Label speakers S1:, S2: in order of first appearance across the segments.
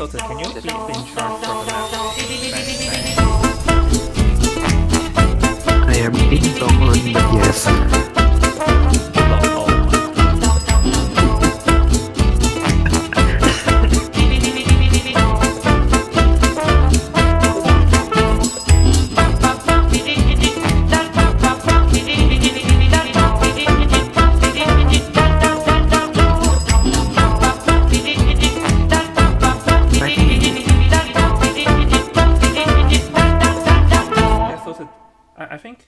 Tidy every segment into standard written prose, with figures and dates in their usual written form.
S1: Sosa, can you please be in charge of the map?
S2: I am being on, but yes.
S1: Yeah, Sosa, I think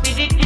S3: Did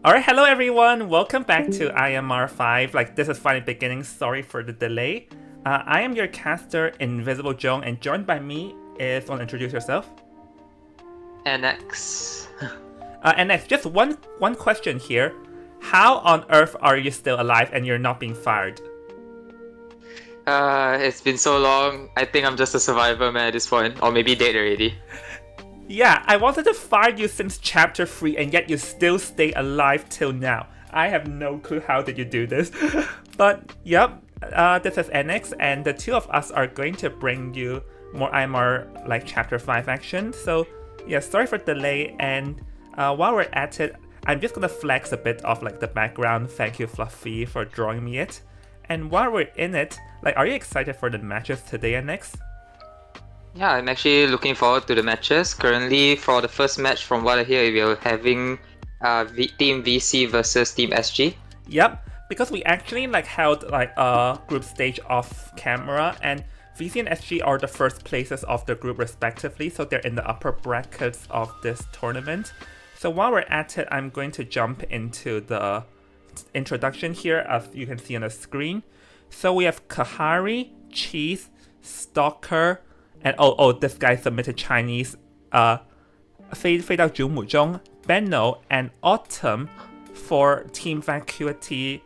S1: Alright, hello everyone! Welcome back to IMR5. This is finally beginning, sorry for the delay. I am your caster, Invisible Joan, and joined by me is, want to introduce yourself?
S3: NX.
S1: NX, just one question here. How on earth are you still alive and you're not being fired?
S3: It's been so long. I think I'm just a survivor, man, at this point. Or maybe dead already.
S1: Yeah, I wanted to fire you since chapter 3 and yet you still stay alive till now. I have no clue how did you do this. But, yep, this is NX and the two of us are going to bring you more IMR chapter 5 action. So, yeah, sorry for the delay, and while we're at it, I'm just gonna flex a bit of the background. Thank you, Fluffy, for drawing me it. And while we're in it, are you excited for the matches today, NX?
S3: Yeah, I'm actually looking forward to the matches. Currently, for the first match, from what I hear, we're having Team VC versus Team SG.
S1: Yep, because we actually held a group stage off camera, and VC and SG are the first places of the group respectively, so they're in the upper brackets of this tournament. So while we're at it, I'm going to jump into the introduction here, as you can see on the screen. So we have Kahari, Cheese, Stalker, and this guy submitted Chinese, 飞到九亩中, Benno, and Autumn for Team Vacuity,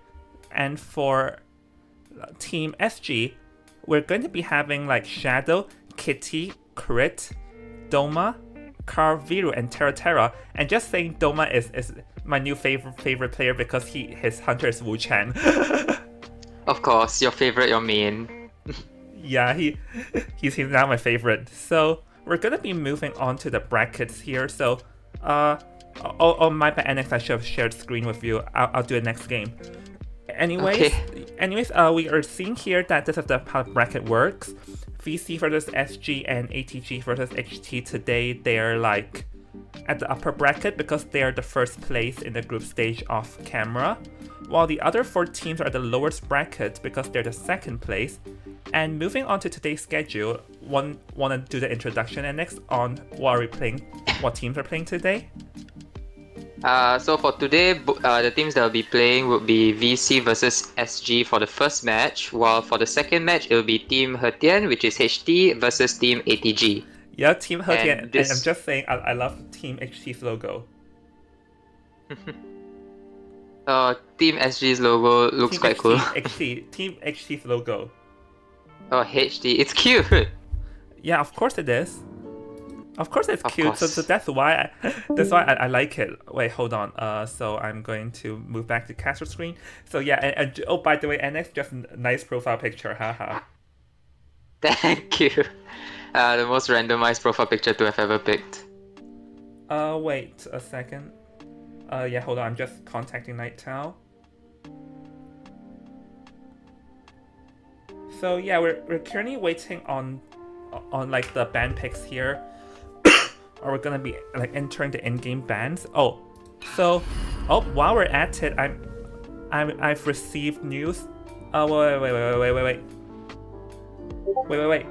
S1: and for Team SG, we're going to be having Shadow, Kitty, Crit, Doma, Carviru, and Terra. And just saying Doma is my new favorite player because his hunter is Wu Chan.
S3: Of course, your favorite, your main.
S1: Yeah, he's now my favorite. So we're gonna be moving on to the brackets here. So my bad, NX, I should have shared screen with you. I'll do it next game. Anyways, we are seeing here that this is how the bracket works. VC versus SG and ATG versus HT today, they're at the upper bracket because they are the first place in the group stage off camera, while the other 4 teams are the lowest bracket because they're the second place. And moving on to today's schedule, want to do the introduction, and next on what are we playing, what teams are playing today?
S3: So for today, the teams that will be playing will be VC versus SG for the first match, while for the second match, it will be Team Hetian, which is HT, versus Team ATG.
S1: Yeah, Team Hetian, and I'm just saying, I love Team HT's logo.
S3: Team SG's logo looks quite cool.
S1: Team HT's logo.
S3: Oh, HT, it's cute!
S1: Yeah, of course it is. Of course it's cute,
S3: course.
S1: So that's why I like it. Wait, hold on. So I'm going to move back to caster screen. So yeah, and oh, by the way, NX, just a nice profile picture, haha.
S3: Thank you. The most randomized profile picture to have ever picked.
S1: Wait a second. Yeah, hold on, I'm just contacting Night Tao. So yeah, we're currently waiting on the band picks here. Or we're gonna be entering the in-game bands. While we're at it, I've received news. Wait.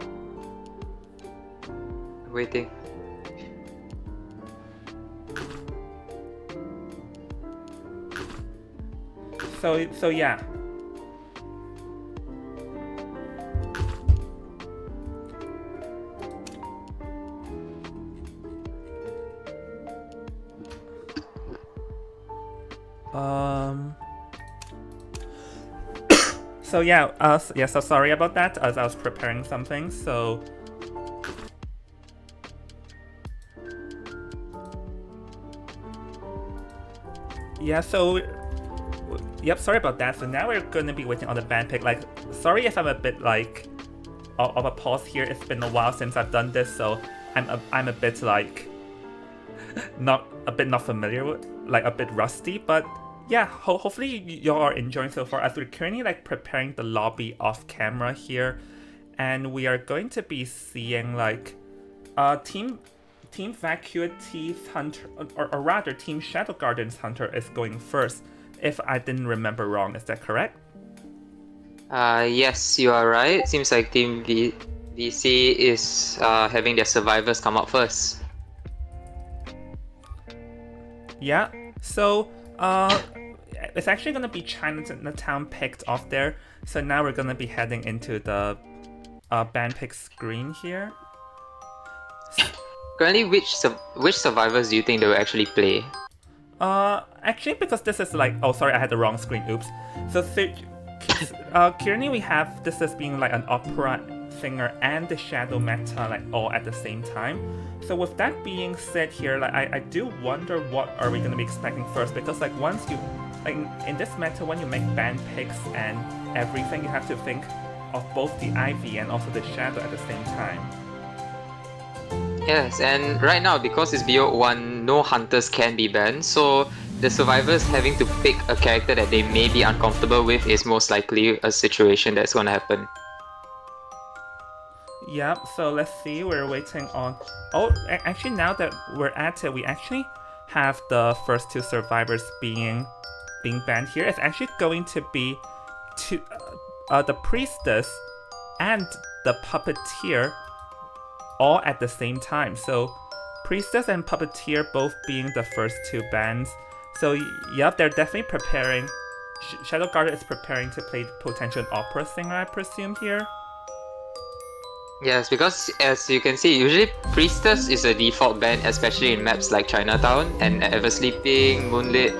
S3: Waiting.
S1: So yeah. So sorry about that, as I was preparing something, so... Yeah, so... Yep, sorry about that. So now we're gonna be waiting on the band pick. Sorry if I'm a bit, of a pause here. It's been a while since I've done this, so I'm a bit, not familiar with, a bit rusty, but... Yeah, hopefully y'all are enjoying so far, as we're currently preparing the lobby off camera here, and we are going to be seeing Team Vacuity's Hunter, or rather Team Shadow Garden's Hunter is going first, if I didn't remember wrong. Is that correct?
S3: Yes, you are right. Seems like Team VC is having their survivors come out first.
S1: Yeah, so It's actually gonna be Chinatown picked off there. So now we're gonna be heading into the band pick screen here.
S3: Currently, which survivors do you think they will actually play?
S1: Actually, because this is like, oh, sorry, I had the wrong screen. Oops. So, currently we have this as being like an opera singer and the shadow meta like all at the same time. So with that being said here, like I do wonder what are we gonna be expecting first, because like once you like in this meta, when you make band picks and everything, you have to think of both the Ivy and also the shadow at the same time.
S3: Yes, and right now, because it's BO1, no hunters can be banned, so the survivors having to pick a character that they may be uncomfortable with is most likely a situation that's gonna happen.
S1: Yep, so let's see, we're waiting on... Oh, actually now that we're at it, we actually have the first two survivors being banned here. It's actually going to be the priestess and the puppeteer all at the same time. So priestess and puppeteer both being the first two bans. So yep, they're definitely preparing. Shadow Guard is preparing to play potential opera singer, I presume here.
S3: Yes, because as you can see, usually priestess is a default ban, especially in maps like Chinatown and Ever Sleeping, Moonlit.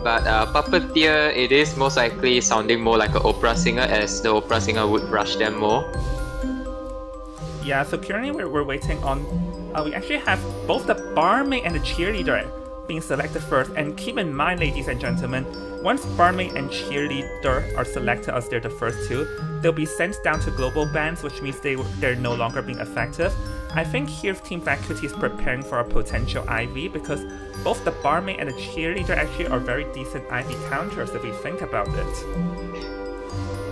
S3: But puppeteer, it is most likely sounding more like an opera singer, as the opera singer would rush them more.
S1: Yeah, so currently we're waiting on... we actually have both the barmaid and the cheerleader being selected first. And keep in mind, ladies and gentlemen, once barmaid and cheerleader are selected as they're the first two, they'll be sent down to global bans, which means they're no longer being effective. I think here Team Vacuity is preparing for a potential IV, because both the barmaid and the cheerleader actually are very decent IV counters if we think about it.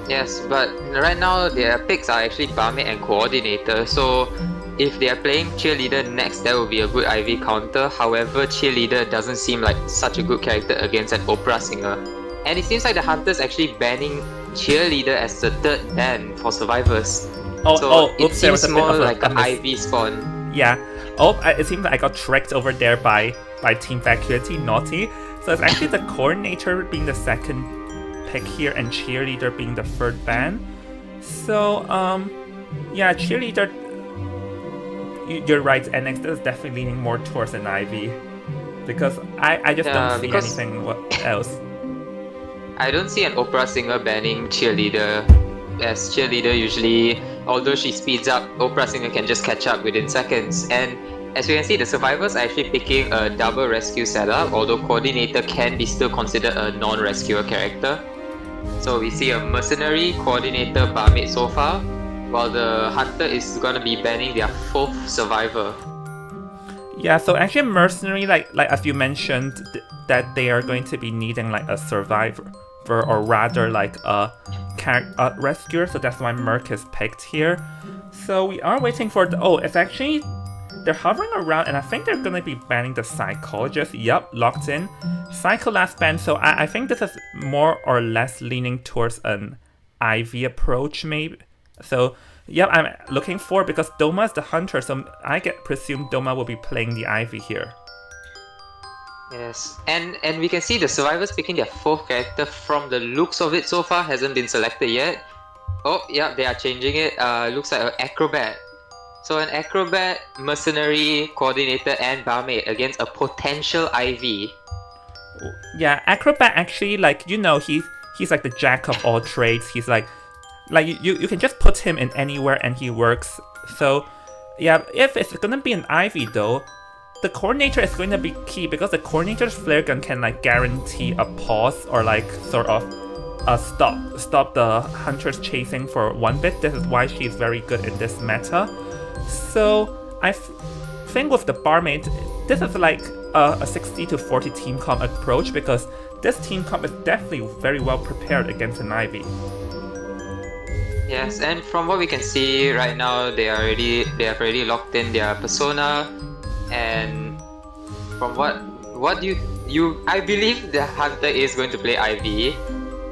S3: Yes, but right now their picks are actually barmaid and coordinator, so if they are playing cheerleader next, that will be a good IV counter. However, cheerleader doesn't seem like such a good character against an opera singer. And it seems like the hunter's actually banning cheerleader as the third ban for survivors. It seems more like an IV spawn.
S1: Yeah. It seems like I got tricked over there by Team Vacuity, naughty. So it's actually the coordinator being the second pick here and cheerleader being the third ban. So yeah, cheerleader, you're right, NX is definitely leaning more towards an IV, because I just don't see anything else.
S3: I don't see an opera singer banning cheerleader, as cheerleader usually, although she speeds up, opera singer can just catch up within seconds. And as you can see, the survivors are actually picking a double rescue setup, although coordinator can be still considered a non-rescuer character. So we see a mercenary, coordinator, barmaid so far, while the hunter is gonna be banning their fourth survivor.
S1: Yeah, so actually mercenary, like as you mentioned, that they are going to be needing like a survivor, or rather like a rescuer, so that's why Merc is picked here. So we are waiting for it's actually, they're hovering around, and I think they're gonna be banning the psychologist. Yep, locked in. Psycho last ban, so I think this is more or less leaning towards an IV approach, maybe. So yep, I'm looking for, because Doma is the hunter, so I presume Doma will be playing the IV here.
S3: Yes, and we can see the survivors picking their fourth character. From the looks of it so far, hasn't been selected yet. Oh, yeah, they are changing it. Looks like an acrobat. So an acrobat, mercenary, coordinator, and barmaid against a potential IV.
S1: Yeah, acrobat actually, like, you know, he's like the jack of all trades. He's like you can just put him in anywhere and he works. So yeah, if it's gonna be an IV though, the coordinator is going to be key, because the coordinator's flare gun can like guarantee a pause, or like sort of stop the hunters chasing for one bit. This is why she's very good in this meta. So I think with the barmaid, this is like a 60 to 40 team comp approach, because this team comp is definitely very well prepared against an IV.
S3: Yes, and from what we can see right now, they have already locked in their persona, and from what you I believe the hunter is going to play IV.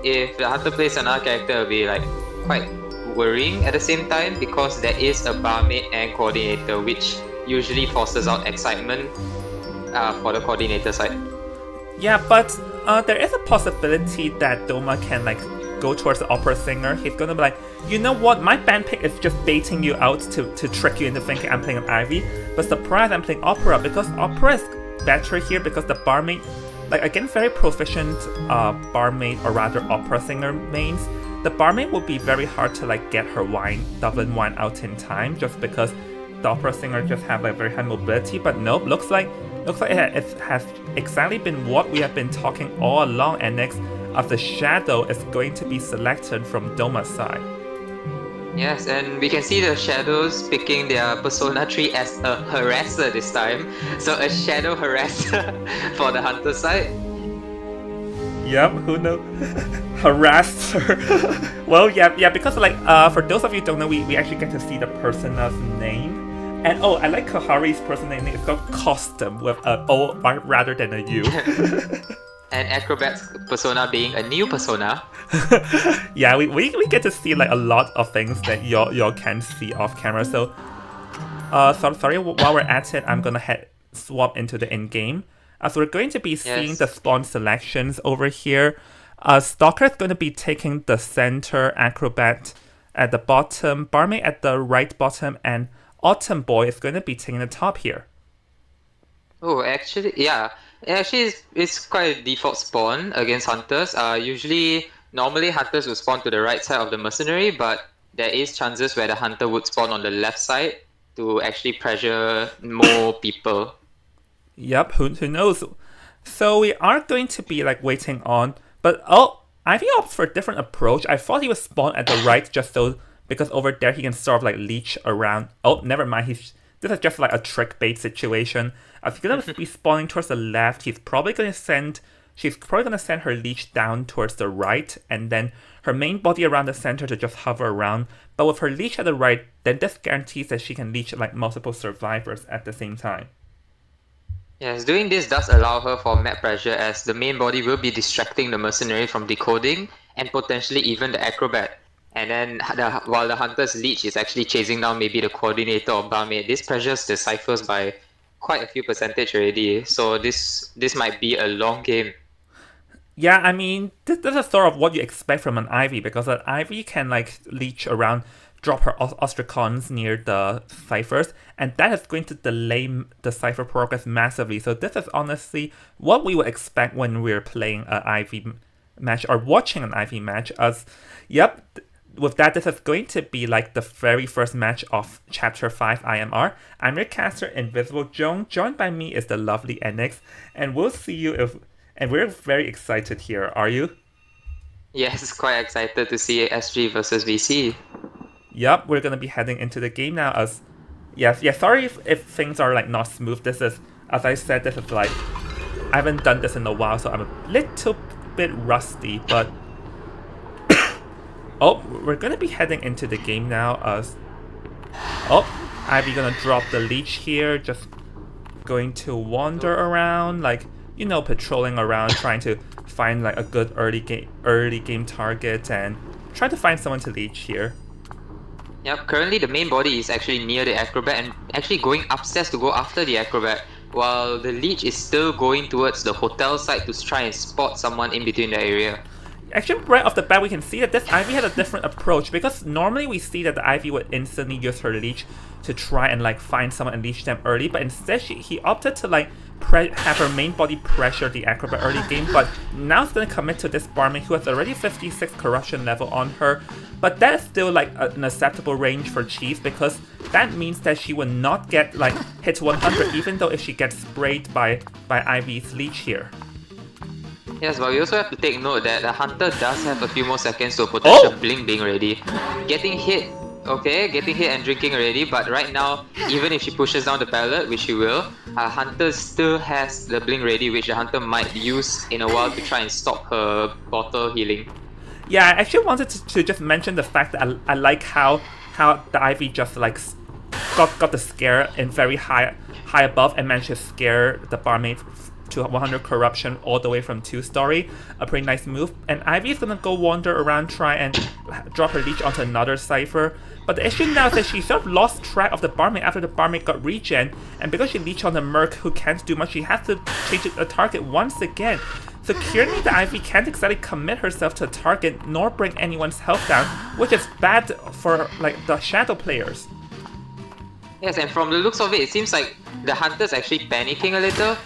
S3: If the hunter plays another character, it'll be like quite worrying at the same time, because there is a barmaid and coordinator, which usually forces out excitement for the coordinator side.
S1: Yeah, but There is a possibility that Doma can like go towards the opera singer. He's gonna be like, you know what, my band pick is just baiting you out to trick you into thinking I'm playing an Ivy, but surprise, I'm playing opera, because opera is better here because the barmaid, like again, very proficient barmaid, or rather opera singer mains. The barmaid would be very hard to like get her Dublin wine out in time, just because the opera singer just have like very high mobility. But nope, looks like it has exactly been what we have been talking all along, and next of the shadow is going to be selected from Doma's side.
S3: Yes, and we can see the shadows picking their persona tree as a harasser this time. So a shadow harasser for the hunter side.
S1: Yep, who knows? Harasser. Well, yeah, because like for those of you who don't know, we actually get to see the persona's name. And oh, I like Kahari's persona name. It's called Custom with a O rather than a U.
S3: And Acrobat's persona being a new persona.
S1: Yeah, we get to see like a lot of things that y'all can see off camera. So, sorry, while we're at it, I'm gonna swap into the in-game. So we're going to be seeing the spawn selections over here. Stalker is going to be taking the center, Acrobat at the bottom, Barmaid at the right bottom, and Autumn Boy is going to be taking the top here.
S3: Oh, actually, yeah. Actually, it's quite a default spawn against hunters. Normally hunters would spawn to the right side of the mercenary, but there is chances where the hunter would spawn on the left side to actually pressure more people.
S1: Yep, who knows? So we are going to be like waiting on, but Ivy opts for a different approach. I thought he would spawn at the right just so, because over there he can sort of like leech around. Oh, never mind. This is just like a trick bait situation. If you're gonna be spawning towards the left, she's probably gonna send her leech down towards the right, and then her main body around the center to just hover around. But with her leech at the right, then this guarantees that she can leech like multiple survivors at the same time.
S3: Yes, doing this does allow her for map pressure, as the main body will be distracting the mercenary from decoding and potentially even the acrobat. And then while the hunter's leech is actually chasing down maybe the coordinator or barmaid, this pressures the ciphers by quite a few percentage already. So this might be a long game.
S1: Yeah, I mean, this is sort of what you expect from an Ivy, because an Ivy can like leech around, drop her ostracons near the ciphers, and that is going to delay the cipher progress massively. So this is honestly what we would expect when we're playing an Ivy match or watching an Ivy match. With that, this is going to be like the very first match of Chapter 5 IMR. I'm your caster, Invisible Joan. Joined by me is the lovely NX, and we'll see you and we're very excited here. Are you?
S3: Yes, quite excited to see SG versus VC.
S1: Yep, we're gonna be heading into the game now. Sorry if things are like not smooth. This is, as I said, this is like I haven't done this in a while, so I'm a little bit rusty, but. Oh, we're gonna be heading into the game now. Ivy gonna drop the leech here, just going to wander around, like, you know, patrolling around, trying to find like a good early game target and try to find someone to leech here.
S3: Yep, currently the main body is actually near the acrobat and actually going upstairs to go after the acrobat, while the leech is still going towards the hotel side to try and spot someone in between the area.
S1: Actually, right off the bat, we can see that this Ivy had a different approach, because normally we see that the Ivy would instantly use her leech to try and like find someone and leech them early, but instead he opted to like have her main body pressure the acrobat early game. But now it's going to commit to this barmaid who has already 56 corruption level on her, but that is still like an acceptable range for Chief, because that means that she will not get like hit to 100 even though if she gets sprayed by Ivy's leech here.
S3: Yes, but we also have to take note that the hunter does have a few more seconds to a potential blink being ready. Getting hit and drinking already, but right now, even if she pushes down the pallet, which she will, hunter still has the blink ready, which the hunter might use in a while to try and stop her bottle healing.
S1: Yeah, I actually wanted to just mention the fact that I like how the Ivy just like got the scare in very high above and managed to scare the barmaid to 100 corruption all the way from 2-story. A pretty nice move. And Ivy is gonna go wander around, try and drop her leech onto another cipher. But the issue now is that she sort of lost track of the barmaid after the barmaid got regen, and because she leeched on the merc who can't do much, she has to change the target once again. So currently the Ivy can't exactly commit herself to a target nor bring anyone's health down, which is bad for like the shadow players.
S3: Yes, and from the looks of it, it seems like the Hunter's actually panicking a little,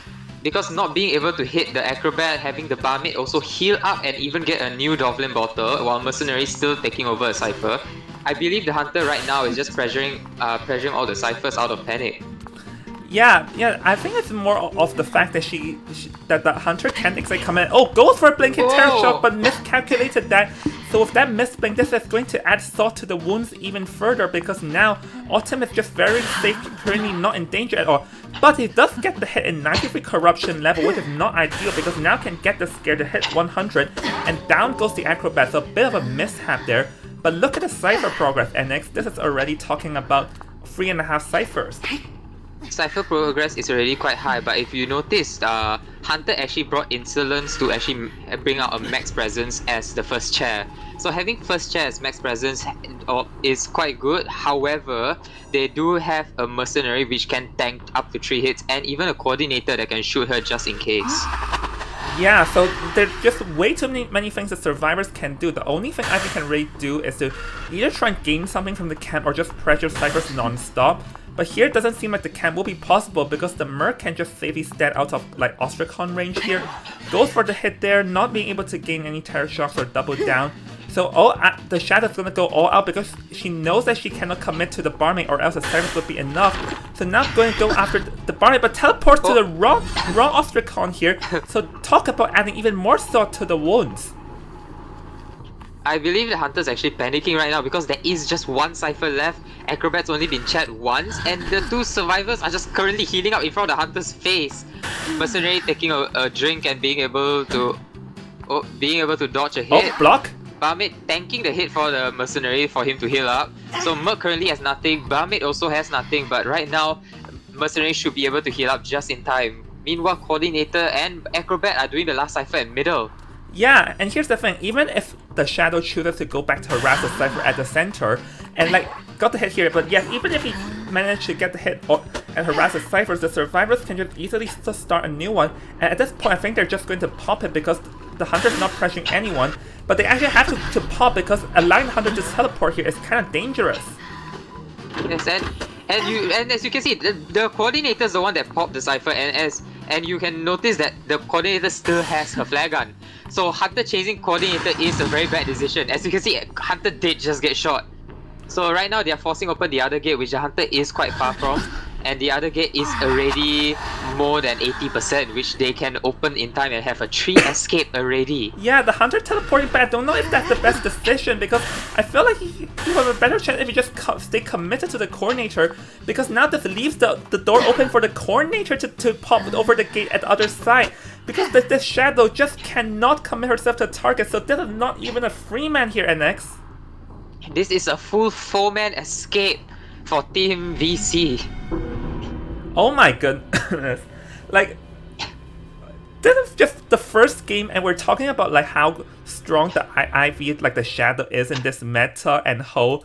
S3: because not being able to hit the Acrobat, having the Barmaid also heal up and even get a new Dovlin bottle, while Mercenary still taking over a Cypher. I believe the Hunter right now is just pressuring all the Cyphers out of panic.
S1: Yeah, I think it's more of the fact that that the Hunter can't exactly come in. Oh, goes for a blinking Terror Shock, but miscalculated that. So with that misblink, this is going to add salt to the wounds even further, because now Autumn is just very safe, currently not in danger at all. But he does get the hit in 93 corruption level, which is not ideal, because now can get the scare to hit 100, and down goes the Acrobat, so a bit of a mishap there. But look at the Cypher progress, NX. This is already talking about 3.5 Cyphers.
S3: Cypher progress is already quite high, but if you notice, Hunter actually brought Insolence to actually bring out a max presence as the first chair. So having first chair as max presence is quite good. However, they do have a Mercenary which can tank up to 3 hits, and even a Coordinator that can shoot her just in case.
S1: Yeah, so there's just way too many things that survivors can do. The only thing Ivy can really do is to either try and gain something from the camp or just pressure Cyphers non-stop. But here it doesn't seem like the camp will be possible, because the Merc can just safely stand out of like Ostracon range here. Goes for the hit there, not being able to gain any Terror Shocks or double down. So the Shadow's gonna go all out, because she knows that she cannot commit to the Barmaid, or else the Cyphers would be enough. So now going to go after the Barmaid, but teleports to the wrong Ostracon here. So talk about adding even more salt to the wounds.
S3: I believe the Hunter's actually panicking right now, because there is just one Cypher left. Acrobat's only been chat once, and the 2 survivors are just currently healing up in front of the Hunter's face. Mercenary taking a drink and being able to dodge a hit.
S1: Oh, block.
S3: Barmaid tanking the hit for the Mercenary for him to heal up. So Merc currently has nothing, Barmaid also has nothing, but right now Mercenary should be able to heal up just in time. Meanwhile, Coordinator and Acrobat are doing the last Cypher in middle.
S1: Yeah, and here's the thing, even if the Shadow chooses to go back to harass the Cypher at the center, and like, got the hit here, but yes, even if he managed to get the hit and harass the Cyphers, the survivors can just easily start a new one, and at this point I think they're just going to pop it, because the Hunter's not pressuring anyone, but they actually have to pop, because allowing the Hunter to teleport here is kind of dangerous.
S3: Yes, and as you can see, the Coordinator is the one that popped the Cypher, and you can notice that the Coordinator still has her flare gun. So Hunter chasing Coordinator is a very bad decision. As you can see, Hunter did just get shot. So right now they are forcing open the other gate, which the Hunter is quite far from. And the other gate is already more than 80%, which they can open in time and have a 3 escape already.
S1: Yeah, the Hunter teleporting back, I don't know if that's the best decision, because I feel like he would have a better chance if he just stay committed to the Coordinator, because now this leaves the door open for the Coordinator to pop over the gate at the other side, because this Shadow just cannot commit herself to a target, so this is not even a free man here, NX.
S3: This is a full 4-man escape for Team VC.
S1: Oh my goodness. Like, this is just the first game, and we're talking about like how strong the IV, like the Shadow is in this meta and whole,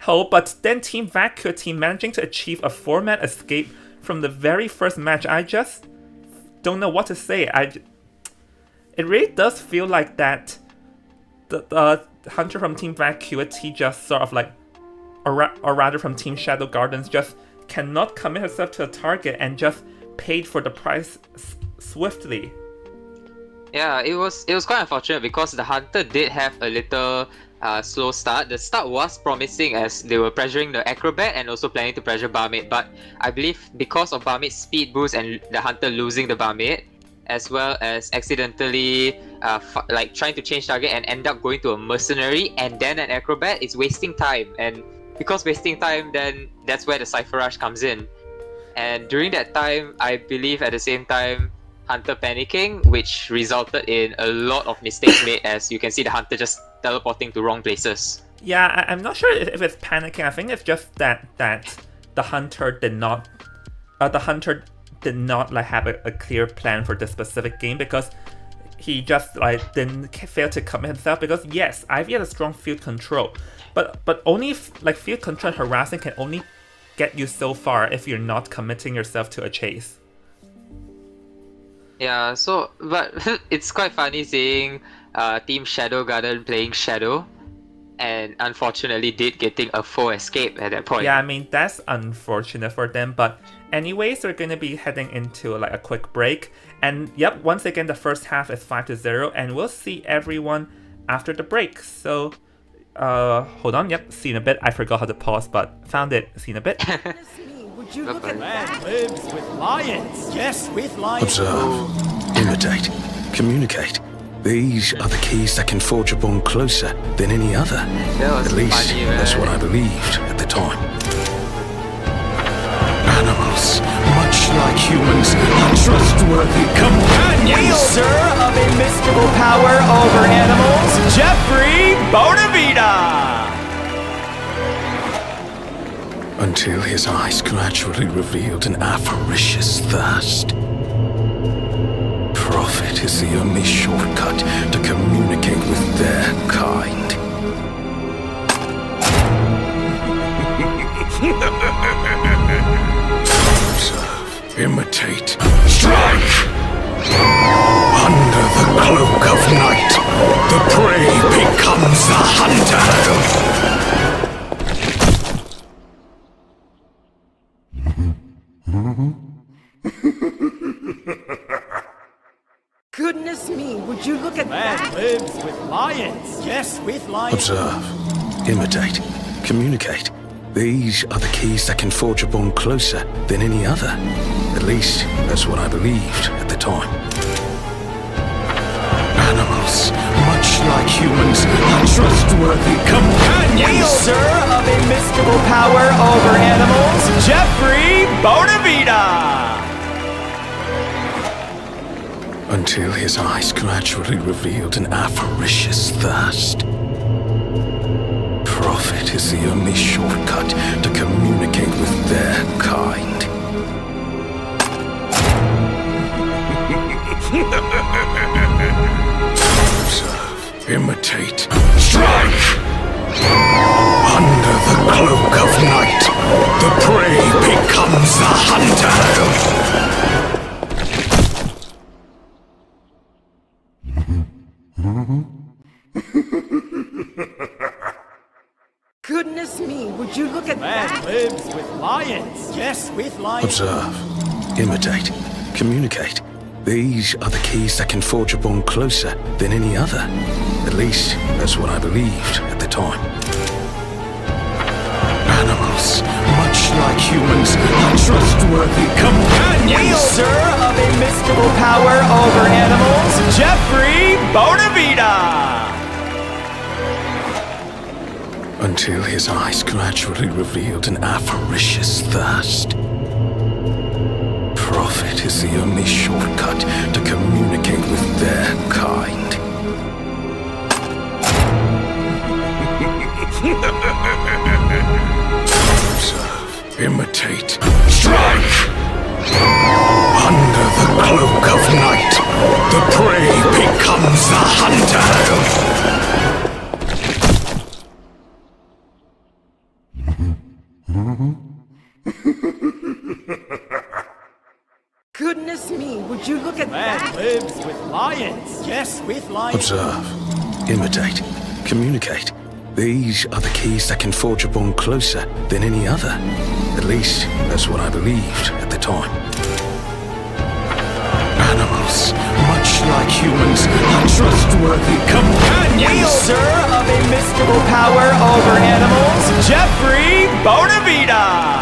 S1: but then Team Vacuum team managing to achieve a 4-man escape from the very first match. I just don't know what to say. It really does feel like that the Hunter from Team Vacuity just sort of like, or rather from Team Shadow Gardens, just cannot commit herself to a target and just paid for the price swiftly.
S3: Yeah, it was quite unfortunate, because the Hunter did have a little slow start. The start was promising, as they were pressuring the Acrobat and also planning to pressure Barmaid, but I believe because of Barmaid's speed boost and the Hunter losing the Barmaid, as well as accidentally like trying to change target and end up going to a Mercenary and then an Acrobat, is wasting time. And because wasting time, then that's where the Cypher Rush comes in. And during that time, I believe at the same time, Hunter panicking, which resulted in a lot of mistakes made, as you can see the Hunter just teleporting to wrong places.
S1: Yeah, I'm not sure if it's panicking. I think it's just that the Hunter did not like have a clear plan for this specific game, because he just like didn't fail to commit himself, because yes, Ivy has a strong field control, but only like field control and harassing can only get you so far if you're not committing yourself to a chase.
S3: Yeah, so but it's quite funny seeing Team Shadow Garden playing Shadow, and unfortunately did getting a full escape at that point.
S1: Yeah, I mean, that's unfortunate for them, but anyways, we're gonna be heading into like a quick break. And yep, once again, the first half is 5-0, and we'll see everyone after the break. So, hold on, yep, see you in a bit. I forgot how to pause, but found it, see you in a bit.
S4: Would you look at man lives with lions? Yes, with lions.
S5: Observe, imitate, communicate. These are the keys that can forge a bond closer than any other.
S3: That was
S5: At least,
S3: funny,
S5: that's
S3: man.
S5: what I believed at the time. Animals, much like humans, are trustworthy companions.
S4: Wielder of a mystical power over animals, Jeffrey Bonavita.
S5: Until his eyes gradually revealed an avaricious thirst. Profit is the only shortcut to communicate with their kind. Observe, imitate, strike! Under the cloak of night, the prey becomes the hunter!
S4: Goodness me, would you look at man lives with lions? Yes, with lions.
S5: Observe, imitate, communicate. These are the keys that can forge a bond closer than any other. At least, that's what I believed at the time. Animals, much like humans, are trustworthy companions.
S4: Wielder of a mystical power over animals, Jeffrey Bonavita.
S5: Until his eyes gradually revealed an avaricious thirst. Profit is the only shortcut to communicate with their kind. Observe, imitate, strike! Under the cloak of night, the prey becomes the hunter!
S4: Goodness me, would you look at man lives with lions? Yes, with lions.
S5: Observe, imitate, communicate. These are the keys that can forge a bond closer than any other. At least, that's what I believed at the time. Animals, much like humans, are trustworthy companions.
S4: Wielder of a mystical power over animals, Jeffrey Bonavita.
S5: Until his eyes gradually revealed an avaricious thirst. Profit is the only shortcut to communicate with their kind. Observe, imitate, strike! Under the cloak of night, the prey becomes the hunter!
S4: Goodness me, would you look at man lives with lions? Yes, with lions.
S5: Observe, imitate, communicate. These are the keys that can forge a bond closer than any other. At least, that's what I believed at the time. Animals, much like humans, are trustworthy companions.
S4: Wielder of a mystical power over animals, Jeffrey Bonavita.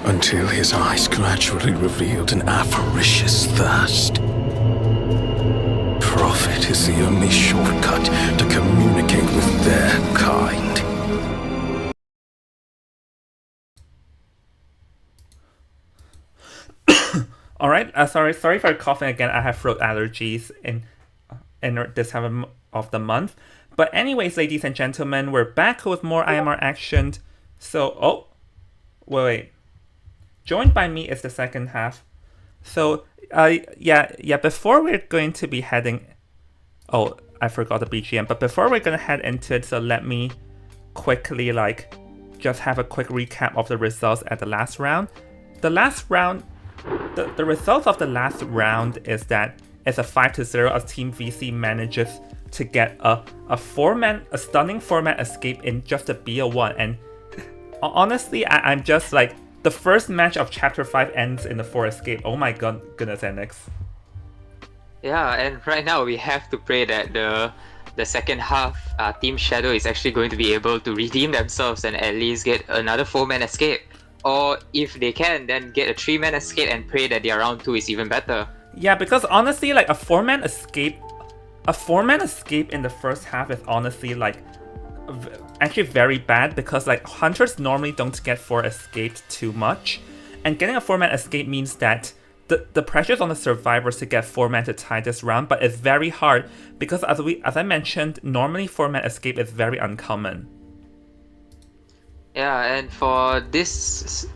S5: Until his eyes gradually revealed an avaricious thirst. Profit is the only shortcut to communicate with their kind.
S1: All right. Sorry for coughing again. I have throat allergies in this time of the month. But anyways, ladies and gentlemen, we're back with more IMR action. So, wait. Joined by me is the second half. So, yeah. Before we're going to be heading, I forgot the BGM. But before we're gonna head into it, so let me quickly just have a quick recap of the results at the last round. The last round The result of the last round is that it's a 5-0 as Team VC manages to get a stunning 4-man escape in just a BO1. And honestly, I'm just like, the first match of Chapter 5 ends in the 4 escape. Oh my goodness, NX.
S3: Yeah, and right now we have to pray that the second half, Team Shadow is actually going to be able to redeem themselves and at least get another 4-man escape. Or if they can, then get a 3-man escape and pray that their round 2 is even better.
S1: Yeah, because honestly, like a 4-man escape in the first half is honestly like actually very bad, because like hunters normally don't get 4 escaped too much, and getting a 4-man escape means that the pressure's on the survivors to get 4-man to tie this round, but it's very hard because as I mentioned, normally 4-man escape is very uncommon.
S3: Yeah, and for this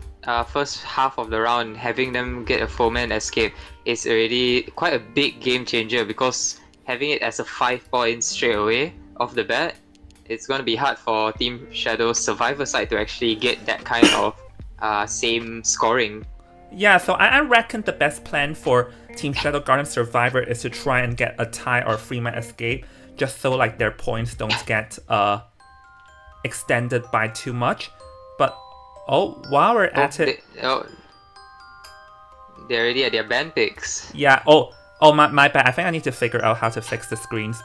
S3: first half of the round, having them get a 4-man escape is already quite a big game changer, because having it as a 5 points straight away off the bat, it's going to be hard for Team Shadow's survivor side to actually get that kind of same scoring.
S1: Yeah, so I reckon the best plan for Team Shadow Garden Survivor is to try and get a tie or 3-man escape, just so like their points don't get extended by too much. But while we're at it,
S3: they're already at their band picks.
S1: Yeah. My bad. I think I need to figure out how to fix the screens.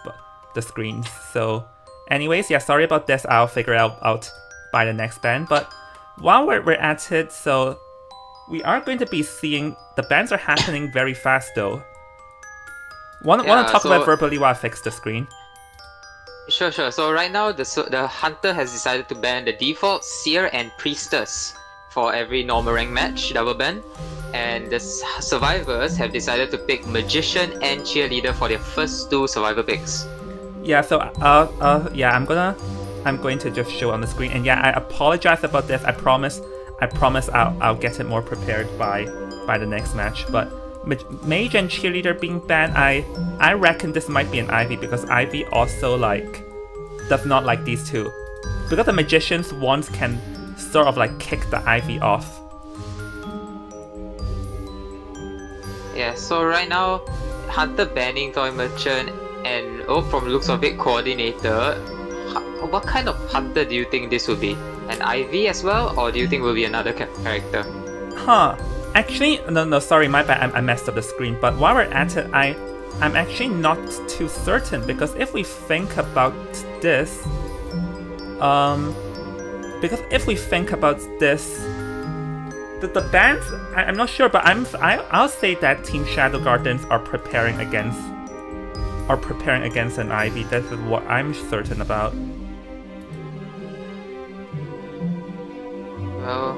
S1: So, anyways, yeah. Sorry about this. I'll figure it out by the next band. But while we're at it, so we are going to be seeing the bans are happening very fast though. Want to talk about verbally while I fix the screen?
S3: Sure. So right now, the Hunter has decided to ban the default, Seer, and Priestess for every normal rank match, double ban. And the survivors have decided to pick Magician and Cheerleader for their first 2 survivor picks.
S1: Yeah, so I'm going to just show on the screen. And yeah, I apologize about this. I promise I'll get it more prepared by the next match. But Mage and Cheerleader being banned, I reckon this might be an Ivy, because Ivy also like does not like these two. Because the Magician's wands can sort of like kick the Ivy off.
S3: Yeah, so right now, Hunter banning Toy Merchant and from the looks of it, Coordinator. What kind of Hunter do you think this will be? An Ivy as well, or do you think will be another character?
S1: Actually, no, sorry, my bad, I messed up the screen. But while we're at it, I'm actually not too certain, because if we think about this, the bans, I'm not sure, but I'll say that Team Shadow Gardens are preparing against an Ivy. That is what I'm certain about.
S3: Well,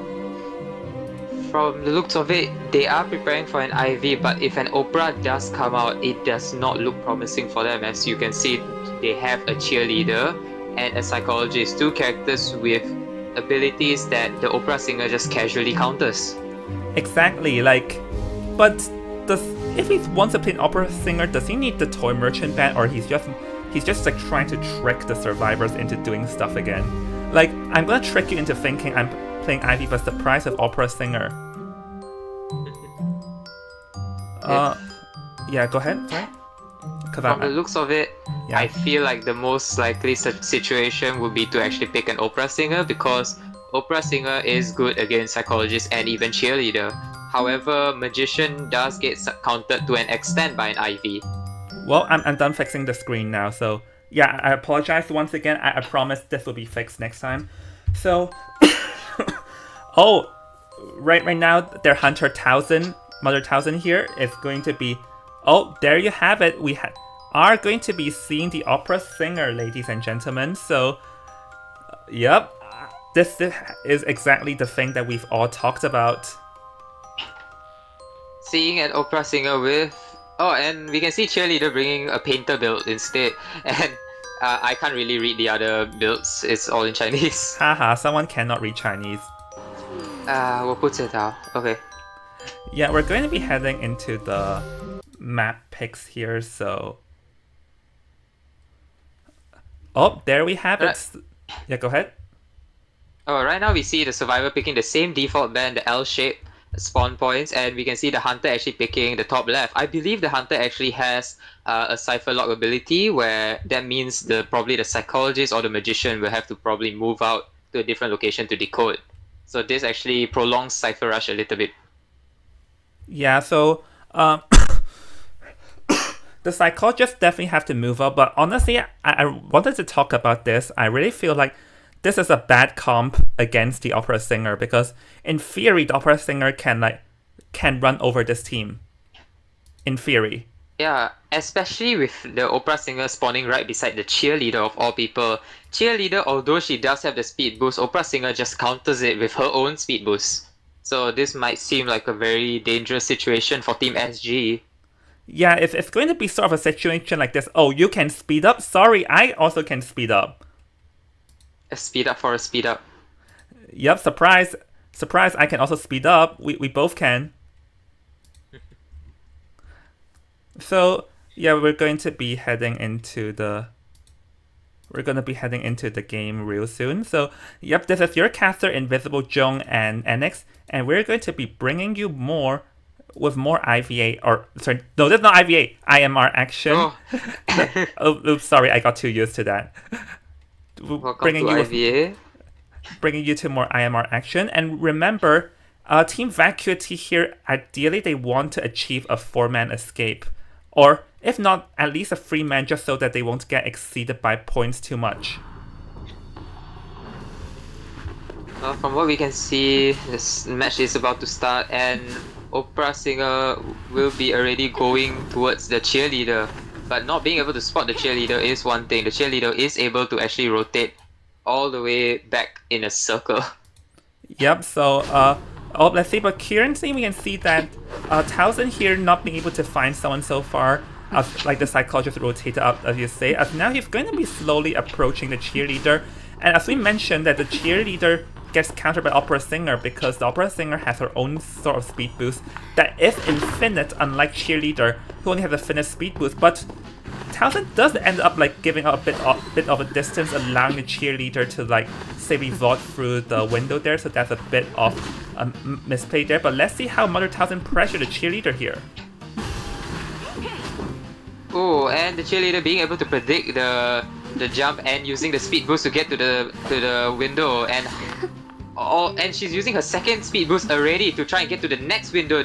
S3: from the looks of it, they are preparing for an Ivy, but if an Oprah does come out, it does not look promising for them. As you can see, they have a Cheerleader and a Psychologist, 2 characters with abilities that the Opera Singer just casually counters.
S1: Exactly, but if he wants to play an Opera Singer, does he need the Toy Merchant ban, or he's just like trying to trick the survivors into doing stuff again? Like, I'm gonna trick you into thinking I'm playing Ivy, but the price of Opera Singer. Yeah, go ahead. Sorry.
S3: From the looks of it, yeah. I feel like the most likely situation would be to actually pick an Opera Singer, because Opera Singer is good against Psychologist and even Cheerleader. However, Magician does get countered to an extent by an Ivy.
S1: Well, I'm done fixing the screen now, so yeah, I apologize once again. I promise this will be fixed next time. So, right now, their Hunter 1000, Mother 1000 here is going to be... there you have it. We are going to be seeing the Opera Singer, ladies and gentlemen. So, yep, this is exactly the thing that we've all talked about.
S3: Seeing an Opera Singer with... and we can see Cheerleader bringing a Painter build instead. And I can't really read the other builds. It's all in Chinese.
S1: Haha, someone cannot read Chinese.
S3: 我不知道. Okay.
S1: Yeah, we're going to be heading into the map picks here, so... there we have it. Yeah, go ahead.
S3: Right now we see the Survivor picking the same default band, the L shape, spawn points, and we can see the hunter actually picking the top left. I believe the hunter actually has a cipher lock ability, where that means probably the psychologist or the magician will have to probably move out to a different location to decode. So this actually prolongs cipher rush a little bit.
S1: Yeah, so the psychologists definitely have to move up, but honestly, I wanted to talk about this. I really feel like this is a bad comp against the opera singer, because in theory the opera singer can run over this team. In theory.
S3: Yeah, especially with the opera singer spawning right beside the cheerleader of all people. Cheerleader, although she does have the speed boost, opera singer just counters it with her own speed boost. So this might seem like a very dangerous situation for Team SG.
S1: Yeah, if it's going to be sort of a situation like this, oh, you can speed up? Sorry, I also can speed up.
S3: A speed up for a speed up.
S1: Yep, surprise. Surprise, I can also speed up. We both can. So, yeah, we're going to be heading into the game real soon. So, yep, this is your caster, Invisible Jong and Enix, and we're going to be bringing you more IVA, or sorry, no, that's not IVA, IMR action.
S3: Oh.
S1: Oops, sorry, I got too used to that.
S3: Welcome to IVA.
S1: Bringing you to more IMR action, and remember, Team Vacuity here, ideally they want to achieve a 4-man escape, or if not, at least a 3-man, just so that they won't get exceeded by points too much.
S3: From what we can see, this match is about to start, and opera singer will be already going towards the cheerleader. But not being able to spot the cheerleader is one thing. The cheerleader is able to actually rotate all the way back in a circle.
S1: Yep, so let's see, but currently we can see that Towson here not being able to find someone so far, like the psychologist rotated up, as you say, as now he's going to be slowly approaching the cheerleader. And as we mentioned, that the cheerleader gets countered by opera singer, because the opera singer has her own sort of speed boost that is infinite, unlike cheerleader, who only has a finite speed boost. But Towson does end up like giving up a bit of a distance, allowing the cheerleader to like say vault through the window there. So that's a bit of a misplay there. But let's see how Mother Towson pressure the cheerleader here.
S3: Oh, and the cheerleader being able to predict the jump and using the speed boost to get to the window, and she's using her second speed boost already to try and get to the next window.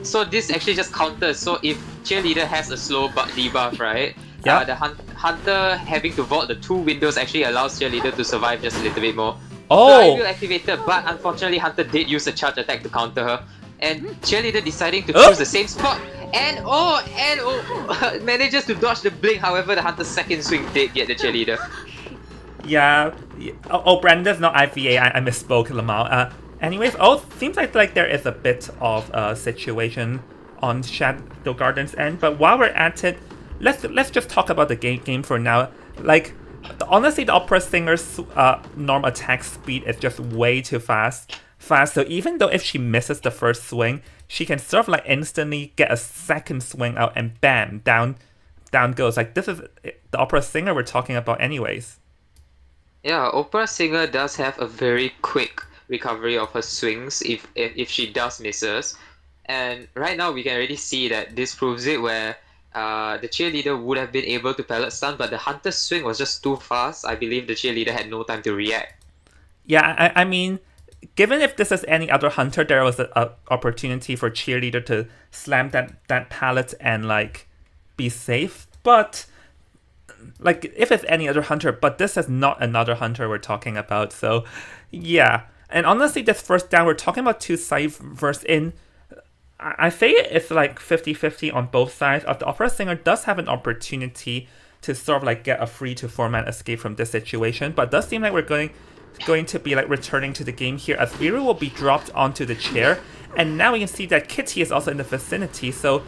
S3: So this actually just counters. So if cheerleader has a slow debuff, right?
S1: Yeah.
S3: The hunter having to vault the 2 windows actually allows cheerleader to survive just a little bit more.
S1: Oh!
S3: So I activated, but unfortunately hunter did use a charge attack to counter her, and cheerleader deciding to choose the same spot. And manages to dodge the blink. However, the hunter's second swing did get the cheerleader.
S1: Yeah. Brandon's not IVA. I misspoke, Lamau. Anyways, seems like there is a bit of a situation on Shadow Garden's end. But while we're at it, let's just talk about the game for now. Like, honestly, the opera singer's norm attack speed is just way too fast. So even though if she misses the first swing, she can sort of like instantly get a second swing out and bam, down goes. Like, this is the opera singer we're talking about anyways.
S3: Yeah, opera singer does have a very quick recovery of her swings if she does misses. And right now we can already see that this proves it, where the cheerleader would have been able to pallet stun, but the hunter's swing was just too fast. I believe the cheerleader had no time to react.
S1: Yeah, I mean, given if this is any other hunter, there was an opportunity for cheerleader to slam that pallet and like be safe. But like, if it's any other hunter, but this is not another hunter we're talking about. So yeah, and honestly, this first down, we're talking about 2 ciphers in. I say it's like 50-50 on both sides. The opera singer does have an opportunity to sort of like get a 3 to 4-man escape from this situation, but it does seem like we're going to be like returning to the game here, as Viru will be dropped onto the chair, and now we can see that Kitty is also in the vicinity. So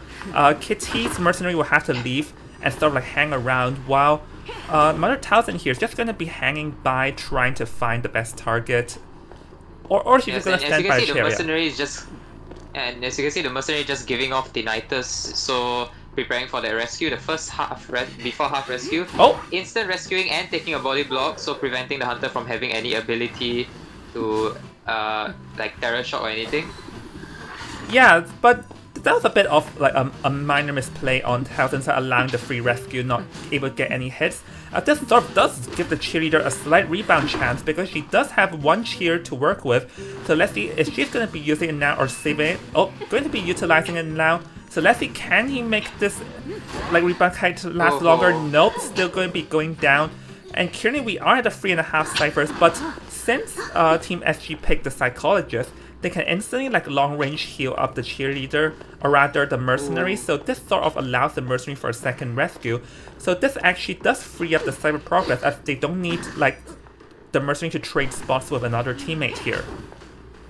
S1: Kitty's mercenary will have to leave and sort of like hang around, while Mother Towson here is just going to be hanging by, trying to find the best target, or she's just going to stand by a chair.
S3: And as you can see, the mercenary just giving off tinnitus, so preparing for the rescue. The first before half rescue.
S1: Oh!
S3: Instant rescuing and taking a body block, so preventing the hunter from having any ability to like terror shock or anything.
S1: Yeah, but that was a bit of like a minor misplay on Townsend's side, allowing the free rescue, not able to get any hits. This sort of does give the cheerleader a slight rebound chance because she does have one cheer to work with. So let's see if she's going to be using it now or saving it. Oh, going to be utilizing it now. So let's see, can he make this like rebound kite to last longer? Nope, still going to be going down. And currently we are at the 3.5 ciphers, but since Team SG picked the psychologist, they can instantly like long range heal up the cheerleader, or rather the mercenary. So this sort of allows the mercenary for a second rescue. So this actually does free up the cyber progress, as they don't need like the mercenary to trade spots with another teammate here.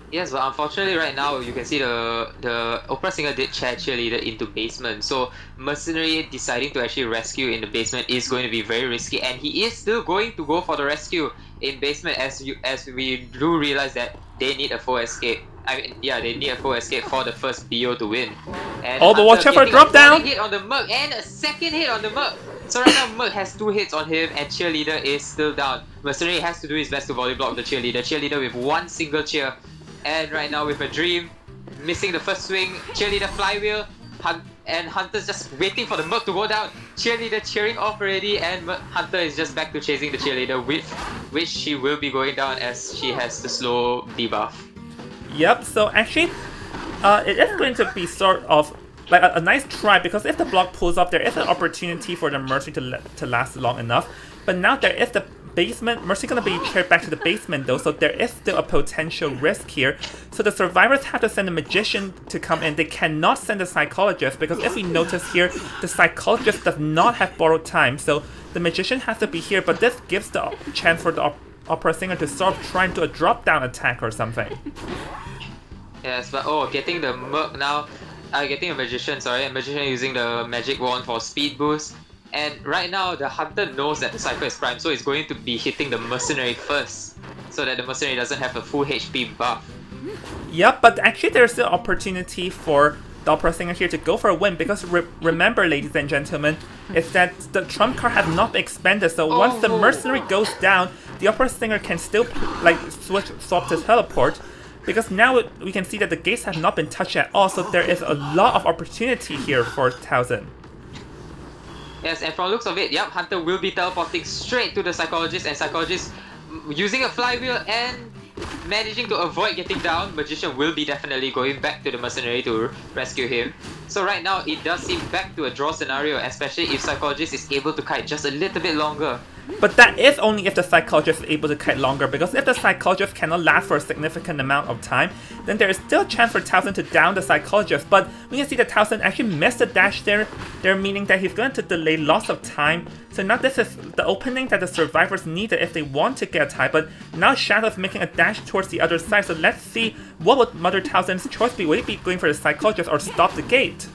S3: Yes, but unfortunately right now you can see the opera singer did chair cheerleader into basement. So mercenary deciding to actually rescue in the basement is going to be very risky, and he is still going to go for the rescue in basement as we do realize that they need a full escape. I mean, yeah, they need a full escape for the first BO to win. And
S1: oh, but watch out for a drop down!
S3: A hit on the Merc and a second hit on the Merc. So right now Merc has 2 hits on him and cheerleader is still down. Mercenary has to do his best to volley block the cheerleader. Cheerleader with one single cheer. And right now with a dream, missing the first swing, cheerleader flywheel, and Hunter's just waiting for the Merc to go down. Cheerleader cheering off already, and Hunter is just back to chasing the cheerleader, with which she will be going down as she has the slow debuff.
S1: Yep, so actually, it is going to be sort of like a nice try, because if the block pulls up, there is an opportunity for the mercenary to last long enough. But now there is the basement. Mercy gonna be carried back to the basement though, so there is still a potential risk here. So the survivors have to send a magician to come in. They cannot send a psychologist, because if we notice here, the psychologist does not have borrowed time. So the magician has to be here, but this gives the chance for the opera singer to sort of try and do a drop down attack or something.
S3: Yes, but getting the Merc now, getting a magician, sorry, a magician using the magic wand for speed boost. And right now, the Hunter knows that the Cypher is prime, so he's going to be hitting the Mercenary first, so that the Mercenary doesn't have a full HP buff.
S1: Yep, but actually there's still opportunity for the Opera Singer here to go for a win, because remember, ladies and gentlemen, is that the trump card has not been expended, so once the Mercenary goes down, the Opera Singer can still like swap to teleport, because now we can see that the gates have not been touched at all, so there is a lot of opportunity here for Townsend.
S3: Yes, and from looks of it, yep, Hunter will be teleporting straight to the Psychologist, and Psychologist using a flywheel and managing to avoid getting down. Magician will be definitely going back to the Mercenary to rescue him. So right now, it does seem back to a draw scenario, especially if Psychologist is able to kite just a little bit longer.
S1: But that is only if the Psychologist is able to kite longer, because if the Psychologist cannot last for a significant amount of time, then there is still a chance for Townsend to down the Psychologist. But we can see that Townsend actually missed the dash there, meaning that he's going to delay lots of time. So now this is the opening that the survivors needed if they want to get a tie, but now Shadow is making a dash towards the other side, so let's see what would Mother Townsend's choice be. Would it be going for the Psychologist or stop the gate?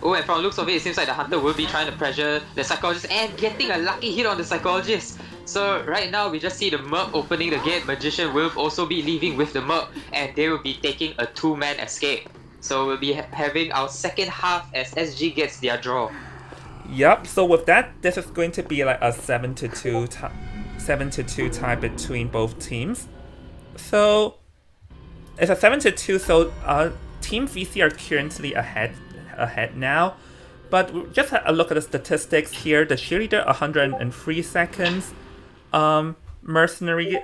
S3: Oh, and from looks of it, it seems like the Hunter will be trying to pressure the Psychologist and getting a lucky hit on the Psychologist. So right now, we just see the Merc opening the gate. Magician will also be leaving with the Merc, and they will be taking a 2-man escape. So we'll be having our second half as SG gets their draw.
S1: Yep, so with that, this is going to be like a 7-2 tie between both teams. So it's a 7-2, so Team VC are currently ahead now. But just a look at the statistics here. The cheerleader 103 seconds. Mercenary,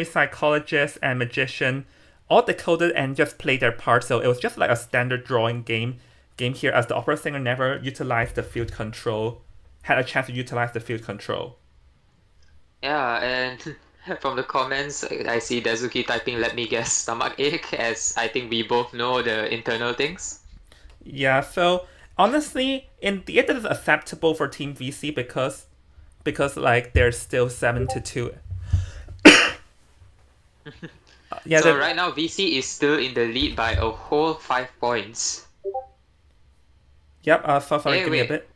S1: Psychologist, and Magician all decoded and just played their part. So it was just like a standard drawing game here, as the Opera Singer never utilized the field control, had a chance to utilize the field control.
S3: Yeah, and from the comments, I see Dazuki typing, "Let me guess, stomachache," as I think we both know the internal things.
S1: Yeah, so honestly, in the end, it is acceptable for Team VC because like they're still 7-2. Yeah.
S3: So right now, VC is still in the lead by a whole 5 points.
S1: Yep. Sorry, give me a bit.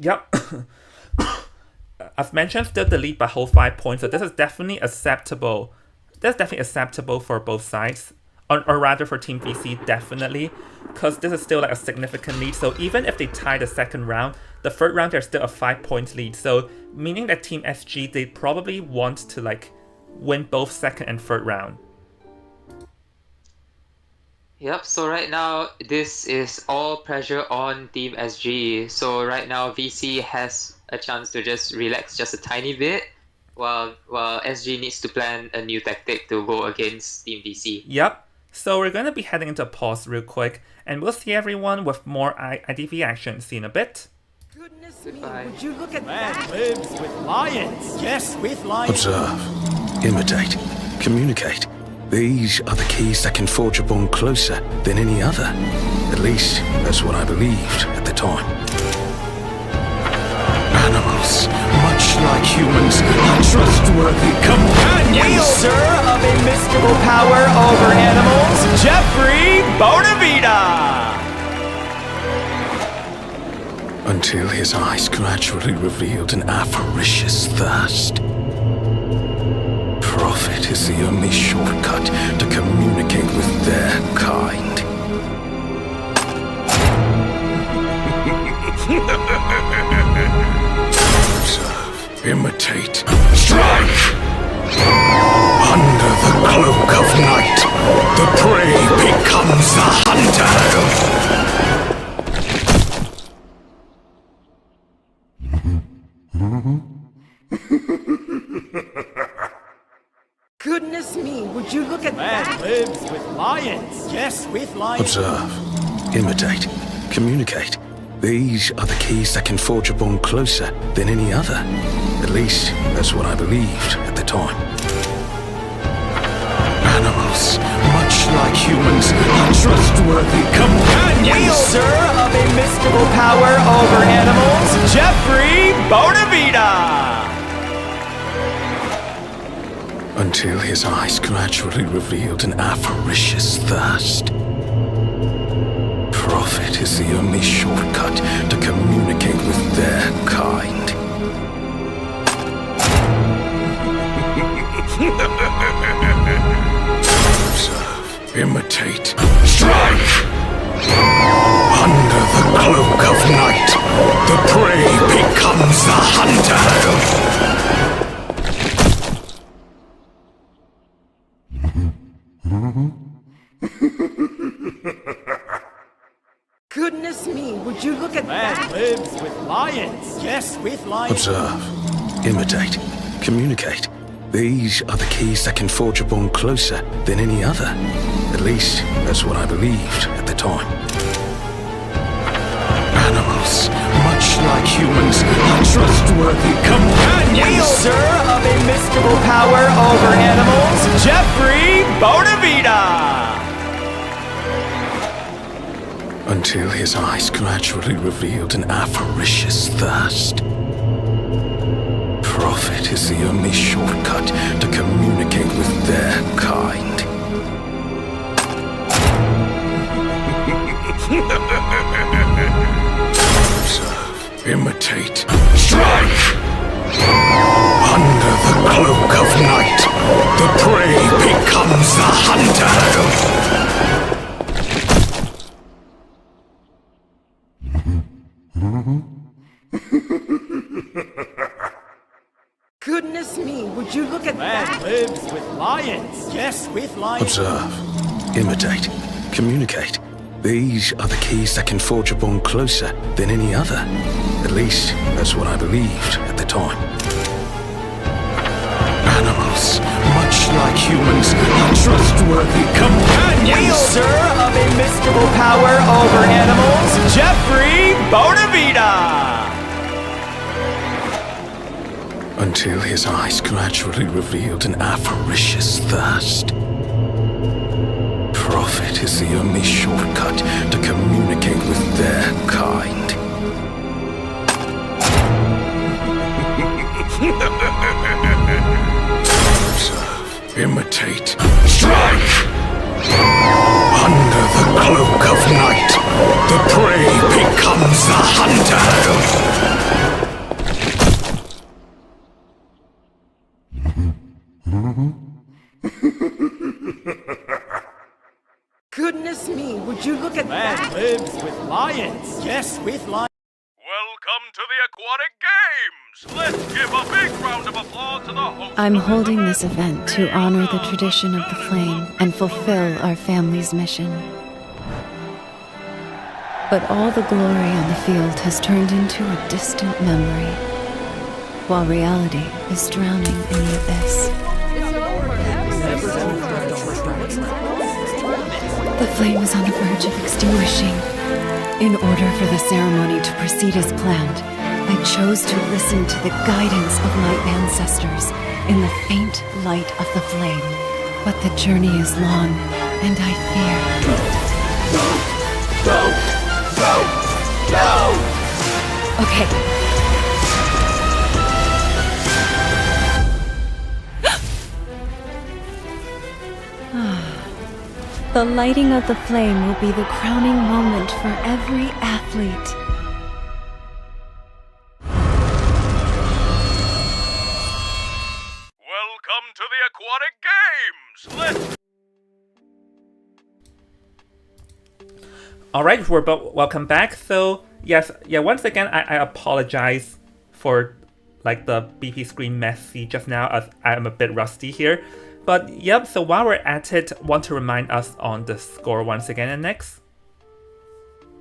S1: Yep. As mentioned, still the lead by whole 5 points. So this is definitely acceptable. That's definitely acceptable for both sides. Or rather for Team VC, definitely, because this is still like a significant lead. So even if they tie the second round, the third round there's still a 5-point lead. So meaning that Team SG, they probably want to like win both second and third round.
S3: Yep, so right now, this is all pressure on Team SG. So right now, VC has a chance to just relax just a tiny bit, while SG needs to plan a new tactic to go against Team VC.
S1: Yep. So we're going to be heading into pause real quick, and we'll see everyone with more IDV action. See you in a bit.
S6: Goodness
S3: Goodbye.
S6: me, would you look at
S4: Man
S6: that?
S4: lives with lions. Yes, with lions.
S5: Observe, imitate, communicate. These are the keys that can forge a bond closer than any other. At least, that's what I believed at the time. Animals, much like humans, are trustworthy companions.
S4: Wielder of a mystical power over animals, Jeffrey Bonavita.
S5: Until his eyes gradually revealed an avaricious thirst. Profit is the only shortcut to communicate with their kind. Observe, imitate, strike! Under the cloak of night, the prey becomes the hunter!
S6: Goodness me, would you look at
S4: Man
S6: that?
S4: lives with lions. Yes, with lions.
S5: Observe, imitate, communicate. These are the keys that can forge a bond closer than any other. At least, that's what I believed at the time. Animals, much like humans, are trustworthy companions.
S4: Wielder of a mystical power over animals, Jeffrey Bonavita.
S5: Until his eyes gradually revealed an avaricious thirst. Profit is the only shortcut to communicate with their kind. Observe, imitate, strike! Under the cloak of night, the prey becomes the hunter!
S6: Goodness me, would you look at
S4: Man
S6: that?
S4: lives with lions. Yes, with lions.
S5: Observe, imitate, communicate. These are the keys that can forge a bond closer than any other. At least, that's what I believed at the time. Animals, much like humans, are trustworthy companions.
S4: Wielder of a mystical power over animals, Jeffrey Bonavita.
S5: Until his eyes gradually revealed an avaricious thirst. Profit is the only shortcut to communicate with their kind. Observe, imitate, strike! Under the cloak of night, the prey becomes the hunter!
S6: Goodness me, would you look at
S4: Man
S6: that?
S4: lives with lions. Yes, with lions.
S5: Observe, imitate, communicate. These are the keys that can forge a bond closer than any other. At least, that's what I believed at the time. Animals, much like humans, are trustworthy companions.
S4: Wielder of a mystical power over animals, Jeffrey Bonavita.
S5: Until his eyes gradually revealed an avaricious thirst. Profit is the only shortcut to communicate with their kind. Observe, imitate, strike! Under the cloak of night, the prey becomes the hunter!
S6: Goodness me, would you look at
S4: Man
S6: that?
S4: lives with lions. Yes, with lions.
S7: Welcome to the Aquatic Games! Let's give a big round of applause to the host.
S8: I'm
S7: of this
S8: holding
S7: event,
S8: this event to honor the tradition of the flame and fulfill our family's mission. But all the glory on the field has turned into a distant memory, while reality is drowning in the abyss. The flame is on the verge of extinguishing. In order for the ceremony to proceed as planned, I chose to listen to the guidance of my ancestors in the faint light of the flame. But the journey is long, and I fear. Go! Okay. The lighting of the flame will be the crowning moment for every athlete.
S7: Welcome to the Aquatic Games! Let's...
S1: Alright, we're welcome back. So, yes, once again, I apologize for, like, the BP screen messy just now, as I'm a bit rusty here. But, yep, so while we're at it, want to remind us on the score once again, and next?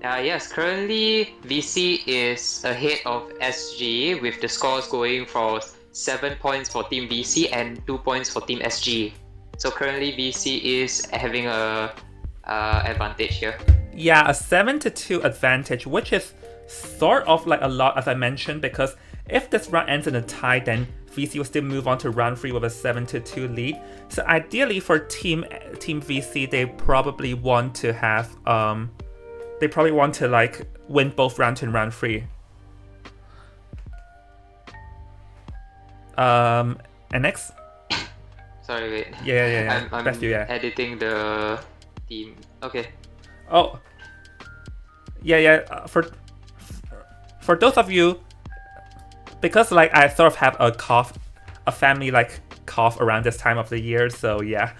S3: Yes, currently VC is ahead of SG with the scores going for 7 points for Team VC and 2 points for Team SG. So currently VC is having a advantage here.
S1: Yeah, a 7-2 advantage, which is sort of like a lot, as I mentioned, because if this round ends in a tie, then VC will still move on to round 3 with a 7-2 lead. So ideally for Team VC, they probably want to have like win both round 2 and round 3. And next?
S3: Sorry, wait.
S1: Yeah.
S3: I'm
S1: That's you, yeah.
S3: editing the team. Okay.
S1: Oh. Yeah. For those of you, because like I sort of have a family like cough around this time of the year, so yeah.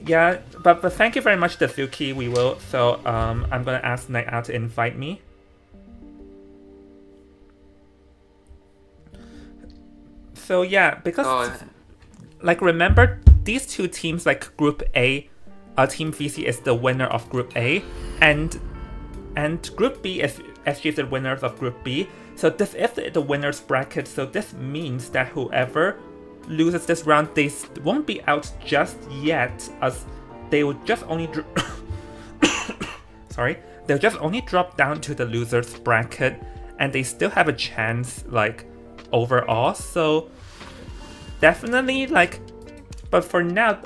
S1: Yeah, but thank you very much, Dazuki. We will. So I'm gonna ask Night Owl to invite me. So yeah, because like remember these two teams, like Group A, Team VC is the winner of Group A, and Group B is SG is the winners of Group B. So this is the winners bracket. So this means that whoever loses this round, they won't be out just yet, as they will just only they'll just only drop down to the losers bracket, and they still have a chance like overall. So definitely like, but for now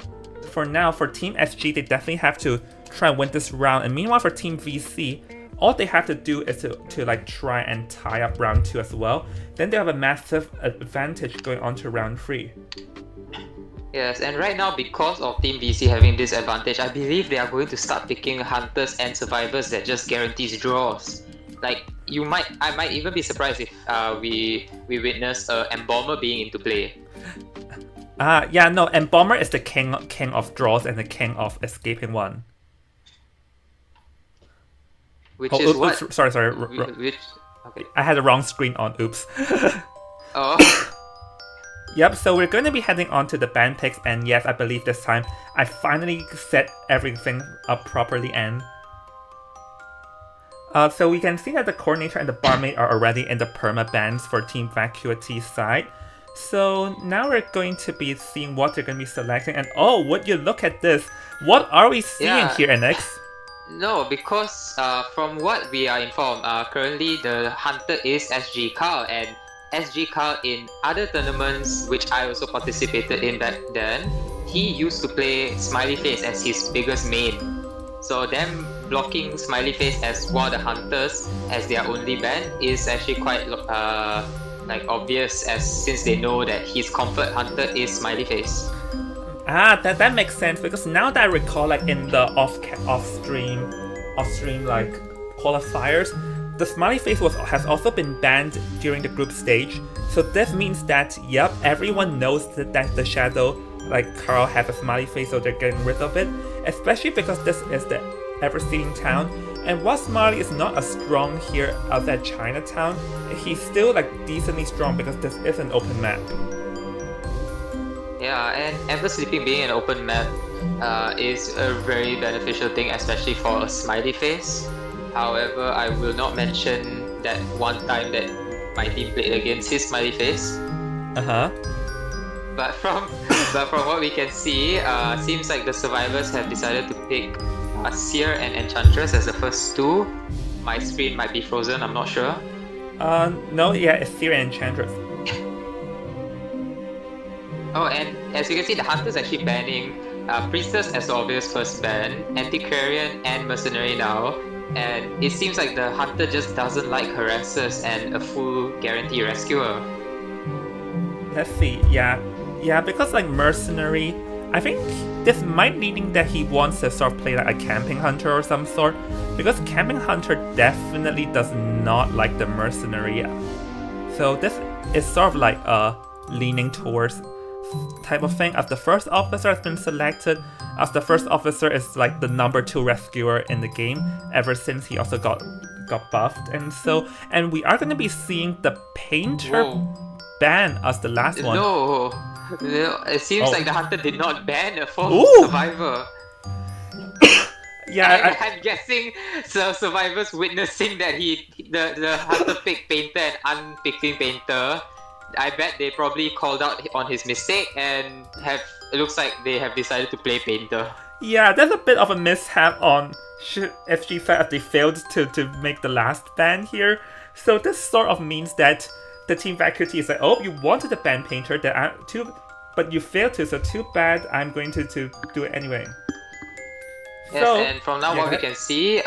S1: for Team SG, they definitely have to try and win this round. And meanwhile for Team VC, all they have to do is to like try and tie up round 2 as well. Then they have a massive advantage going on to round 3.
S3: Yes, and right now because of Team VC having this advantage, I believe they are going to start picking hunters and survivors that just guarantees draws. Like I might even be surprised if we witness Embomber being into play.
S1: Yeah, no, Embomber is the king of draws and the king of escaping one.
S3: Which is what?
S1: Oops, sorry.
S3: Which? Okay.
S1: I had the wrong screen on. Oops.
S3: Oh.
S1: Yep. So we're going to be heading on to the band picks, and yes, I believe this time I finally set everything up properly. And so we can see that the coordinator and the barmaid are already in the perma bands for Team Vacuity side. So now we're going to be seeing what they're going to be selecting, and oh, would you look at this? What are we seeing here, NX?
S3: No, because from what we are informed, currently the hunter is SG Carl, and SG Carl in other tournaments which I also participated in back then, he used to play Smiley Face as his biggest main. So them blocking Smiley Face as one of the hunters as their only ban is actually quite like obvious, as since they know that his comfort hunter is Smiley Face.
S1: That makes sense, because now that I recall, like in the off-stream like qualifiers, the Smiley Face has also been banned during the group stage. So this means that yep, everyone knows that the Shadow, like Carl, has a Smiley Face, so they're getting rid of it. Especially because this is the Ever-Seeing town, and while Smiley is not as strong here as at Chinatown, he's still like decently strong because this is an open map.
S3: Yeah, and Ever Sleeping being an open map is a very beneficial thing, especially for a Smiley Face. However, I will not mention that one time that my team played against his smiley face.
S1: Uh-huh.
S3: But from what we can see, seems like the survivors have decided to pick Seer and Enchantress as the first two. My screen might be frozen, I'm not sure.
S1: No, yeah, it's Seer and Enchantress.
S3: Oh, and as you can see, the Hunter's actually banning Priestess as the obvious first ban, Antiquarian and Mercenary now, and it seems like the Hunter just doesn't like Harassers and a full guarantee Rescuer.
S1: Let's see, yeah. Yeah, because like Mercenary, I think this might mean that he wants to sort of play like a Camping Hunter or some sort, because Camping Hunter definitely does not like the Mercenary. So this is sort of like a leaning towards type of thing, as the first officer has been selected, as the first officer is like the number 2 rescuer in the game ever since he also got buffed, and we are going to be seeing the Painter ban as the last one.
S3: No, it seems like the Hunter did not ban a full
S1: Ooh.
S3: survivor.
S1: Yeah,
S3: I'm guessing so survivors witnessing that the Hunter picked Painter and unpicking Painter. I bet they probably called out on his mistake and it looks like they have decided to play Painter.
S1: Yeah, there's a bit of a mishap on FG side as they failed to make the last ban here. So this sort of means that the Team Vacuity is like, oh, you wanted to ban Painter, but you failed to, so too bad, I'm going to do it anyway.
S3: Yes,
S1: So,
S3: and from now what we can see,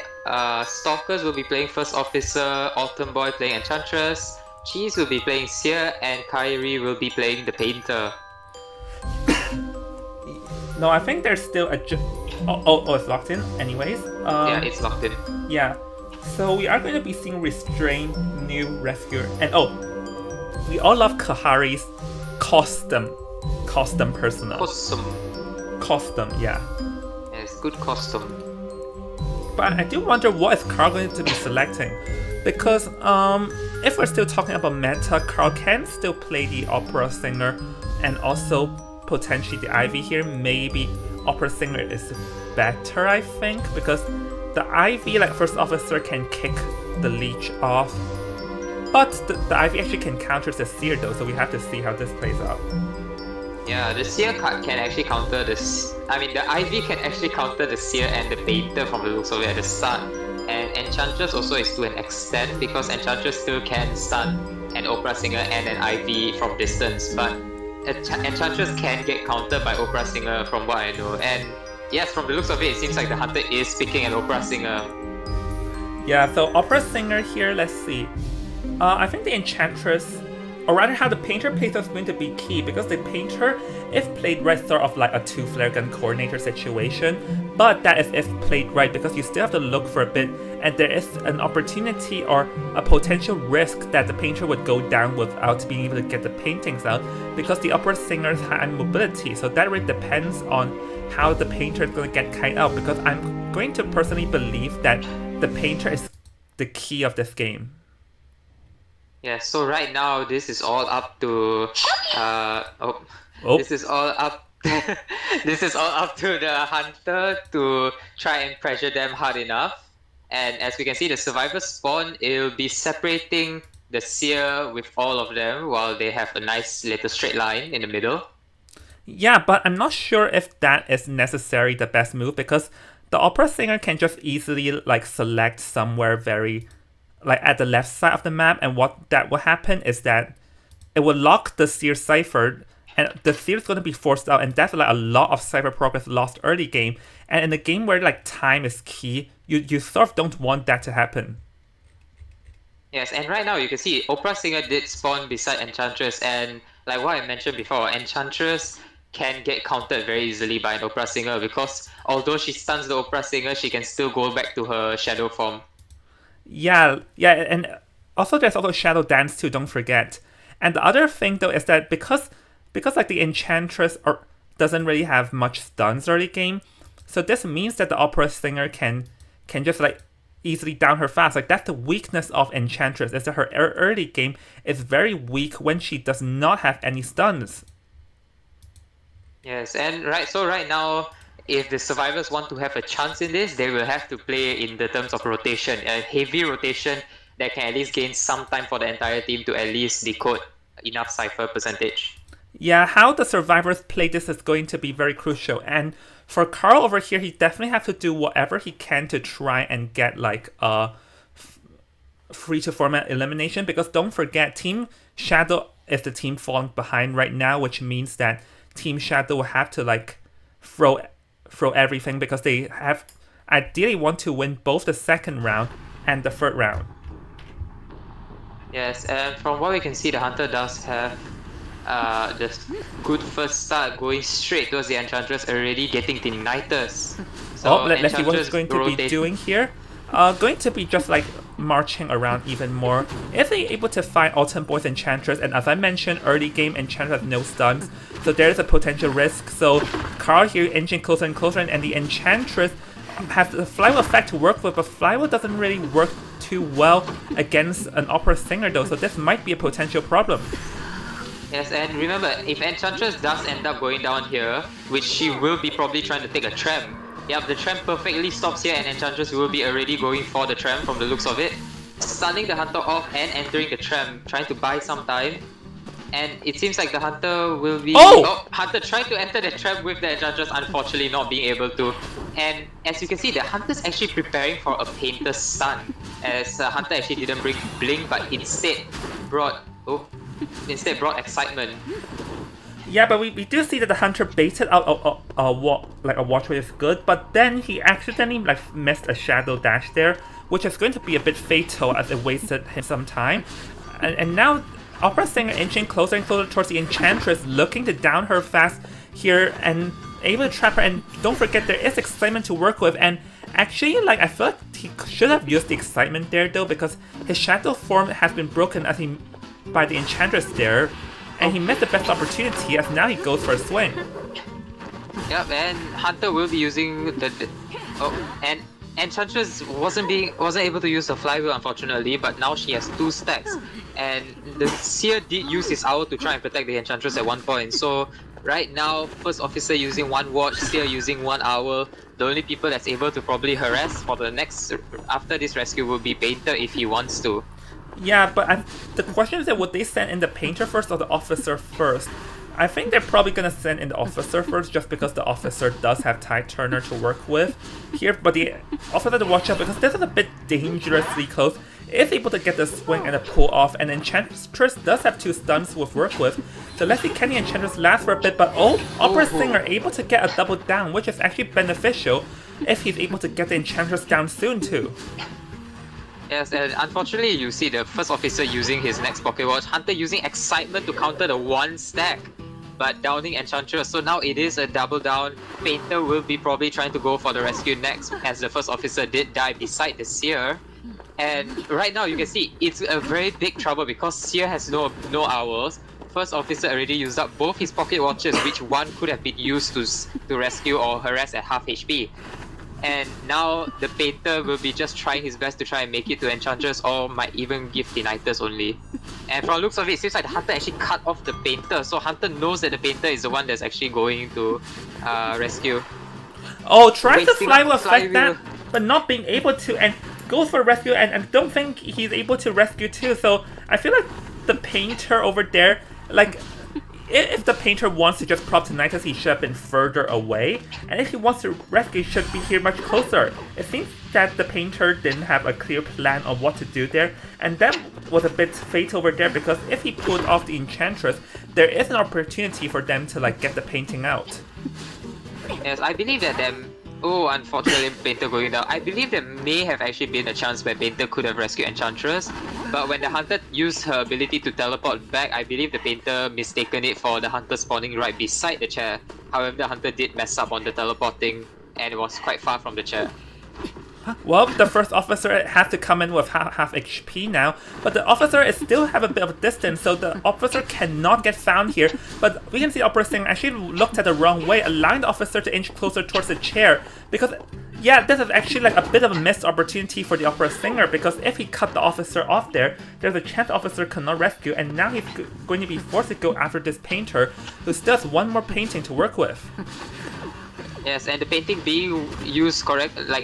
S3: Stalkers will be playing First Officer, Autumn Boy playing Enchantress, Cheese will be playing Seer, and Kyrie will be playing the Painter.
S1: No, I think there's still a... Oh, it's locked in anyways.
S3: Yeah, it's locked in.
S1: Yeah. So we are going to be seeing Restrained, New Rescuer, and we all love Kahari's costume personal. Costume, yeah.
S3: Yes, good costume.
S1: But I do wonder what is Carl going to be selecting, because if we're still talking about meta, Carl can still play the Opera Singer and also potentially the Ivy here. Maybe Opera Singer is better, I think, because the Ivy, like First Officer, can kick the Leech off, but the Ivy actually can counter the Seer though, so we have to see how this plays out.
S3: Yeah, the Seer card can actually counter this. I mean, the Ivy can actually counter the Seer and the Painter from the looks of it at the start. And Enchantress also is to an extent, because Enchantress still can stun an Opera Singer and an Ivy from distance, but Enchantress can get countered by Opera Singer from what I know. And yes, from the looks of it, it seems like the Hunter is picking an Opera Singer.
S1: Yeah, so Opera Singer here, let's see. I think the Enchantress, or rather how the Painter plays is going to be key, because the Painter, if played right, sort of like a 2 flare gun coordinator situation, but that is if played right, because you still have to look for a bit, and there is an opportunity or a potential risk that the Painter would go down without being able to get the paintings out, because the Opera Singers have mobility, so that really depends on how the Painter is going to get kite out, because I'm going to personally believe that the Painter is the key of this game.
S3: Yeah, so right now this is all up to this is all up this is all up to the Hunter to try and pressure them hard enough. And as we can see, the survivor spawn, it'll be separating the Seer with all of them while they have a nice little straight line in the middle.
S1: Yeah, but I'm not sure if that is necessarily the best move, because the Opera Singer can just easily like select somewhere very like at the left side of the map, and what that will happen is that it will lock the Seer Cypher, and the Seer is going to be forced out, and that's like a lot of Cypher progress lost early game. And in a game where like time is key, you sort of don't want that to happen.
S3: Yes, and right now you can see Opera Singer did spawn beside Enchantress, and like what I mentioned before, Enchantress can get countered very easily by an Opera Singer, because although she stuns the Opera Singer, she can still go back to her shadow form. Yeah,
S1: and also there's also Shadow Dance too, don't forget. And the other thing though is that because like the Enchantress doesn't really have much stuns early game, so this means that the Opera Singer can just like easily down her fast. Like that's the weakness of Enchantress, is that her early game is very weak when she does not have any stuns.
S3: Yes, and right now if the survivors want to have a chance in this, they will have to play in the terms of rotation, a heavy rotation that can at least gain some time for the entire team to at least decode enough cipher percentage.
S1: Yeah, how the survivors play this is going to be very crucial. And for Carl over here, he definitely have to do whatever he can to try and get like a free to format elimination, because don't forget, Team Shadow is the team falling behind right now, which means that Team Shadow will have to like throw everything, because they have ideally want to win both the second round and the third round.
S3: Yes, and from what we can see, the Hunter does have the good first start, going straight towards the Enchantress, already getting the Igniters. So
S1: Let's see what he's
S3: Enchantress
S1: going to be doing here. Going to be just like marching around even more. If they're able to find Autumn Boy's Enchantress, and as I mentioned, early game Enchantress has no stuns, so there's a potential risk. So Carl here inching closer and closer, and the Enchantress has the flywheel effect to work with, but flywheel doesn't really work too well against an opera singer though, so this might be a potential problem.
S3: Yes, and remember, if Enchantress does end up going down here, which she will be probably trying to take a tram. Yep, the tram perfectly stops here, and Enchantress will be already going for the tram from the looks of it. Stunning the Hunter off and entering the tram, trying to buy some time. And it seems like the Hunter will be... Hunter trying to enter the tram with the Enchantress, unfortunately not being able to. And as you can see, the Hunter's actually preparing for a Painter stun, as Hunter actually didn't bring Blink, but instead brought excitement.
S1: Yeah, but we do see that the Hunter baited out a watch is good, but then he accidentally like missed a shadow dash there, which is going to be a bit fatal as it wasted him some time. And now Opera Singer inching closer and closer towards the Enchantress, looking to down her fast here and able to trap her. And don't forget, there is excitement to work with, and actually, like, I feel like he should have used the excitement there though, because his shadow form has been broken by the Enchantress there, and he missed the best opportunity as now he goes for a swing.
S3: Yep, and Hunter will be using and Enchantress wasn't able to use the flywheel, unfortunately, but now she has 2 stacks, and the Seer did use his owl to try and protect the Enchantress at one point. So right now, First Officer using 1 watch, Seer using 1 owl. The only people that's able to probably harass for the next after this rescue will be Painter if he wants to.
S1: Yeah, but the question is that would they send in the Painter first or the Officer first? I think they're probably going to send in the Officer first, just because the Officer does have Tide Turner to work with here, but the Officer to watch out, because this is a bit dangerously close. Is able to get the swing and a pull off, and Enchantress does have 2 stuns with work with, so let's see, can the Enchantress last for a bit, but Opera Singer able to get a double down, which is actually beneficial if he's able to get the Enchantress down soon too.
S3: Yes, and unfortunately you see the First Officer using his next pocket watch, Hunter using excitement to counter the 1 stack, but downing Enchantress, so now it is a double down. Painter will be probably trying to go for the rescue next, as the First Officer did die beside the Seer. And right now you can see it's a very big trouble because Seer has no owls. First Officer already used up both his pocket watches, which one could have been used to rescue or harass at half HP. And now the Painter will be just trying his best to try and make it to Enchantress, or might even give Tinnitus only. And from the looks of it, it seems like the Hunter actually cut off the Painter, so Hunter knows that the Painter is the one that's actually going to rescue.
S1: Oh, tries to flywheel effect that, but not being able to, and goes for rescue, and don't think he's able to rescue too. So I feel like the Painter over there, like, if the Painter wants to just prop Tinnitus, he should have been further away, and if he wants to rescue, he should be here much closer. It seems that the Painter didn't have a clear plan of what to do there, and that was a bit fatal over there, because if he pulled off the Enchantress, there is an opportunity for them to like get the painting out.
S3: Yes, I believe that unfortunately Painter going down. I believe there may have actually been a chance where Painter could have rescued Enchantress, but when the Hunter used her ability to teleport back, I believe the Painter mistaken it for the Hunter spawning right beside the chair. However, the Hunter did mess up on the teleporting and it was quite far from the chair.
S1: Well, the First Officer has to come in with half HP now, but the Officer is still have a bit of distance, so the Officer cannot get found here. But we can see Opera Singer actually looked at the wrong way, allowing the Officer to inch closer towards the chair, because yeah, this is actually like a bit of a missed opportunity for the Opera Singer, because if he cut the Officer off there, there's a chance the Officer cannot rescue, and now he's going to be forced to go after this Painter, who still has 1 more painting to work with.
S3: Yes, and the painting being used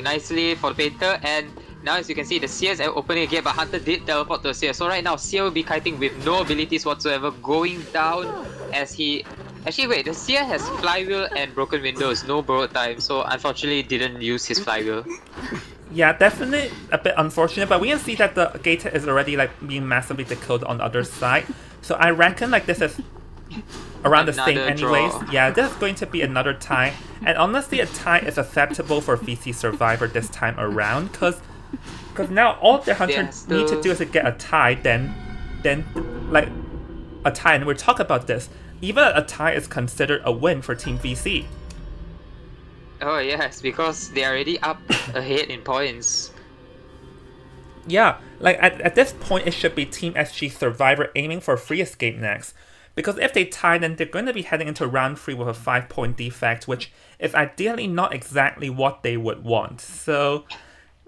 S3: nicely for the painter, and now as you can see, the Seer is opening a gate, but Hunter did teleport to the Seer. So right now, Seer will be kiting with no abilities whatsoever, going down as he... Actually wait, the Seer has Flywheel and Broken Windows, no borrowed time, so unfortunately didn't use his Flywheel.
S1: Yeah, definitely a bit unfortunate, but we can see that the gate is already like being massively decoded on the other side. So I reckon like this is around the same anyways.
S3: Draw.
S1: Yeah, this is going to be another tie. And honestly, a tie is acceptable for VC Survivor this time around, because now all the hunters need to do is to get a tie, then like a tie, and we'll talk about this. Even a tie is considered a win for Team VC.
S3: Oh yes, because they are already up ahead in points.
S1: Yeah, like at this point, it should be Team SG Survivor aiming for free escape next. Because if they tie, then they're going to be heading into round 3 with a 5-point defect, which is ideally not exactly what they would want. So,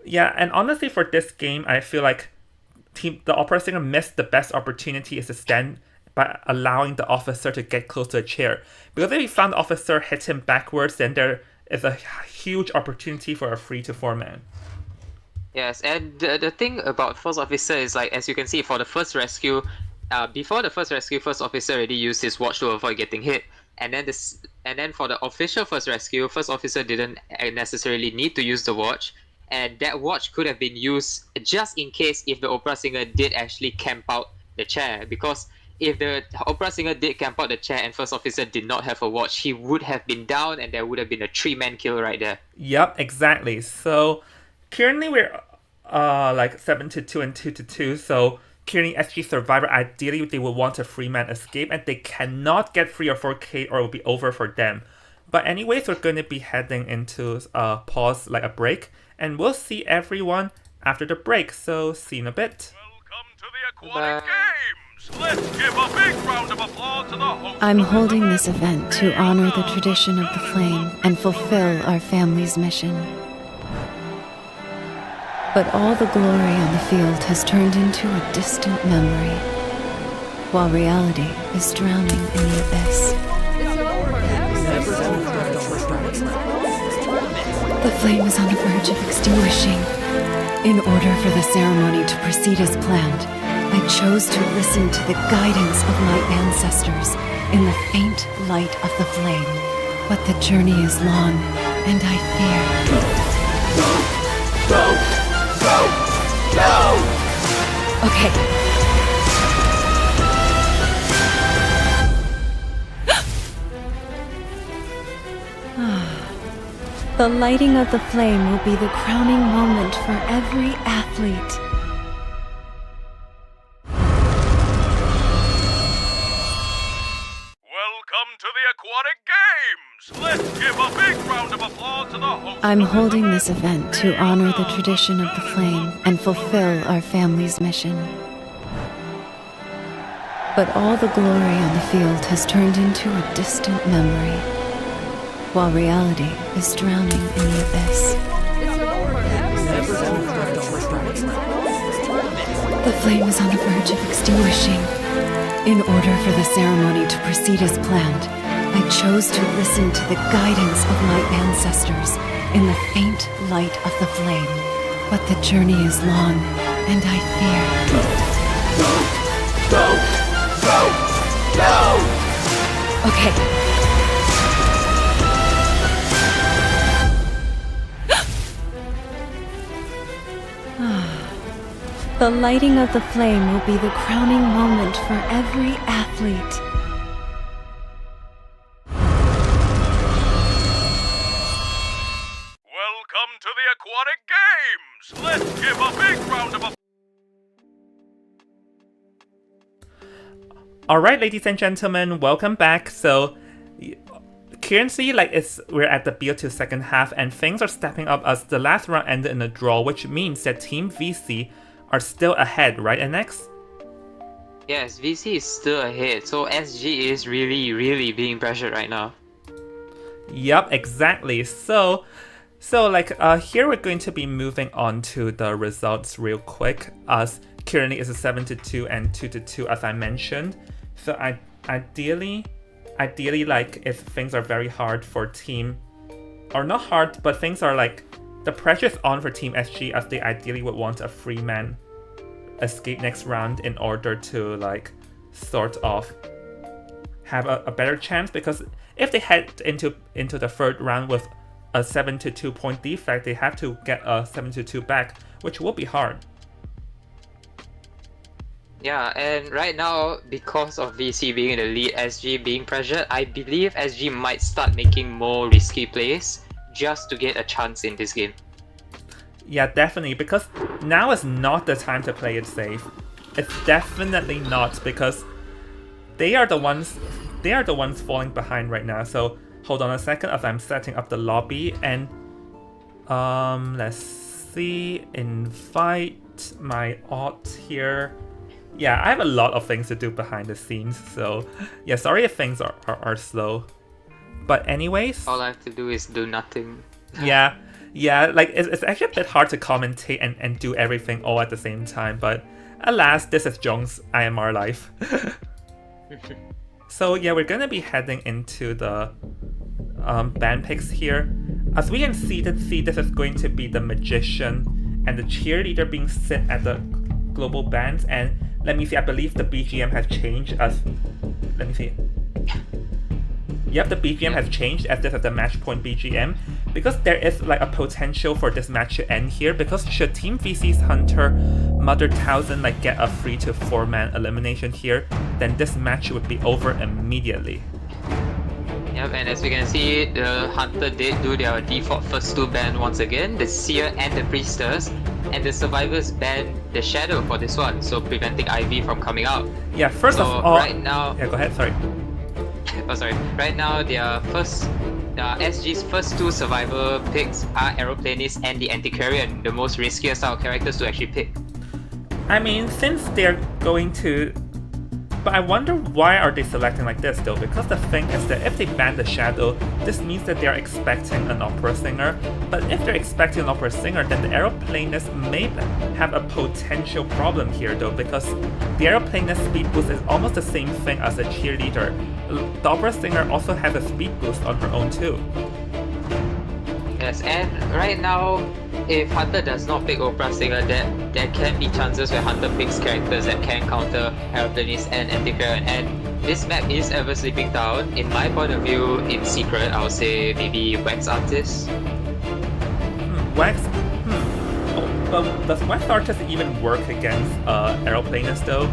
S1: yeah, and honestly for this game, I feel like the Opera Singer missed the best opportunity is to stand by allowing the officer to get close to a chair. Because if he found the officer hit him backwards, then there is a huge opportunity for a 3-4 man.
S3: Yes, and the thing about First Officer is like, as you can see, for the first rescue, before the first rescue, First Officer already used his watch to avoid getting hit. And then for the official first rescue, First Officer didn't necessarily need to use the watch. And that watch could have been used just in case if the Opera Singer did actually camp out the chair. Because if the Opera Singer did camp out the chair and First Officer did not have a watch, he would have been down and there would have been a 3-man kill right there.
S1: Yep, exactly. So currently we're like 7-2 and 2-2. So currently SG Survivor, ideally they would want a 3-man escape, and they cannot get 3 or 4k or it will be over for them. But anyways, we're going to be heading into a pause, like a break, and we'll see everyone after the break. So see you in a bit.
S7: Welcome to the Aquatic Games! Let's give a big round of applause to the host.
S8: I'm holding this event to honor the tradition of the flame and fulfill our family's mission. But all the glory on the field has turned into a distant memory, while reality is drowning in the abyss. The flame is on the verge of extinguishing. In order for the ceremony to proceed as planned, I chose to listen to the guidance of my ancestors in the faint light of the flame. But the journey is long, and I fear... Go! Okay. The lighting of the flame will be the crowning moment for every athlete.
S7: Welcome to the Aquatic Games! Let's give a big round of applause to the host.
S8: I'm holding this event to honor the tradition of the flame and fulfill our family's mission. But all the glory on the field has turned into a distant memory, while reality is drowning in the abyss. The flame is on the verge of extinguishing. In order for the ceremony to proceed as planned, I chose to listen to the guidance of my ancestors in the faint light of the flame. But the journey is long, and I fear... Go! Okay. The lighting of the flame will be the crowning moment for every athlete.
S7: Welcome to the Aquatic Games! Let's give a big round of applause.
S1: Alright, ladies and gentlemen, welcome back. So currently, we're at the BO2 second half, and things are stepping up as the last round ended in a draw, which means that Team VC are still ahead, right, NX?
S3: Yes, VC is still ahead, so SG is really being pressured right now.
S1: Yup, exactly. So here we're going to be moving on to the results real quick, as currently it's a 7-2 and 2-2 as I mentioned. So ideally, like if things are very hard for Team are not hard, but things are like, the pressure is on for Team SG as they ideally would want a free man escape next round in order to like sort of have a better chance, because if they head into the third round with a 7-2 point defect, they have to get a 7-2 back, which will be hard.
S3: Yeah, and right now, because of VC being in the lead, SG being pressured, I believe SG might start making more risky plays just to get a chance in this game.
S1: Yeah, definitely, because now is not the time to play it safe. It's definitely not, because they are the ones falling behind right now. So hold on a second as I'm setting up the lobby, and let's see, invite my aught here. Yeah, I have a lot of things to do behind the scenes, so yeah, sorry if things are slow. But anyways,
S3: all I have to do is do nothing.
S1: yeah, like it's actually a bit hard to commentate and do everything all at the same time, but alas, this is Jong's IMR life. So yeah, we're gonna be heading into the band picks here. As we can see, this is going to be the Magician and the Cheerleader being set at the global bands, and let me see, I believe the BGM has changed as... Let me see. Yep, the BGM has changed as this is the match point BGM, because there is like a potential for this match to end here, because should Team VC's Hunter Mother 1000 like get a 3 to 4 man elimination here, then this match would be over immediately.
S3: Yep, and as we can see, the Hunter did do their default first 2 ban once again, the Seer and the Priestess, and the Survivors banned the Shadow for this one, so preventing Ivy from coming out.
S1: Yeah, first of all...
S3: right now...
S1: Yeah, go ahead, sorry.
S3: Oh, sorry. Right now, their SG's first 2 survivor picks are Aeroplanist and the Antiquarian, the most riskiest out of characters to actually pick.
S1: I mean, since they're going to... But I wonder why are they selecting like this though, because the thing is that if they ban the Shadow, this means that they're expecting an opera singer, but if they're expecting an opera singer, then the Aeroplanist may have a potential problem here though, because the Aeroplanist speed boost is almost the same thing as a Cheerleader. The opera singer also has a speed boost on her own too.
S3: Yes, and right now, if Hunter does not pick Opera Singer, there can be chances where Hunter picks characters that can counter Aeroplanist and Antiquarian. And this map is ever sleeping down. In my point of view, in secret, I would say maybe Wax Artist.
S1: Wax? Oh, but does Wax Artist even work against Aeroplanist though?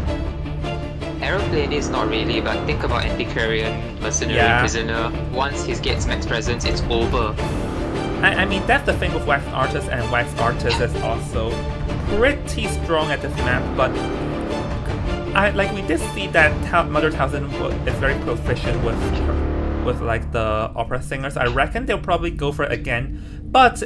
S3: Aeroplanist not really, but think about Antiquarian, Mercenary, Prisoner. Once he gets max presence, it's over.
S1: I mean, that's the thing with Wax Artist, and Wax Artist is also pretty strong at this map, but we did see that Mother 1000 is very proficient with like the opera singers. I reckon they'll probably go for it again, but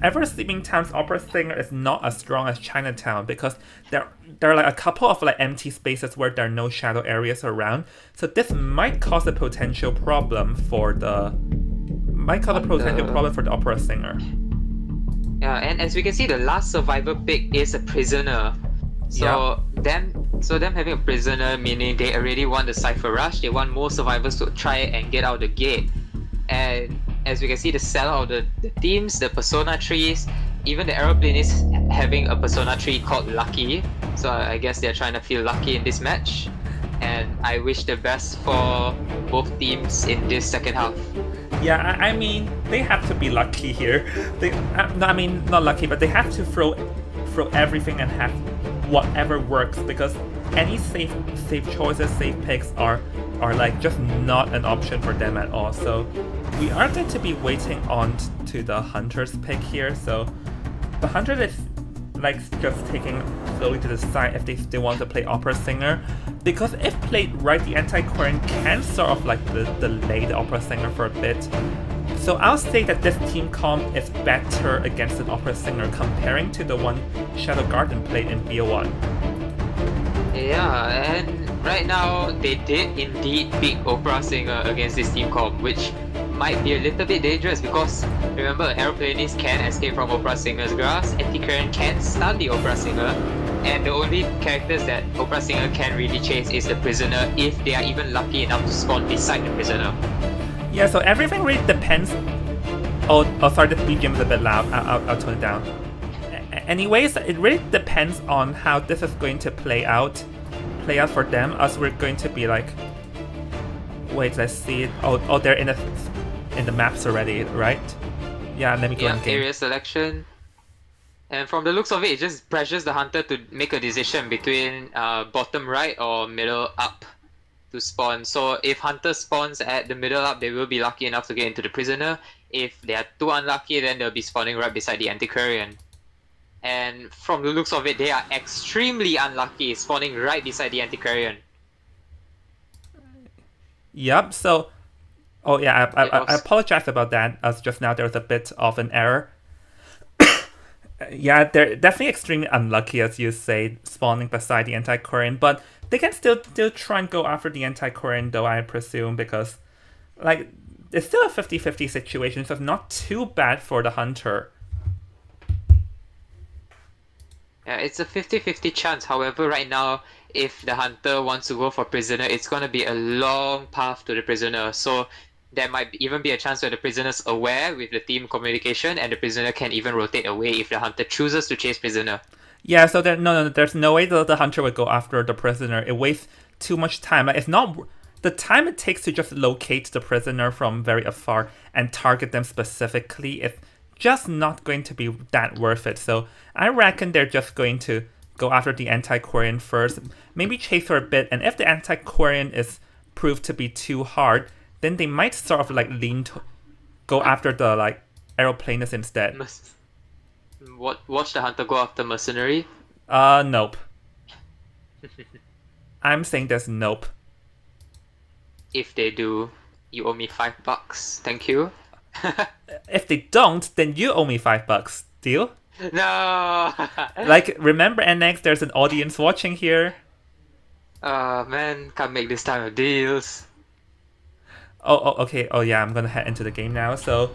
S1: Ever Sleeping Town's opera singer is not as strong as Chinatown, because there are like a couple of like empty spaces where there are no shadow areas around, so this might cause a potential problem for the opera singer.
S3: Yeah, and as we can see, the last survivor pick is a prisoner. So them having a prisoner, meaning they already want the Cypher Rush, they want more survivors to try and get out the gate. And as we can see, the sellout of the teams, the Persona trees, even the Aeroplanist having a Persona tree called Lucky. So I guess they're trying to feel lucky in this match. And I wish the best for both teams in this second half.
S1: Yeah, I mean, they have to be lucky here. Not lucky, but they have to throw everything and have whatever works, because any safe choices, safe picks are like just not an option for them at all. So we are going to be waiting on to the Hunter's pick here. So the Hunter is like just taking slowly to decide if they want to play opera singer, because if played right, the Antiquarian can sort of like delay the opera singer for a bit. So I'll say that this team comp is better against an opera singer comparing to the one Shadow Garden played in BO1.
S3: Yeah, and right now they did indeed pick opera singer against this team comp, which might be a little bit dangerous, because remember, Aeroplanist can escape from Opera Singer's grasp, Antiquarian can stun the Opera Singer, and the only characters that Opera Singer can really chase is the Prisoner, if they are even lucky enough to spawn beside the Prisoner.
S1: Yeah, so everything really depends sorry, this BGM is a bit loud. I'll tone it down. Anyways, it really depends on how this is going to play out for them, as we're going to be like, wait, let's see it. Oh, they're in the maps already, right? Yeah, let me go in game.
S3: Area selection. And from the looks of it, it just pressures the hunter to make a decision between bottom right or middle up to spawn. So if hunter spawns at the middle up, they will be lucky enough to get into the prisoner. If they are too unlucky, then they'll be spawning right beside the antiquarian. And from the looks of it, they are extremely unlucky, spawning right beside the antiquarian.
S1: Yep, so... Oh yeah, I apologize about that, as just now there was a bit of an error. Yeah, they're definitely extremely unlucky, as you say, spawning beside the antiquarian, but they can still try and go after the antiquarian, though, I presume, because, like, it's still a 50-50 situation, so it's not too bad for the hunter.
S3: Yeah, it's a 50-50 chance. However, right now, if the hunter wants to go for prisoner, it's going to be a long path to the prisoner. So there might even be a chance where the prisoner's aware with the team communication, and the prisoner can even rotate away if the hunter chooses to chase prisoner.
S1: Yeah, so there's no way that the hunter would go after the prisoner. It wastes too much time. Like, it's not the time it takes to just locate the prisoner from very afar and target them specifically. It's just not going to be that worth it. So I reckon they're just going to go after the antiquarian first, maybe chase her a bit, and if the antiquarian is proved to be too hard, then they might sort of like go after the like aeroplanist instead.
S3: Watch the hunter go after mercenary?
S1: Nope. I'm saying there's nope.
S3: If they do, you owe me $5. Thank you.
S1: If they don't, then you owe me $5. Deal?
S3: No!
S1: Like, remember NX, there's an audience watching here.
S3: Man, can't make this time of deals.
S1: Okay. Oh, yeah, I'm gonna head into the game now. So,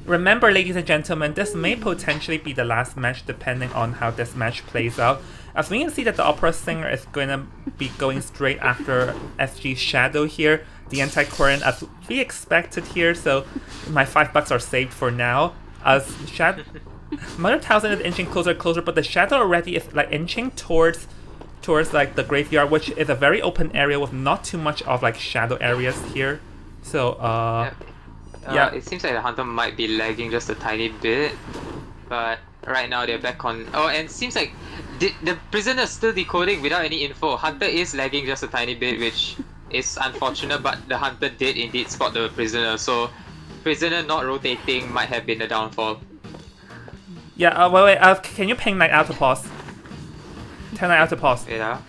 S1: remember, ladies and gentlemen, this may potentially be the last match depending on how this match plays out. As we can see that the opera singer is going to be going straight after SG's Shadow here, the antiquarian as we expected here, so my $5 are saved for now. As Mother Thousand is inching closer, but the Shadow already is like inching towards like the graveyard, which is a very open area with not too much of like shadow areas here. So yeah,
S3: it seems like the hunter might be lagging just a tiny bit, but right now they're back on. Oh, and it seems like the prisoner is still decoding without any info. Hunter is lagging just a tiny bit, which is unfortunate, but the hunter did indeed spot the prisoner, so prisoner not rotating might have been the downfall.
S1: Yeah, wait, can you ping Knight out to pause? Tell Knight out to pause.
S3: Yeah.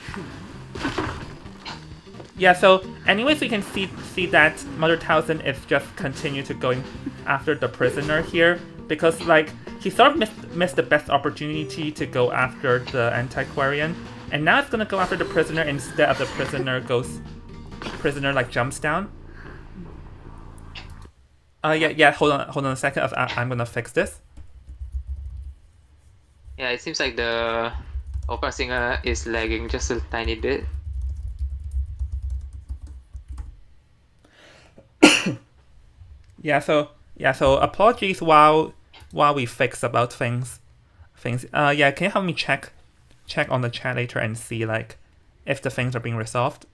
S1: Yeah, so anyways, we can see that Mother Thousand is just continue to going after the prisoner here, because like he sort of missed the best opportunity to go after the antiquarian, and now it's gonna go after the prisoner instead of the prisoner like jumps down. Yeah, hold on a second. I'm gonna fix this.
S3: Yeah, it seems like the opera singer is lagging just a tiny bit.
S1: So apologies while we fix about things. Yeah, can you help me check on the chat later and see like if the things are being resolved?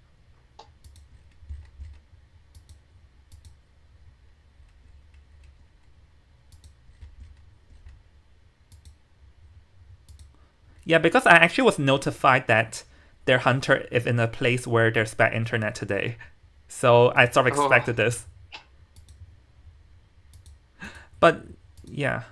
S1: Yeah, because I actually was notified that their hunter is in a place where there's bad internet today. So I sort of expected this. But, yeah.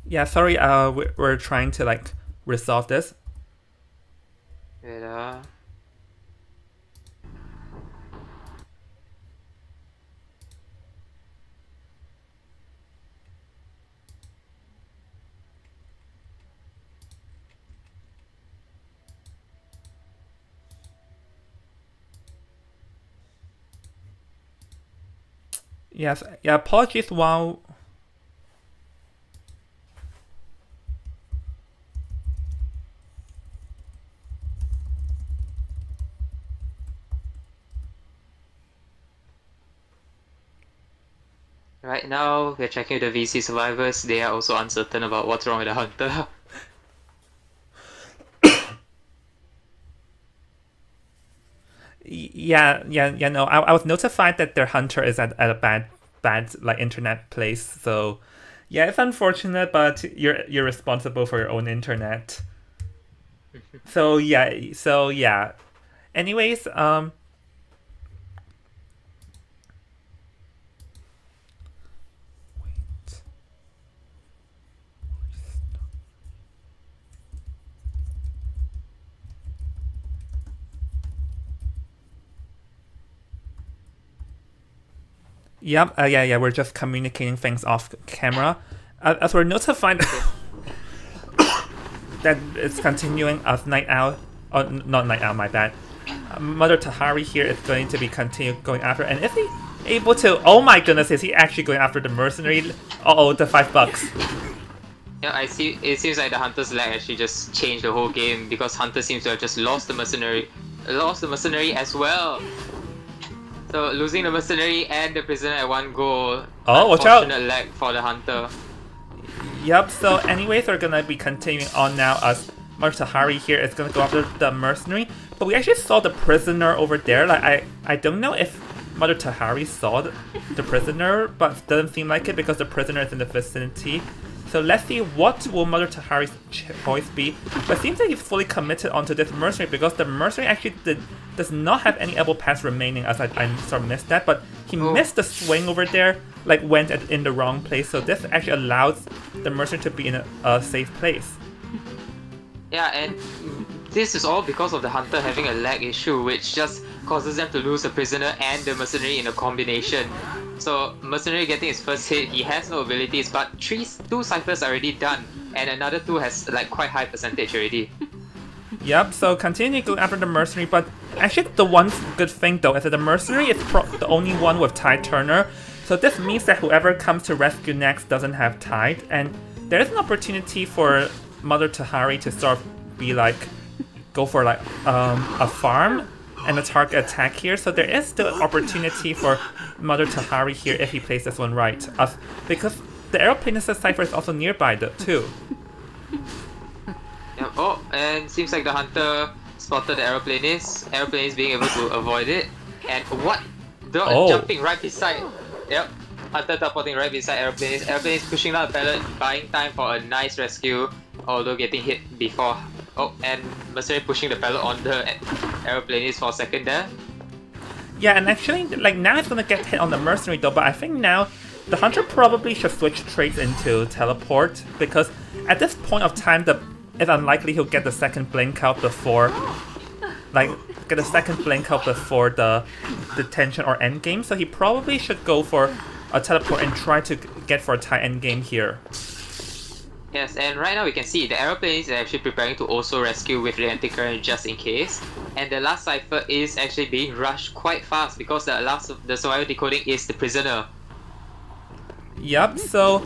S1: Yeah, sorry, we're trying to, like, resolve this.
S3: Yeah.
S1: Yes, yeah, apologies while...
S3: Right now, we're checking with the VC survivors. They are also uncertain about what's wrong with the hunter.
S1: No, I was notified that their hunter is at a bad like internet place. So yeah, it's unfortunate, but you're responsible for your own internet. So yeah. Anyways, Yep, yeah, we're just communicating things off camera. As we're notified that it's continuing as Night Owl, not Night Owl, my bad. Mother Tahari here is going to be going after, and is he able to, oh my goodness, is he actually going after the mercenary? Uh-oh, the $5.
S3: Yeah, I see. It seems like the hunter's lag actually just changed the whole game because hunter seems to have just lost the mercenary as well. So losing the mercenary and the prisoner at one go.
S1: Oh, watch out!
S3: Unfortunate lag for the hunter.
S1: Yep. So anyways, we're gonna be continuing on now as Mother Tahari here is gonna go after the mercenary, but we actually saw the prisoner over there. Like I don't know if Mother Tahari saw the prisoner, but it doesn't seem like it because the prisoner is in the vicinity. So let's see what will Mother Tahari's choice be. But it seems like he's fully committed onto this mercenary because the mercenary actually does not have any elbow pads remaining, as I sort of missed that. But he missed the swing over there, like went in the wrong place. So this actually allows the mercenary to be in a safe place.
S3: Yeah, and this is all because of the hunter having a lag issue, which just causes them to lose the prisoner and the mercenary in a combination. So mercenary getting his first hit, he has no abilities, but two ciphers are already done, and another 2 has like quite high percentage already.
S1: Yep, so continue going after the mercenary, but actually the one good thing though is that the mercenary is the only one with Tide Turner, so this means that whoever comes to rescue next doesn't have Tide, and there is an opportunity for Mother Tahari to sort of be like, go for like a farm and a target attack here, so there is still an opportunity for Mother Tahari here if he plays this one right, because the aeroplane cipher is also nearby too.
S3: Yeah, oh, and seems like the hunter spotted the aeroplane is being able to avoid it, and what? Jumping right beside, yep, hunter teleporting right beside aeroplane is pushing out a pallet, buying time for a nice rescue, although getting hit before. Oh, and mercenary pushing the pallet on the aeroplane for a second there.
S1: Yeah, and actually, like now it's gonna get hit on the mercenary though, but I think now the hunter probably should switch traits into teleport, because at this point of time, it's unlikely he'll get the second blink out before, the detention or endgame, so he probably should go for a teleport and try to get for a tie endgame here.
S3: Yes, and right now we can see the aeroplane is actually preparing to also rescue with the anti-current just in case. And the last cipher is actually being rushed quite fast because the survivor decoding is the prisoner.
S1: Yep, so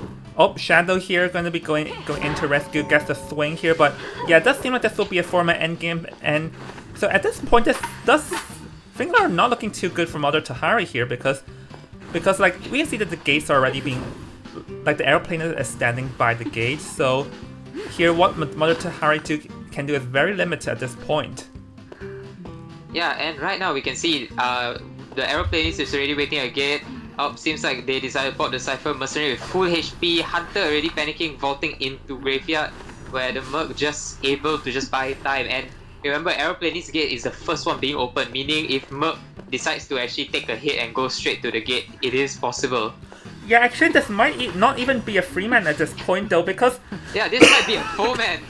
S1: Shadow here going to be going into rescue, gets the swing here, but yeah, it does seem like this will be a format endgame, and so at this point things are not looking too good for Mother Tahari here because like we can see that the gates are already being, like the aeroplane is standing by the gate, so here what Mother Tahari can do is very limited at this point.
S3: Yeah, and right now we can see the aeroplane is already waiting at gate. Seems like they decided to pop the cipher. Mercenary with full HP, hunter already panicking, vaulting into graveyard, where the merc just able to just buy time. And remember, aeroplane's gate is the first one being opened, meaning if merc decides to actually take a hit and go straight to the gate, it is possible.
S1: Yeah, actually this might not even be a free man at this point though, because
S3: yeah, this might be a 4-man.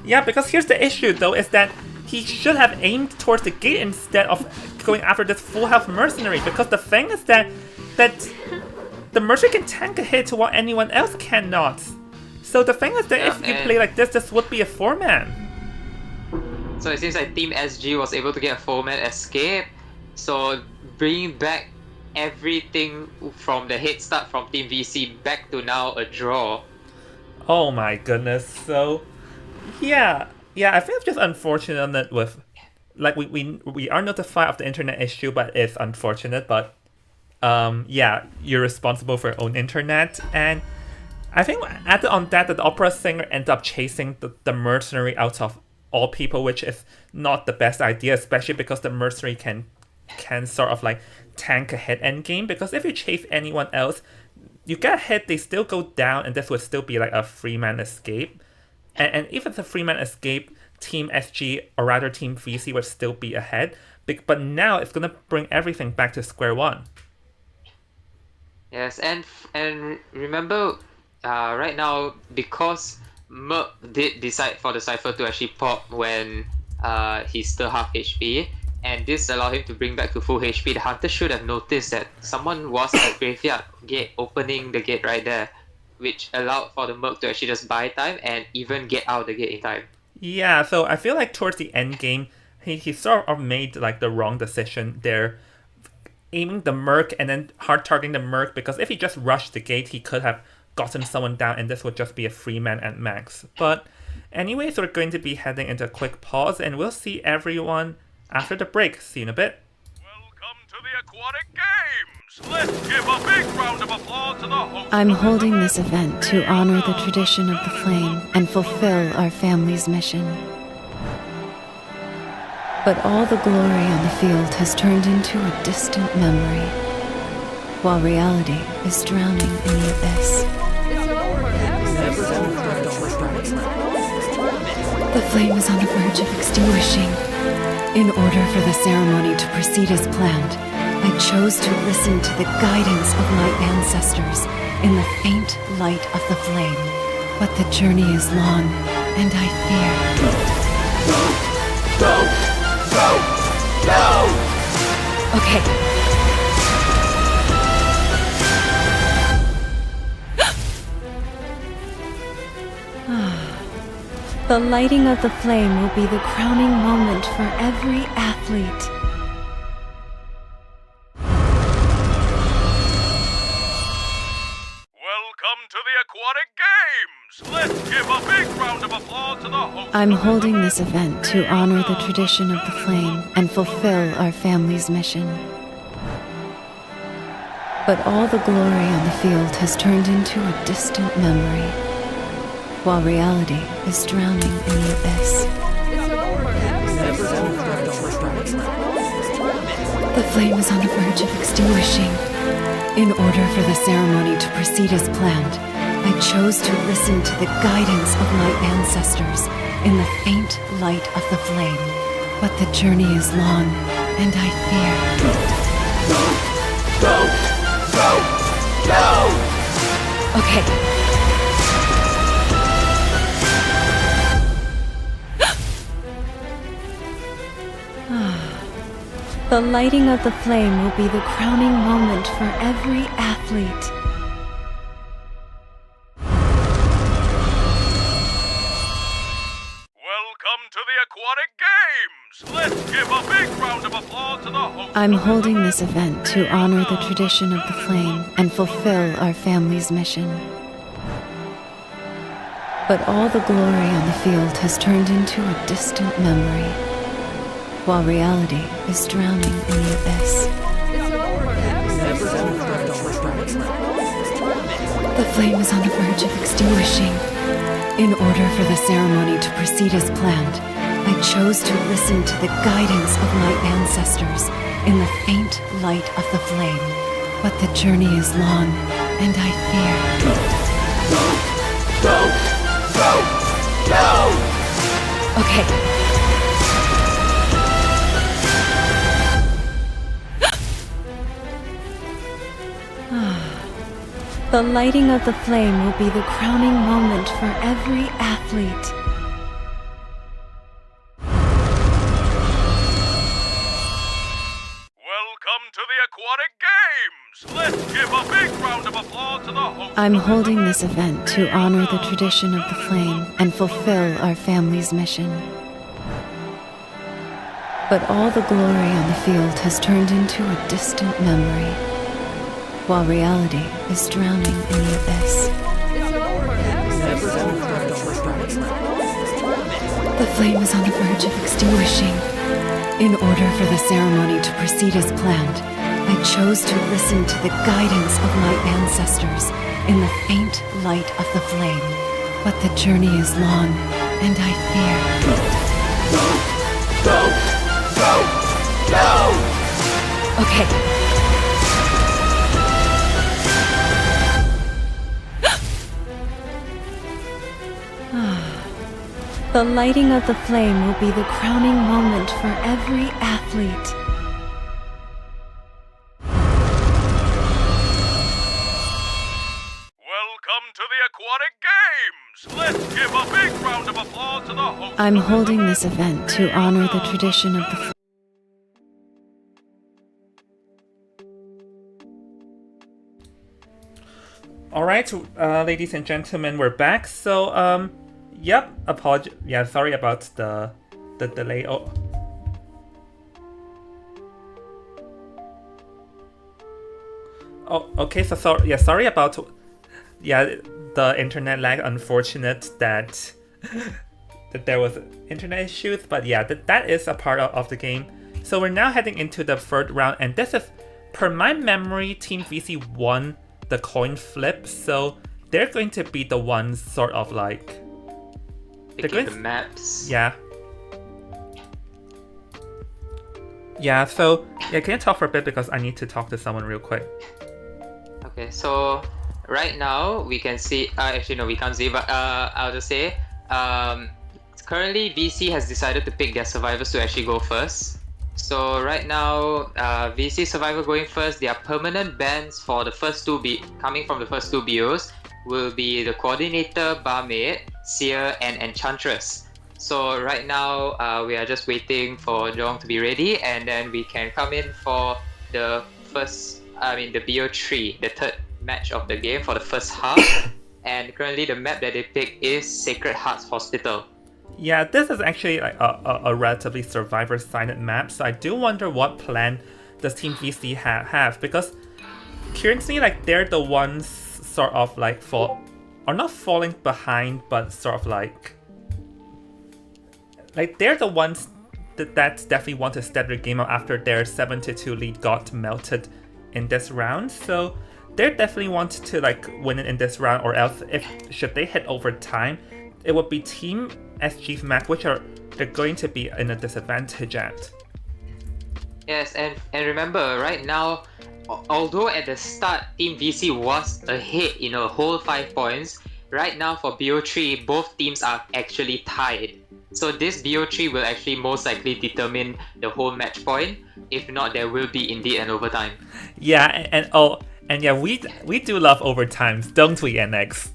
S1: Yeah, because here's the issue though, is that he should have aimed towards the gate instead of going after this full health mercenary, because the thing is that the mercenary can tank a hit to what anyone else cannot. So the thing is that if you play like this would be a 4-man.
S3: So it seems like Team SG was able to get a 4-man escape, so bringing back everything from the head start from Team VC back to now a draw.
S1: Oh my goodness. So yeah, I think it's just unfortunate that with like we are notified of the internet issue, but it's unfortunate. But yeah, you're responsible for your own internet. And I think added on that the opera singer ends up chasing the mercenary out of all people, which is not the best idea, especially because the mercenary can sort of like tank a hit endgame, because if you chase anyone else, you get hit, they still go down, and this would still be like a 3-man escape. And if it's a 3-man escape, Team SG, or rather Team VC, would still be ahead. But now it's going to bring everything back to square one.
S3: Yes, and remember, right now, because Merc did decide for the Cypher to actually pop when he's still half HP, and this allowed him to bring back to full HP, the Hunter should have noticed that someone was at Graveyard Gate, opening the gate right there, which allowed for the Merc to actually just buy time and even get out the gate in time.
S1: Yeah, so I feel like towards the end game, he sort of made like the wrong decision there, aiming the Merc and then hard targeting the Merc, because if he just rushed the gate, he could have gotten someone down and this would just be a 3-man at max. But anyways, we're going to be heading into a quick pause and we'll see everyone after the break. See you in a bit.
S7: Welcome to the Aquatic Games! Let's give a big round of applause to the host.
S8: I'm holding this event to honor the tradition of the flame and fulfill our family's mission. But all the glory on the field has turned into a distant memory, while reality is drowning in the abyss. The flame is on the verge of extinguishing. In order for the ceremony to proceed as planned, I chose to listen to the guidance of my ancestors in the faint light of the flame. But the journey is long, and I fear. No! Okay. The lighting of the flame will be the crowning moment for every athlete.
S7: Welcome to the Aquatic Games! Let's give a big round of applause to the host.
S8: I'm holding this event to honor the tradition of the flame and fulfill our family's mission. But all the glory on the field has turned into a distant memory, while reality is drowning in the abyss. The flame is on the verge of extinguishing. In order for the ceremony to proceed as planned, I chose to listen to the guidance of my ancestors in the faint light of the flame. But the journey is long, and I fear. No! Okay. The lighting of the flame will be the crowning moment for every athlete.
S7: Welcome to the Aquatic Games! Let's give a big round of applause to the host.
S8: I'm holding this event to honor the tradition of the flame and fulfill our family's mission. But all the glory on the field has turned into a distant memory, while reality is drowning in the abyss. The flame is on the verge of extinguishing. In order for the ceremony to proceed as planned, I chose to listen to the guidance of my ancestors in the faint light of the flame. But the journey is long, and I fear. No! Okay. The lighting of the flame will be the crowning moment for every athlete.
S7: Welcome to the Aquatic Games! Let's give a big round of applause to the host.
S8: I'm holding this event to honor the tradition of the flame and fulfill our family's mission. But all the glory on the field has turned into a distant memory, while reality is drowning in the abyss. The flame is on the verge of extinguishing. In order for the ceremony to proceed as planned, I chose to listen to the guidance of my ancestors in the faint light of the flame. But the journey is long, and I fear. Go! Okay. The lighting of the flame will be the crowning moment for every athlete.
S7: Welcome to the Aquatic Games! Let's give a big round of applause to the host.
S8: I'm holding this event to honor the tradition of the
S1: Alright, ladies and gentlemen, we're back. So, yep, sorry about the delay. Oh. Oh, okay, so sorry about the internet lag. Unfortunate that there was internet issues, but yeah, that is a part of the game. So we're now heading into the third round, and this is, per my memory, Team VC won the coin flip, so they're going to be the ones sort of like
S3: picking the maps.
S1: Yeah. So can you talk for a bit, because I need to talk to someone real quick.
S3: Okay, so right now we can see. Actually, no, we can't see. But I'll just say, currently VC has decided to pick their survivors to actually go first. So right now, VC Survivor going first. Their permanent bans for the first two coming from the first two BOs will be the Coordinator, Barmaid, Seer, and Enchantress. So right now, we are just waiting for Jong to be ready, and then we can come in for the the BO3, the third match of the game for the first half. And currently, the map that they pick is Sacred Hearts Hospital.
S1: Yeah, this is actually like a relatively survivor-sided map, so I do wonder what plan does Team VC have, because currently, like, they're the ones sort of like not falling behind, but sort of like they're the ones that definitely want to step their game up after their 7-2 lead got melted in this round. So they definitely want to like win it in this round, or else should they hit overtime, it would be Team SG's map, which they're going to be in a disadvantage at.
S3: Yes, and remember, right now, although at the start Team VC was ahead in a whole 5 points, right now for BO3 both teams are actually tied. So this BO3 will actually most likely determine the whole match point. If not, there will be indeed an overtime.
S1: Yeah, and yeah, we do love overtimes, don't we, NX?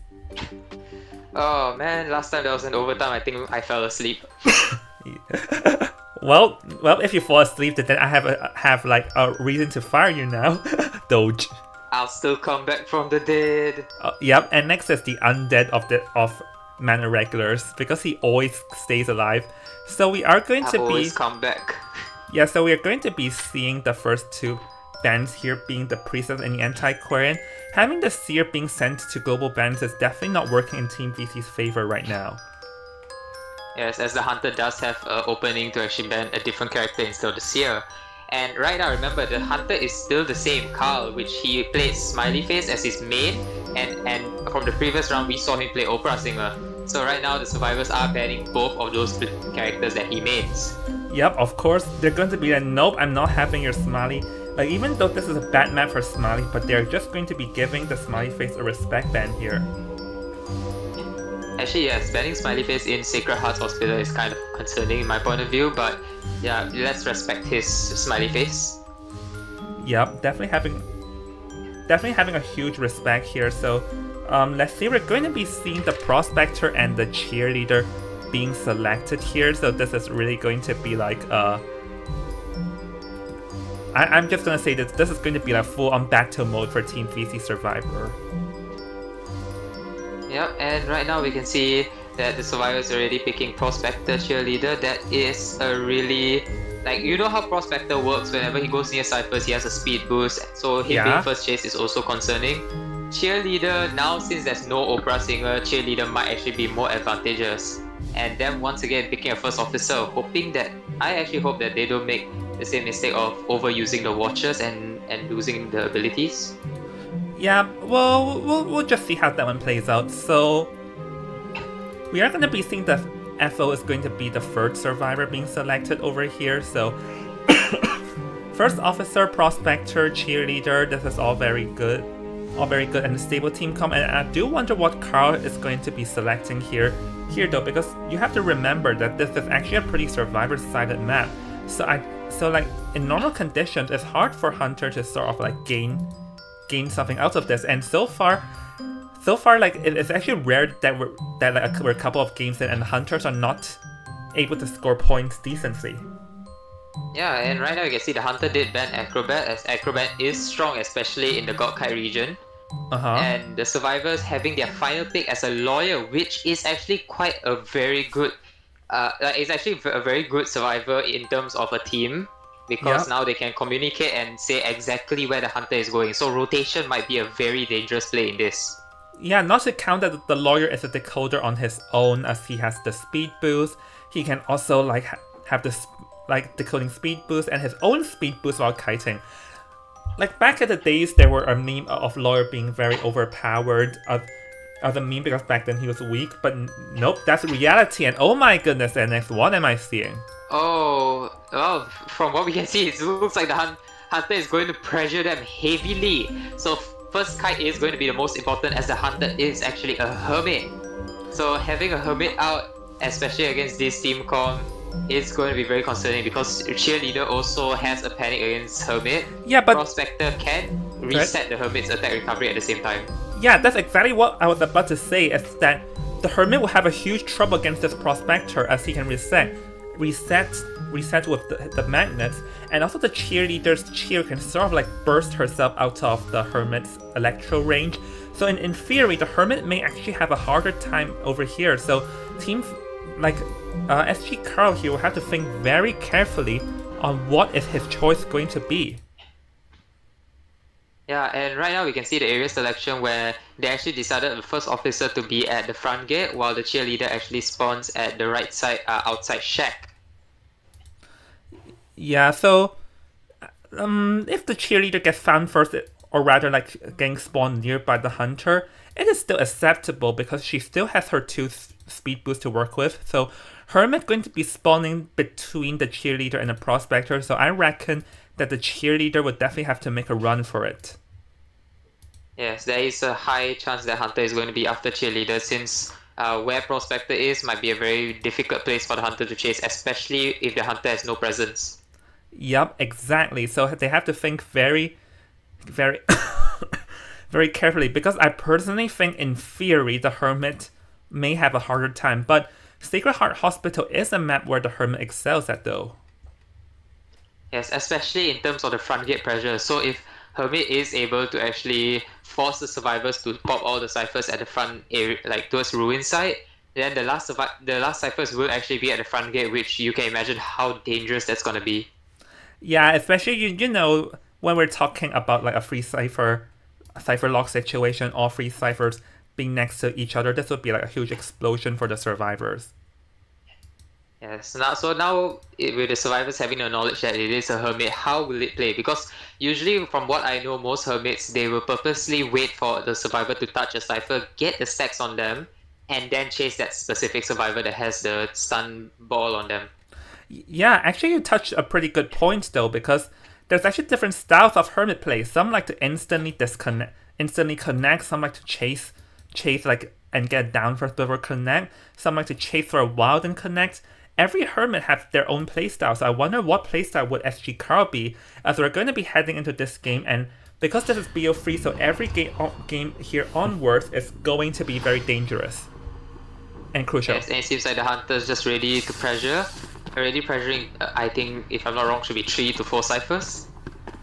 S3: Oh man, last time there was an overtime, I think I fell asleep.
S1: Well, if you fall asleep, then I have like a reason to fire you now. Doge.
S3: I'll still come back from the dead.
S1: Yep, and next is the undead of Manor regulars, because he always stays alive. So we are going to
S3: always come back.
S1: Yeah, so we are going to be seeing the first two bans here, being the Priestess and the Antiquarian. Having the Seer being sent to global bans is definitely not working in Team VC's favor right now.
S3: Yes, as the Hunter does have an opening to actually ban a different character instead of the Seer. And right now, remember, the Hunter is still the same, Carl, which he played Smiley Face as his main, and from the previous round we saw him play Opera Singer. So right now the survivors are banning both of those characters that he mains.
S1: Yep, of course, they're going to be like, nope, I'm not having your Smiley. Like, even though this is a bad map for Smiley, but they're just going to be giving the Smiley Face a respect ban here.
S3: Actually, yes, banning Smiley Face in Sacred Hearts Hospital is kind of concerning in my point of view, but yeah, let's respect his Smiley Face.
S1: Yep, definitely having a huge respect here. So let's see, we're going to be seeing the Prospector and the Cheerleader being selected here. So this is really going to be like I'm just gonna say that this is going to be like full-on battle mode for Team VC Survivor.
S3: Yep, and right now we can see that the survivors are already picking Prospector Cheerleader. That is a really, like, you know how Prospector works. Whenever he goes near ciphers, he has a speed boost, so him being first chase is also concerning. Cheerleader, now since there's no Opera Singer, Cheerleader might actually be more advantageous. And then once again picking a first officer, I actually hope that they don't make the same mistake of overusing the Watchers and and losing the abilities.
S1: Yeah, well, we'll just see how that one plays out. So, we are going to be seeing the FO is going to be the third survivor being selected over here. So, first officer, prospector, cheerleader, this is all very good. All very good, and the stable team comp. And I do wonder what Carl is going to be selecting here though, because you have to remember that this is actually a pretty survivor-sided map. So like in normal conditions, it's hard for Hunter to sort of like gain something out of this. And so far, like it's actually rare that we're a couple of games in and Hunters are not able to score points decently.
S3: Yeah, and right now you can see the Hunter did ban Acrobat, as Acrobat is strong, especially in the Godkite region. And the survivors having their final pick as a lawyer, which is actually quite a very good, it's actually a very good survivor in terms of a team, because now they can communicate and say exactly where the Hunter is going. So rotation might be a very dangerous play in this.
S1: Yeah, not to count that the lawyer is a decoder on his own, as he has the speed boost. He can also like have this like decoding speed boost and his own speed boost while kiting. Like back in the days, there were a meme of lawyer being very overpowered as a meme because back then he was weak, but nope, that's reality. And oh my goodness, NX, what am I seeing?
S3: Oh, well, from what we can see, it looks like the Hunter is going to pressure them heavily. So first kite is going to be the most important, as the Hunter is actually a hermit. So having a hermit out, especially against this team comp, is going to be very concerning, because cheerleader also has a panic against hermit.
S1: Yeah, but
S3: prospector can reset the hermit's attack recovery at the same time.
S1: Yeah, that's exactly what I was about to say, is that the hermit will have a huge trouble against this prospector, as he can reset with the magnets, and also the cheerleader's cheer can sort of like burst herself out of the hermit's electro range. So in theory, the hermit may actually have a harder time over here. So teams like SG Carl here will have to think very carefully on what is his choice going to be.
S3: Yeah, and right now we can see the area selection where they actually decided the first officer to be at the front gate, while the cheerleader actually spawns at the right side, outside shack.
S1: Yeah, so if the cheerleader gets found first, or rather like getting spawned nearby the Hunter, it is still acceptable because she still has her 2 speed boosts to work with. So Hermit going to be spawning between the cheerleader and the prospector, so I reckon that the cheerleader would definitely have to make a run for it.
S3: Yes, there is a high chance that Hunter is going to be after cheerleader, since where prospector is might be a very difficult place for the Hunter to chase, especially if the Hunter has no presence.
S1: Yup, exactly. So they have to think very, very, very carefully, because I personally think in theory the Hermit may have a harder time, but Sacred Heart Hospital is a map where the Hermit excels at though.
S3: Yes, especially in terms of the front gate pressure. So if Hermit is able to actually force the survivors to pop all the ciphers at the front area, like towards Ruin side, then the last ciphers will actually be at the front gate, which you can imagine how dangerous that's gonna be.
S1: Yeah, especially you know when we're talking about like a free cipher lock situation, all 3 ciphers being next to each other, this would be like a huge explosion for the survivors.
S3: Yes, now with the survivors having the knowledge that it is a hermit, how will it play? Because usually from what I know, most hermits, they will purposely wait for the survivor to touch a cipher, get the stacks on them, and then chase that specific survivor that has the stun ball on them.
S1: Yeah, actually you touched a pretty good point though, because there's actually different styles of hermit play. Some like to instantly connect, some like to chase like and get down first before connect, some like to chase for a while then connect. Every hermit has their own playstyle, so I wonder what playstyle would SG Carl be, as we're going to be heading into this game, and because this is BO3, so every game here onwards is going to be very dangerous and crucial.
S3: Yes, and it seems like the Hunter's just ready to pressure. Already pressuring, I think, if I'm not wrong, should be 3 to 4 ciphers.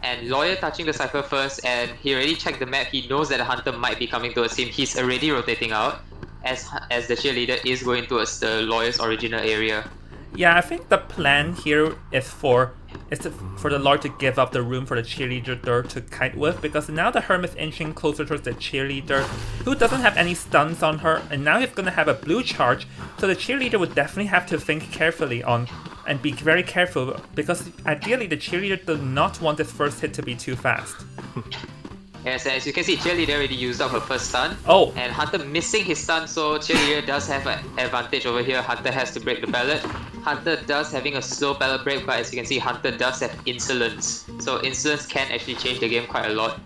S3: And Lawyer touching the cipher first, and he already checked the map. He knows that the Hunter might be coming towards him. He's already rotating out, as the cheerleader is going towards the Lawyer's original area.
S1: Yeah, I think the plan here is for the Lord to give up the room for the cheerleader to kite with, because now the Hermit's inching closer towards the cheerleader, who doesn't have any stuns on her, and now he's going to have a blue charge, so the cheerleader would definitely have to think carefully on and be very careful, because ideally the cheerleader does not want this first hit to be too fast.
S3: Yes, as you can see, Cheerleader already used up her first stun.
S1: Oh.
S3: And Hunter missing his stun, so Cheerleader does have an advantage over here. Hunter has to break the pallet. Hunter does having a slow pallet break, but as you can see, Hunter does have insolence. So insolence can actually change the game quite a lot.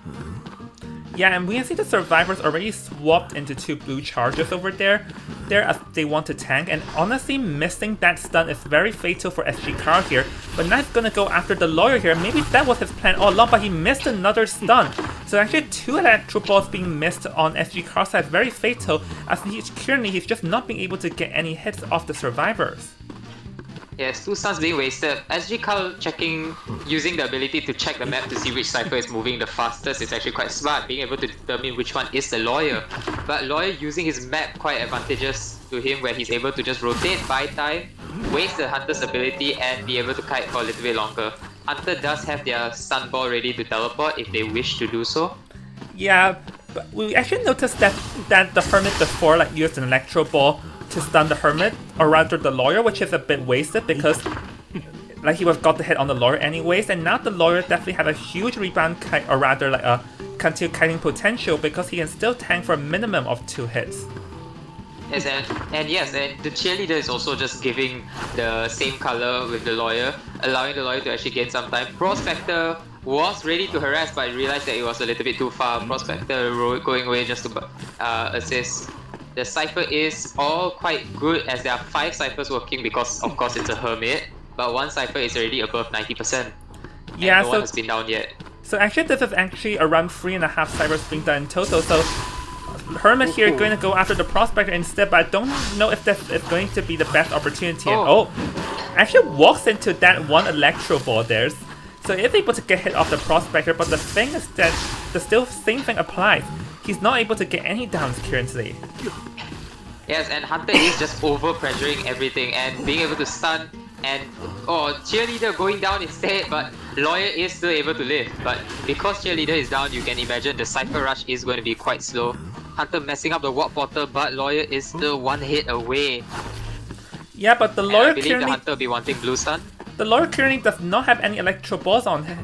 S1: Yeah, and we can see the survivors already swapped into 2 blue charges over there. As they want to tank, and honestly, missing that stun is very fatal for SG Carl here. But now he's gonna go after the lawyer here. Maybe that was his plan all along, but he missed another stun. So actually, 2 electro balls being missed on SG Carl's side, very fatal, as currently he's just not being able to get any hits off the survivors.
S3: Yes, 2 stuns being wasted. SG Carl using the ability to check the map to see which Cypher is moving the fastest is actually quite smart, being able to determine which one is the lawyer. But lawyer using his map quite advantageous to him, where he's able to just rotate, buy time, waste the Hunter's ability, and be able to kite for a little bit longer. Hunter does have their stun ball ready to teleport if they wish to do so.
S1: Yeah, but we actually noticed that the Hermit before used an electro ball to stun the Hermit, or rather the lawyer, which is a bit wasted because he got the hit on the lawyer anyways, and now the lawyer definitely have a huge rebound kite, or rather a continued kiting potential, because he can still tank for a minimum of 2 hits.
S3: Yes, and the cheerleader is also just giving the same color with the lawyer, allowing the lawyer to actually gain some time. Prospector was ready to harass, but realized that it was a little bit too far. Prospector going away just to assist. The Cypher is all quite good, as there are 5 Cyphers working because of course it's a Hermit, but 1 Cypher is already above 90%.
S1: Yeah,
S3: no one has been down yet.
S1: So actually this is actually around 3.5 Cyphers being done in total, so Hermit here going to go after the Prospector instead, but I don't know if this is going to be the best opportunity. Actually walks into that 1 Electro Ball there. So is able to get hit off the Prospector, but the thing is that the same thing applies. He's not able to get any downs currently.
S3: Yes, and Hunter is just over pressuring everything and being able to stun, and Cheerleader going down instead, but Lawyer is still able to live. But because Cheerleader is down, you can imagine the Cypher rush is going to be quite slow. Hunter messing up the Warp Portal, but Lawyer is still 1 hit away.
S1: Yeah, but the Lawyer
S3: I believe the Hunter will be wanting blue stun.
S1: The Lawyer currently does not have any electro balls on him.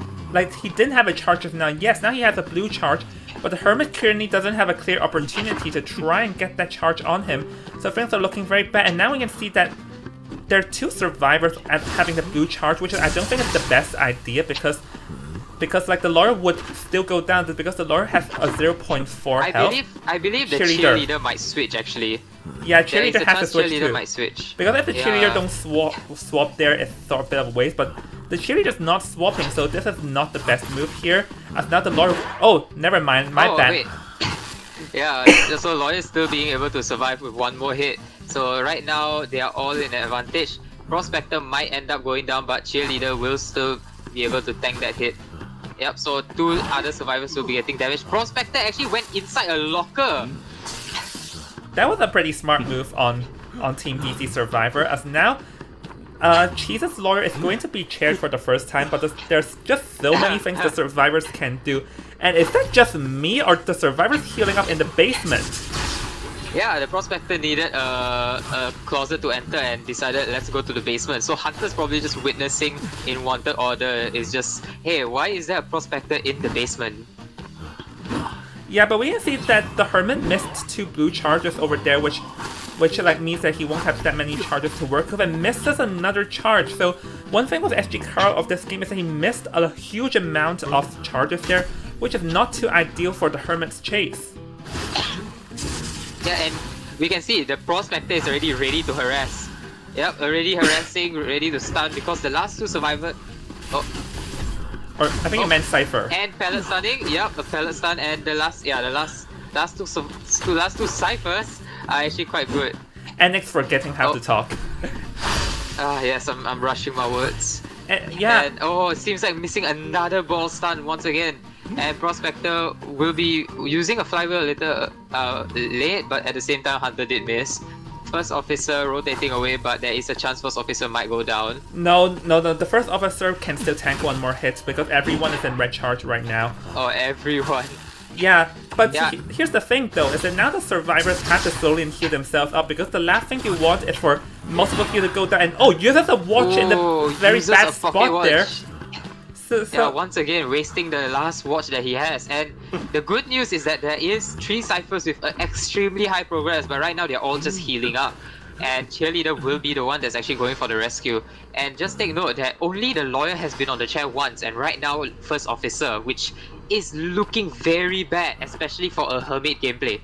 S1: He didn't have a charge just now. Yes, now he has a blue charge, but the Hermit currently doesn't have a clear opportunity to try and get that charge on him. So things are looking very bad, and now we can see that there are 2 survivors at having the blue charge, which I don't think is the best idea, because the Lawyer would still go down, because the Lawyer has a 0.4 health.
S3: I believe the cheerleader might switch actually.
S1: Yeah, cheerleader has to switch
S3: cheerleader
S1: too.
S3: might switch.
S1: Because if the cheerleader don't swap there, it's sort of a bit of a waste, but the cheerleader's not swapping, so this is not the best move here. As now the Lawyer... Oh, never mind, my bad.
S3: Wait. Yeah, so Lawyer is still being able to survive with 1 more hit. So right now, they are all in an advantage. Prospector might end up going down, but cheerleader will still be able to tank that hit. Yep, so 2 other survivors will be getting damaged. Prospector actually went inside a locker.
S1: That was a pretty smart move on Team VC Survivor, as now Cheese's Lawyer is going to be chaired for the first time, but there's just so many things the survivors can do. And is that just me, or the survivors healing up in the basement?
S3: Yeah, the Prospector needed a closet to enter and decided let's go to the basement. So Hunter's probably just witnessing in Wanted Order is just, hey, why is there a Prospector in the basement?
S1: Yeah, but we can see that the Hermit missed 2 blue charges over there, which means that he won't have that many charges to work with, and misses another charge. So one thing with SG Carl of this game is that he missed a huge amount of charges there, which is not too ideal for the Hermit's chase.
S3: Yeah, and we can see the Prospector is already ready to harass. Yep, already harassing, ready to stun, because the last 2 survivors...
S1: Or I think it meant Cypher.
S3: And pallet stunning, yep, a pallet stun, and the last two Cyphers are actually quite good.
S1: And Nick's forgetting how to talk.
S3: Yes, I'm rushing my words.
S1: Yeah.
S3: And it seems like missing another ball stun once again. And Prospector will be using a flywheel a little late, but at the same time Hunter did miss. First officer rotating away, but there is a chance first officer might go down.
S1: No, the first officer can still tank 1 more hit because everyone is in red charge right now.
S3: Oh, everyone.
S1: Yeah, but here's the thing though, is that now the survivors have to slowly heal themselves up, because the last thing you want is for multiple heal to go down, and uses a watch in the very
S3: uses
S1: bad
S3: a
S1: spot
S3: pocket watch.
S1: there.
S3: Yeah, once again, wasting the last watch that he has. And the good news is that there is 3 ciphers with extremely high progress, but right now they're all just healing up. And Cheerleader will be the one that's actually going for the rescue. And just take note that only the lawyer has been on the chair once, and right now First Officer, which is looking very bad, especially for a Hermit gameplay.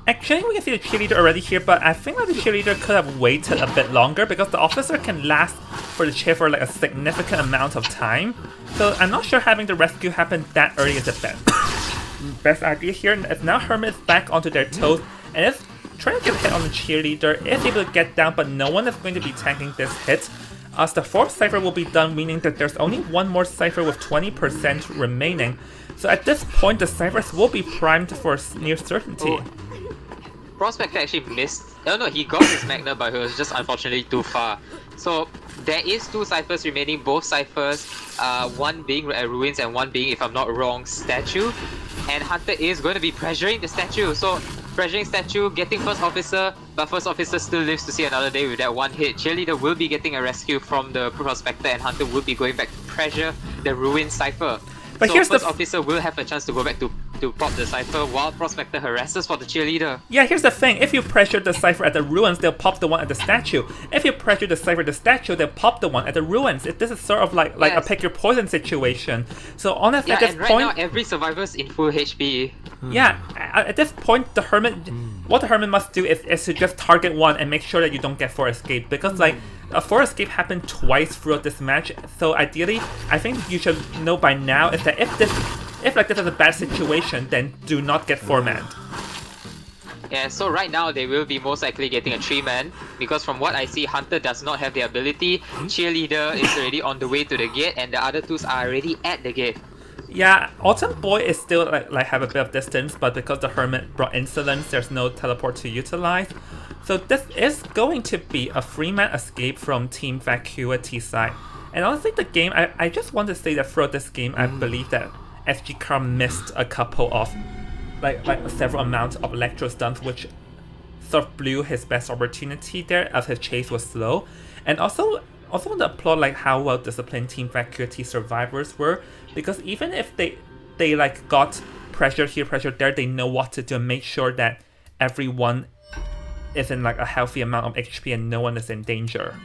S1: Actually, we can see the cheerleader already here, but I think that the cheerleader could have waited a bit longer because the officer can last for the chair for like a significant amount of time. So I'm not sure having the rescue happen that early is the best idea here. As now Hermit is back onto their toes and is trying to get a hit on the cheerleader, is able to get down, but no one is going to be tanking this hit. As the 4th cipher will be done, meaning that there's only one more cipher with 20% remaining. So at this point, the ciphers will be primed for near certainty.
S3: Prospector actually missed. Oh no, he got his Magna, but he was just unfortunately too far. So there is 2 ciphers remaining, both ciphers, one being Ruins and one being, if I'm not wrong, Statue. And Hunter is going to be pressuring the Statue. So pressuring Statue, getting First Officer, but First Officer still lives to see another day with that one hit. Cheerleader will be getting a rescue from the Prospector, and Hunter will be going back to pressure the Ruins cipher.
S1: But
S3: so
S1: here's
S3: First Officer will have a chance to go back to pop the cipher while Prospector harasses for the Cheerleader.
S1: Yeah, here's the thing. If you pressure the cipher at the Ruins, they'll pop the one at the Statue. If you pressure the cipher at the Statue, they'll pop the one at the Ruins. This is sort of like a pick your poison situation. So honestly, at this
S3: and right
S1: point,
S3: now every survivor's in full HP.
S1: Yeah, at this point, the Hermit, what the Hermit must do is to just target one and make sure that you don't get 4 escape, because like a 4 escape happened twice throughout this match. So ideally, I think you should know by now is that if this is a bad situation, then do not get 4-manned.
S3: Yeah, so right now they will be most likely getting a 3-man, because from what I see, Hunter does not have the ability. Cheerleader is already on the way to the gate, and the other 2s are already at the gate.
S1: Yeah, Autumn Boy is still like have a bit of distance, but because the Hermit brought Insolence, there's no teleport to utilize. So this is going to be a 3-man escape from Team Vacuity side. And honestly, the game, I just want to say that throughout this game, I believe that SG Car missed a couple of like several amounts of electro stuns, which sort of blew his best opportunity there as his chase was slow. And also want to applaud like how well disciplined Team Vacuity survivors were, because even if they like got pressured here, pressured there, they know what to do and make sure that everyone is in like a healthy amount of HP and no one is in danger.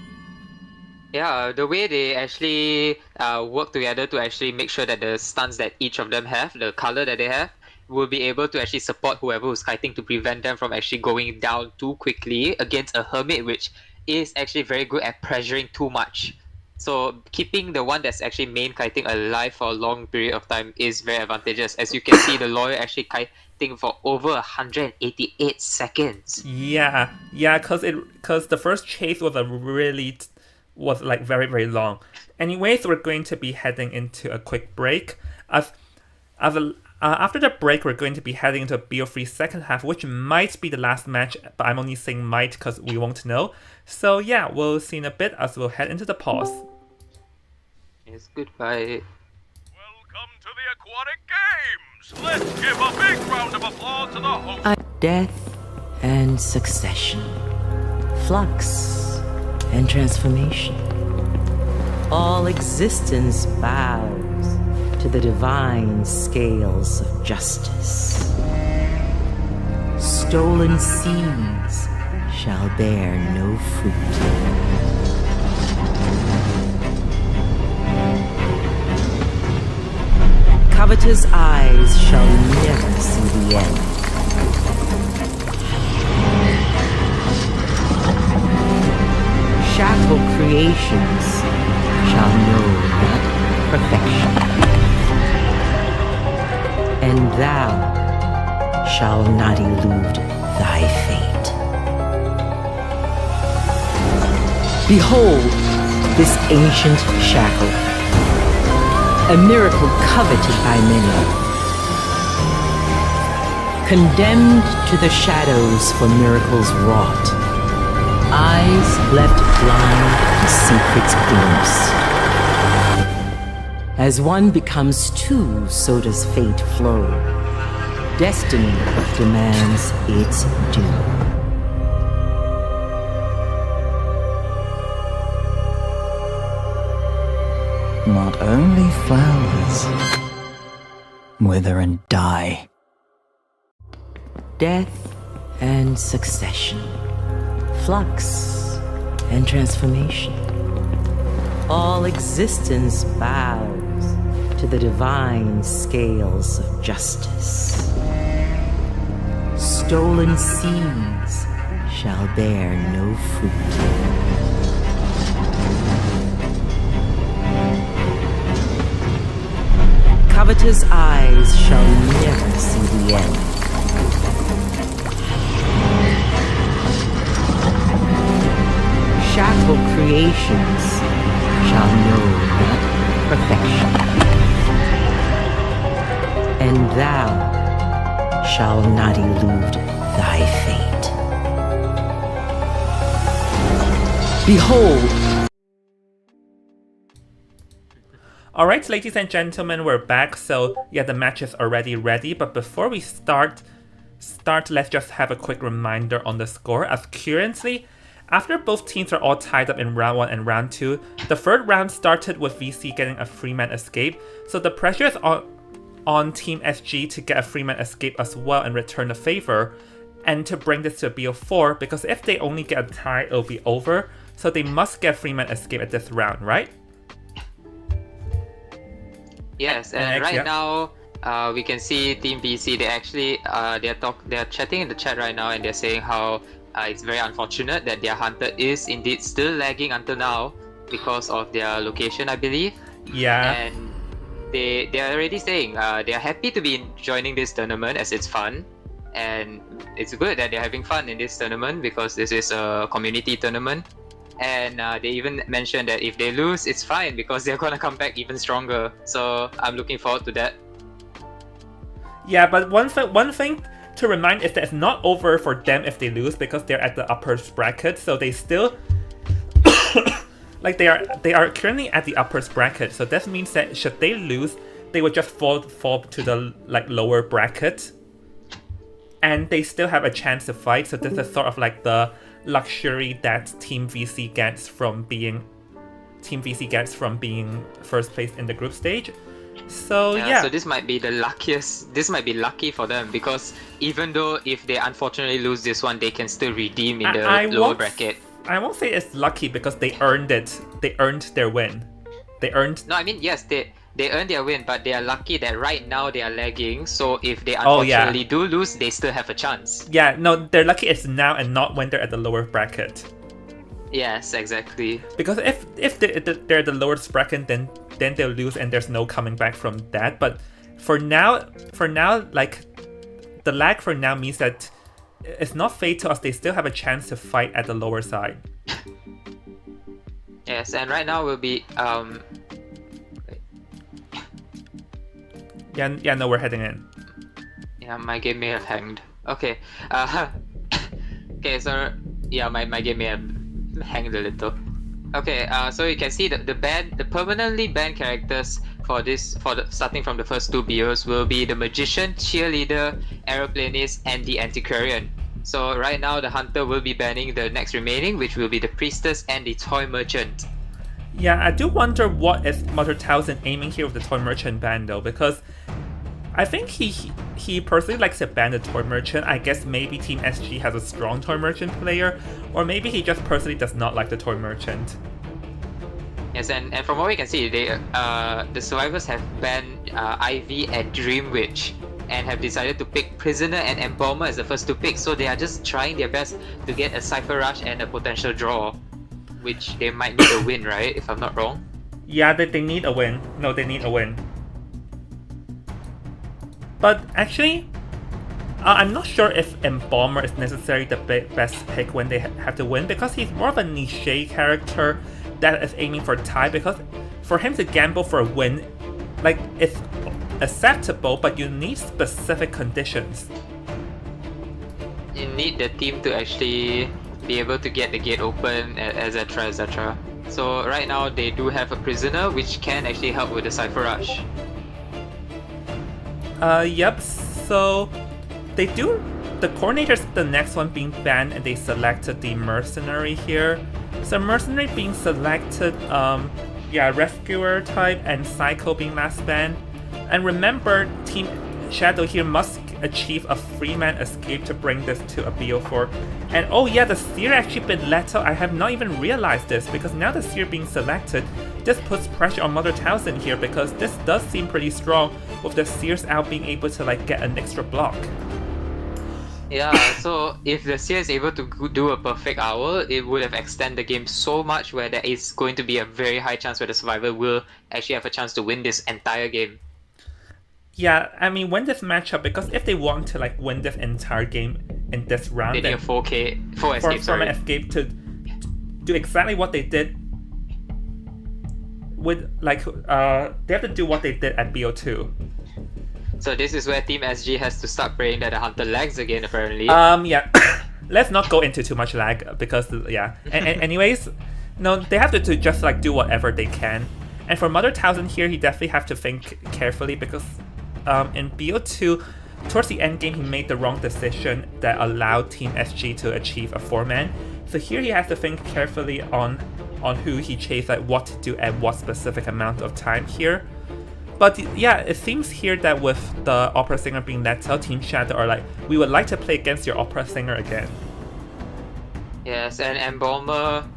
S3: Yeah, the way they actually work together to actually make sure that the stuns that each of them have, the color that they have, will be able to actually support whoever who's kiting to prevent them from actually going down too quickly against a Hermit, which is actually very good at pressuring too much. So keeping the one that's actually main kiting alive for a long period of time is very advantageous. As you can see, the lawyer actually kiting for over 188 seconds.
S1: Yeah, because the first chase was like very, very long. Anyways, we're going to be heading into a quick break. After the break, we're going to be heading into a BO3 second half, which might be the last match, but I'm only saying might because we won't know. So yeah, we'll see in a bit as we'll head into the pause.
S3: Yes, goodbye.
S7: Welcome to the Aquatic Games! Let's give a big round of applause to the host.
S9: Death and succession, flux and transformation. All existence bows to the divine scales of justice. Stolen seeds shall bear no fruit. Covetous eyes shall never see the end. Shackled creations shall know not perfection. And thou shalt not elude thy fate. Behold this ancient shackle, a miracle coveted by many, condemned to the shadows for miracles wrought, eyes left blind to secrets glimpsed. As one becomes two, so does fate flow. Destiny demands its due. Not only flowers wither and die. Death and succession. Flux and transformation. All existence bows to the divine scales of justice. Stolen seeds shall bear no fruit. Covetous eyes shall never see the end. Shackled creations shall know not perfection. And thou shall not elude thy fate. Behold!
S1: Alright, ladies and gentlemen, we're back. So yeah, the match is already ready, but before we start, let's just have a quick reminder on the score. As currently, after both teams are all tied up in round 1 and round 2, the third round started with VC getting a Freeman escape, so the pressure is on Team SG to get a Freeman escape as well and return the favor, and to bring this to a BO4, because if they only get a tie, it'll be over, so they must get Freeman escape at this round, right?
S3: Yes, and right now we can see Team VC. They actually they're chatting in the chat right now, and they're saying how it's very unfortunate that their hunter is indeed still lagging until now because of their location, I believe.
S1: Yeah.
S3: And they're already saying they're happy to be joining this tournament as it's fun, and it's good that they're having fun in this tournament because this is a community tournament. And they even mentioned that if they lose, it's fine because they're gonna come back even stronger. So I'm looking forward to that.
S1: Yeah, but one thing to remind is that it's not over for them if they lose, because they're at the upper bracket, so they still like they are currently at the upper bracket. So that means that should they lose, they would just fall to the lower bracket, and they still have a chance to fight. So this is sort of like the luxury that Team VC gets from being first place in the group stage. So yeah.
S3: So this might be the luckiest. This might be lucky for them, because even though if they unfortunately lose this one, they can still redeem in the lower bracket.
S1: I won't say it's lucky because they earned it. They earned their win. No,
S3: I mean, yes, they earned their win, but they are lucky that right now they are lagging. So if they unfortunately do lose, they still have a chance.
S1: Yeah, no, they're lucky it's now and not when they're at the lower bracket.
S3: Yes, exactly.
S1: Because if they're at the lowest bracket, then they'll lose and there's no coming back from that. But for now, like the lag for now means that it's not fatal, as they still have a chance to fight at the lower side.
S3: Yes, and right now we'll be
S1: Yeah, no, we're heading in.
S3: Yeah, my game may have hanged. Okay. Okay, so yeah, my game may have hanged a little. Okay, so you can see the permanently banned characters starting from the first two BOs will be the Magician, Cheerleader, Aeroplanist, and the Antiquarian. So right now the Hunter will be banning the next remaining, which will be the Priestess and the Toy Merchant.
S1: Yeah, I do wonder what is Mother Townsend aiming here with the Toy Merchant ban though, because I think he personally likes to ban the Toy Merchant. I guess maybe Team SG has a strong Toy Merchant player, or maybe he just personally does not like the Toy Merchant.
S3: Yes, and from what we can see, the survivors have banned Ivy and Dream Witch, and have decided to pick Prisoner and Embalmer as the first two picks. So they are just trying their best to get a Cypher Rush and a potential draw, which they might need a win, right? If I'm not wrong.
S1: Yeah, they need a win. No, they need a win. But actually, I'm not sure if Embalmer is necessarily the best pick when they have to win, because he's more of a niche character that is aiming for a tie, because for him to gamble for a win, like, it's acceptable, but you need specific conditions.
S3: You need the team to actually be able to get the gate open, etc, etc. So right now they do have a Prisoner, which can actually help with the Cypher Rush.
S1: Yep, so they do. The Coordinator's the next one being banned, and they selected the Mercenary here. So Mercenary being selected, yeah, Rescuer type and Psycho being last band. And remember, Team Shadow here must achieve a 3-man escape to bring this to a BO4. And oh yeah, the Seer actually been lethal. I have not even realized this, because now the Seer being selected, this puts pressure on Mother Townsend here, because this does seem pretty strong with the Seers out being able to like get an extra block.
S3: Yeah, so if the Seer is able to do a perfect owl, it would have extended the game so much where there is going to be a very high chance where the survivor will actually have a chance to win this entire game.
S1: Yeah, I mean, win this matchup, because if they want to like win this entire game in this round,
S3: they need a 4 escape,
S1: for an escape to do exactly what they did with like they have to do what they did at BO2.
S3: So this is where Team SG has to start praying that the Hunter lags again, apparently.
S1: Yeah. Let's not go into too much lag, because yeah. Anyways, no, they have to just like do whatever they can. And for Mother Townsend here, he definitely have to think carefully, because in BO2, towards the end game, he made the wrong decision that allowed Team SG to achieve a 4-man. So here he has to think carefully on who he chased, like what to do at what specific amount of time here. But yeah, it seems here that with the Opera Singer being let out, Team Shadow are like, we would like to play against your Opera Singer again.
S3: Yes, and Embalmer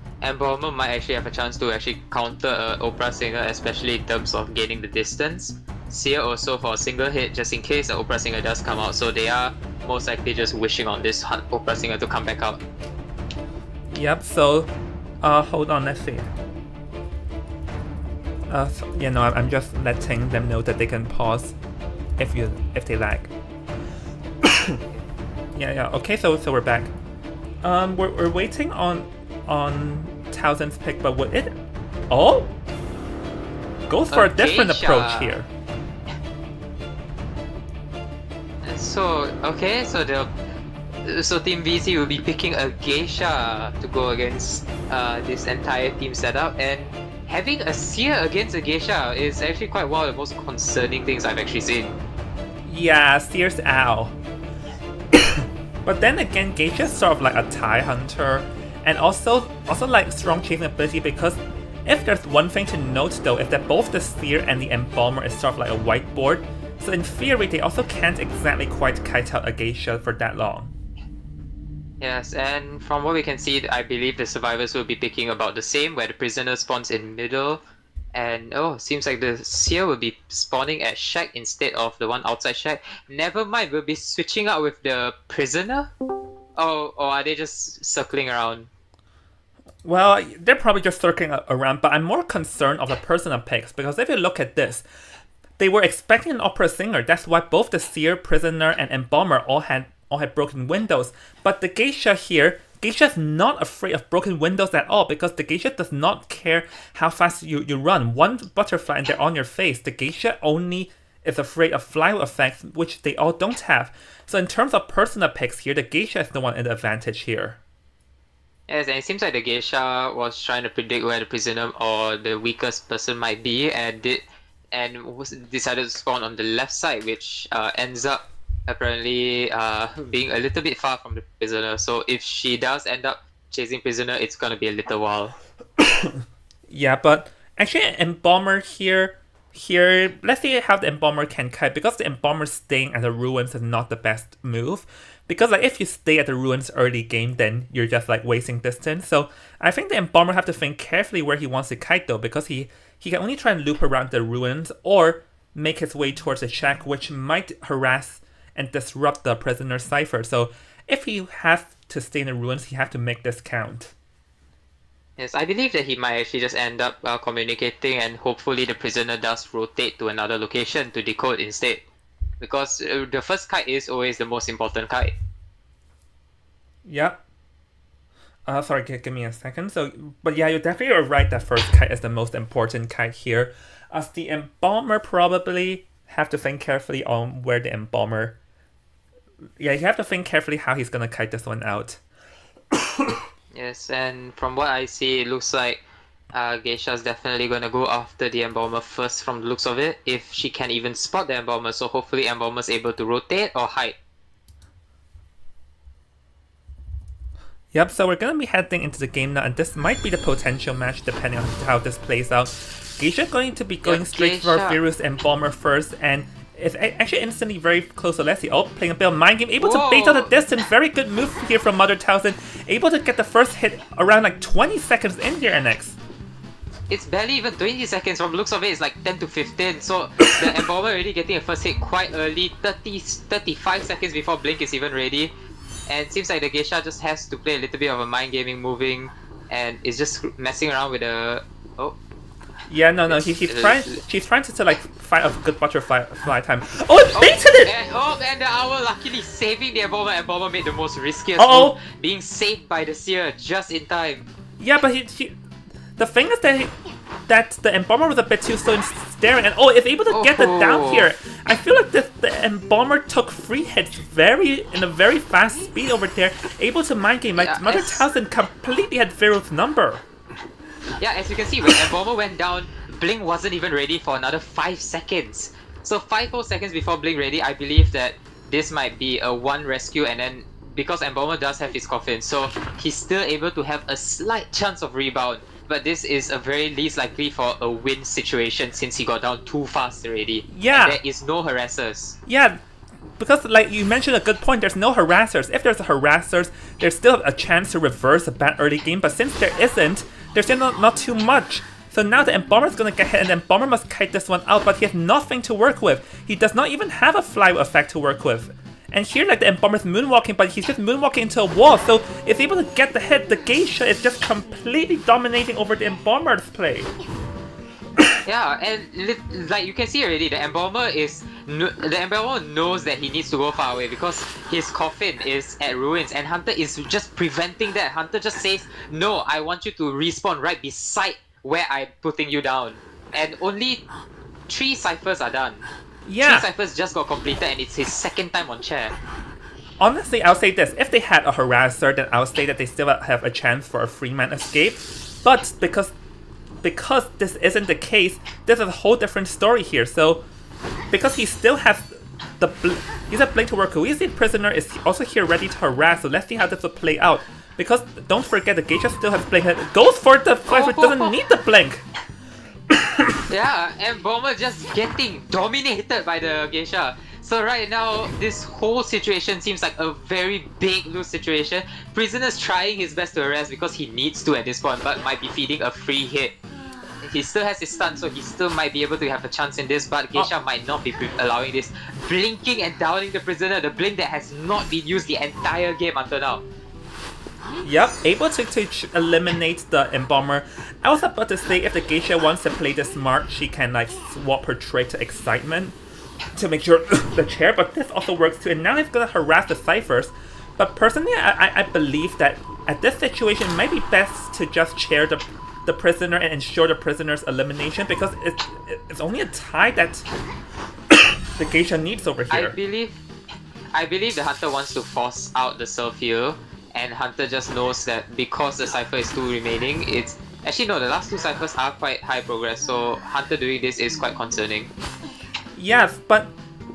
S3: might actually have a chance to actually counter Opera Singer, especially in terms of gaining the distance. Seer also for a single hit, just in case the Opera Singer does come out, so they are most likely just wishing on this Opera Singer to come back out.
S1: Yep, so hold on, let's see. Yeah, no, I'm just letting them know that they can pause if they lag. yeah, okay, so we're back. We're waiting on Townsend's pick, but would it goes for a different approach here.
S3: So Team VC will be picking a Geisha to go against this entire team setup, and having a Seer against a Geisha is actually quite one of the most concerning things I've actually seen.
S1: Yeah, Seer's ow. But then again, Geisha's sort of like a TIE hunter, and also like strong chasing ability, because if there's one thing to note though, is that both the Seer and the Embalmer is sort of like a whiteboard. So in theory, they also can't exactly quite kite out a Geisha for that long.
S3: Yes, and from what we can see, I believe the survivors will be picking about the same, where the prisoner spawns in middle. And seems like the Seer will be spawning at Shack instead of the one outside Shack. Never mind, we'll be switching out with the prisoner? Or are they just circling around?
S1: Well, they're probably just circling around, but I'm more concerned of the personal picks, because if you look at this, they were expecting an Opera Singer. That's why both the Seer, Prisoner, and Embalmer all had broken windows. But the Geisha here, Geisha's not afraid of broken windows at all, because the Geisha does not care how fast you run. One butterfly and they're on your face. The Geisha only is afraid of flywheel effects, which they all don't have. So in terms of personal picks here, the Geisha is the one in the advantage here.
S3: Yes, and it seems like the Geisha was trying to predict where the prisoner or the weakest person might be, and decided to spawn on the left side, which ends up apparently being a little bit far from the prisoner. So if she does end up chasing prisoner, it's gonna be a little while.
S1: Yeah, but actually Embalmer here, let's see how the Embalmer can kite, because the Embalmer staying at the ruins is not the best move. Because like if you stay at the ruins early game, then you're just like wasting distance. So I think the Embalmer have to think carefully where he wants to kite though, because he can only try and loop around the ruins or make his way towards the Shack, which might harass and disrupt the prisoner's cipher. So if he has to stay in the ruins, he has to make this count.
S3: Yes, I believe that he might actually just end up communicating, and hopefully the prisoner does rotate to another location to decode instead. Because the first kite is always the most important kite.
S1: Yep. Sorry, give me a second. But yeah, you definitely are right that first kite is the most important kite here. As the Embalmer probably have to think carefully on where the Embalmer... Yeah, you have to think carefully how he's gonna kite this one out.
S3: Yes, and from what I see, it looks like Geisha's definitely gonna go after the Embalmer first from the looks of it, if she can even spot the Embalmer, so hopefully Embalmer's able to rotate or hide. Yep,
S1: so we're gonna be heading into the game now, and this might be the potential match depending on how this plays out. Geisha going to be going straight for Virus and Bomber first, and it's actually instantly very close to Leslie. Oh, playing a bit of mind game, able to bait out the distance. Very good move here from Mother Townsend. Able to get the first hit around like 20 seconds in here, NX.
S3: It's barely even 20 seconds. From the looks of it, it's like 10 to 15. So the Embomber already getting a first hit quite early, 35 seconds before Blink is even ready. And it seems like the Geisha just has to play a little bit of a mind gaming moving, and is just messing around with the... Oh.
S1: Yeah, no, she's trying to like fight a good butterfly time. Oh, it baited it!
S3: And the Owl luckily saving the Embomber. Embomber made the most riskiest move, being saved by the Seer just in time.
S1: Yeah, but the thing is that the Embomber was a bit too slow in staring, and it's able to get it down here. I feel like the Embomber took 3 hits in a very fast speed over there, able to mind game. Like Mother Townsend completely had Vero's number.
S3: Yeah, as you can see, when Embomber went down, Blink wasn't even ready for another 5 seconds. So 5 whole seconds before Blink ready, I believe that this might be a 1 rescue, and then because Embomber does have his coffin, so he's still able to have a slight chance of rebound. But this is a very least likely for a win situation since he got down too fast already.
S1: Yeah.
S3: And there is no harassers.
S1: Yeah, because like you mentioned a good point, there's no harassers. If there's a harassers, there's still a chance to reverse a bad early game, but since there isn't, there's still not too much. So now the Embomber is going to get hit, and the Embomber must kite this one out, but he has nothing to work with. He does not even have a fly effect to work with. And here, like, the Embomber's moonwalking, but he's just moonwalking into a wall, so it's able to get the hit. The Geisha is just completely dominating over the Embomber's play.
S3: Yeah, and like you can see already, the Embomber knows that he needs to go far away because his coffin is at ruins, and Hunter is just preventing that. Hunter just says, "No, I want you to respawn right beside where I'm putting you down." And only 3 ciphers are done.
S1: Yeah.
S3: 3 ciphers just got completed, and it's his second time on chair.
S1: Honestly, I'll say this. If they had a harasser, then I'll say that they still have a chance for a 3-man escape. But because this isn't the case, there's a whole different story here. So, because he still has he's a Blink to work with, the prisoner is also here ready to harass. So let's see how this will play out. Because don't forget, the Geisha still has Blink. Goes for the flash, which doesn't need the Blink.
S3: Yeah, and Bomber just getting dominated by the Geisha. So right now, this whole situation seems like a very big lose situation. Prisoner's trying his best to harass because he needs to at this point, but might be feeding a free hit. He still has his stun, so he still might be able to have a chance in this, but Geisha might not be allowing this. Blinking and downing the prisoner, the blink that has not been used the entire game until now.
S1: Yep, able to eliminate the Embomber. I was about to say, if the Geisha wants to play this smart, she can like swap her trait to Excitement to make sure the chair, but this also works too, and now he's gonna harass the ciphers. But personally, I believe that at this situation, it might be best to just chair the prisoner and ensure the prisoner's elimination, because it's only a tie that the Geisha needs over here.
S3: I believe the Hunter wants to force out the Surf here, and Hunter just knows that because the Cypher is 2 remaining, it's... Actually no, the last 2 Cyphers are quite high progress, so Hunter doing this is quite concerning.
S1: Yes, but...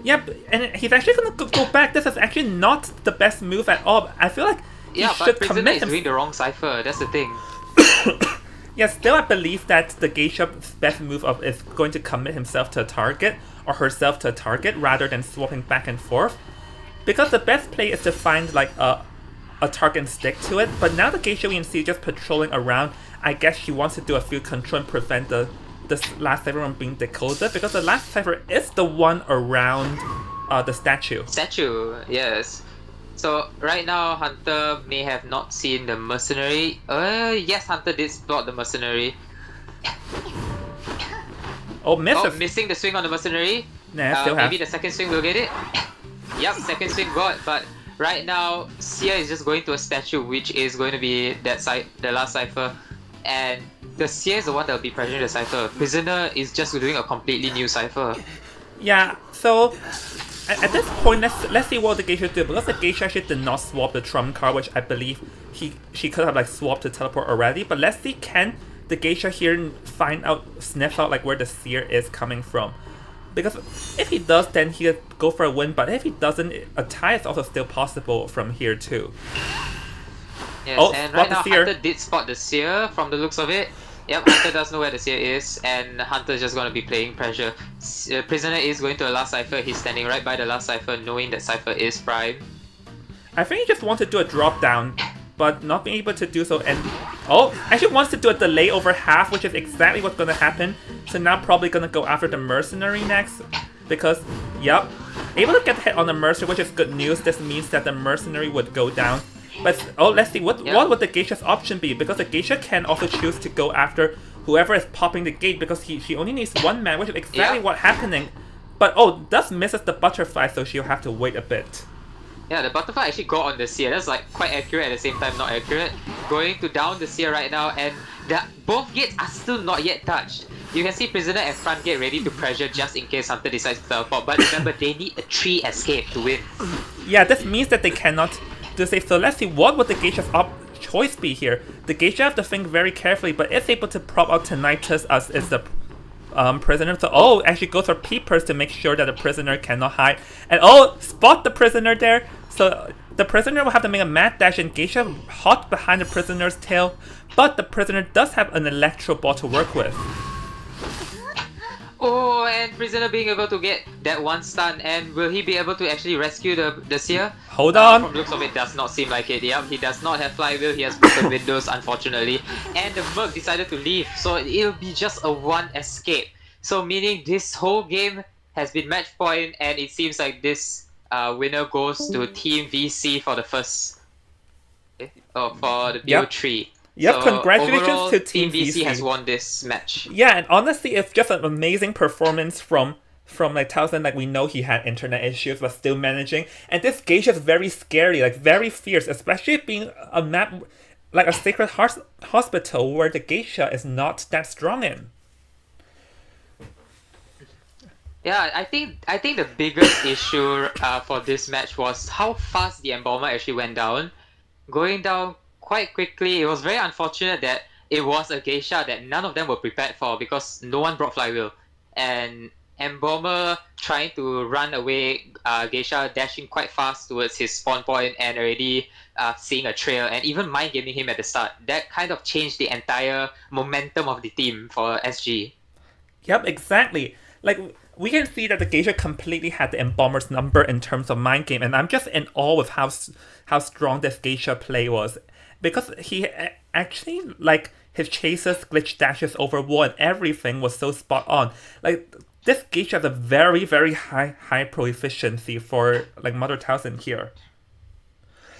S1: Yep, and he's actually gonna go back. This is actually not the best move at all. I feel like he should commit himself.
S3: Doing the wrong Cypher, that's the thing.
S1: Yeah, still I believe that the Geisha's best move is going to commit himself to a target, or herself to a target, rather than swapping back and forth. Because the best play is to find like a target and stick to it, but now the Geisha we can see just patrolling around. I guess she wants to do a field control and prevent the last Cypher from being decoded, because the last Cypher is the one around the statue.
S3: Statue, yes. So right now Hunter may have not seen the mercenary. Yes, Hunter did spot the mercenary.
S1: Oh, misses.
S3: Missing the swing on the mercenary.
S1: Nah, still have.
S3: Maybe the second swing will get it. Yep, second swing got, but right now Sia is just going to a statue, which is going to be the last Cypher. And the Sia is the one that will be pressuring the Cypher. Prisoner is just doing a completely new Cypher.
S1: Yeah, so at this point, let's see what the Geisha did, because the Geisha actually did not swap the trump card, which I believe she could have like swapped the teleport already. But let's see, can the Geisha here sniff out like where the Seer is coming from? Because if he does, then he'll go for a win. But if he doesn't, a tie is also still possible from here too.
S3: Yes, and right now Hunter did spot the Seer from the looks of it. Yep, Hunter does know where the seer is, and Hunter is just going to be playing pressure. Prisoner is going to the last cipher. He's standing right by the last cipher, knowing that cipher is prime.
S1: I think he just wants to do a drop down, but not being able to do so. And oh, actually wants to do a delay over half, which is exactly what's going to happen. So now probably going to go after the mercenary next, because yep, able to get hit on the mercenary, which is good news. This means that the mercenary would go down. But oh, let's see, what would the geisha's option be? Because the geisha can also choose to go after whoever is popping the gate, because she only needs one man, which is exactly what's happening. But oh, does misses the butterfly, so she'll have to wait a bit.
S3: Yeah, the butterfly actually got on the seer. That's like quite accurate at the same time not accurate. Going to down the seer right now, and both gates are still not yet touched. You can see Prisoner and front gate ready to pressure just in case Hunter decides to teleport. But remember, they need a 3 escape to win.
S1: Yeah, this means that they cannot do safe. So let's see, what would the geisha's choice be here? The geisha have to think very carefully, but it's able to prop out Tinnitus as is the prisoner. So actually goes for peepers to make sure that the prisoner cannot hide. And spot the prisoner there. So the prisoner will have to make a mad dash, and geisha hot behind the prisoner's tail. But the prisoner does have an electro ball to work with.
S3: Oh, and Prisoner being able to get that one stun, and will he be able to actually rescue the seer?
S1: Hold on.
S3: From the looks of it, does not seem like it. Yep, he does not have flywheel. He has broken windows, unfortunately. And the Merc decided to leave, so it'll be just a 1 escape. So meaning this whole game has been match point, and it seems like this winner goes to Team VC for the first... for the BO3.
S1: Yep,
S3: so
S1: congratulations
S3: overall,
S1: to Team
S3: VC has won this match.
S1: Yeah, and honestly, it's just an amazing performance from like Towson. Like, we know he had internet issues, but still managing. And this geisha is very scary, like very fierce, especially being a map like a Sacred Hospital where the geisha is not that strong in.
S3: Yeah, I think the biggest issue for this match was how fast the Embalmer actually went down. Going down quite quickly. It was very unfortunate that it was a geisha that none of them were prepared for, because no one brought flywheel. And Embalmer trying to run away, geisha dashing quite fast towards his spawn point and already seeing a trail, and even mind gaming him at the start. That kind of changed the entire momentum of the team for SG.
S1: Yep, exactly. Like, we can see that the geisha completely had the Embalmer's number in terms of mind game, and I'm just in awe with how strong this geisha play was. Because he actually, like, his chases, glitch dashes over wall, and everything was so spot on. Like, this geisha has a very, very high pro-efficiency for, like, Mother Towson here.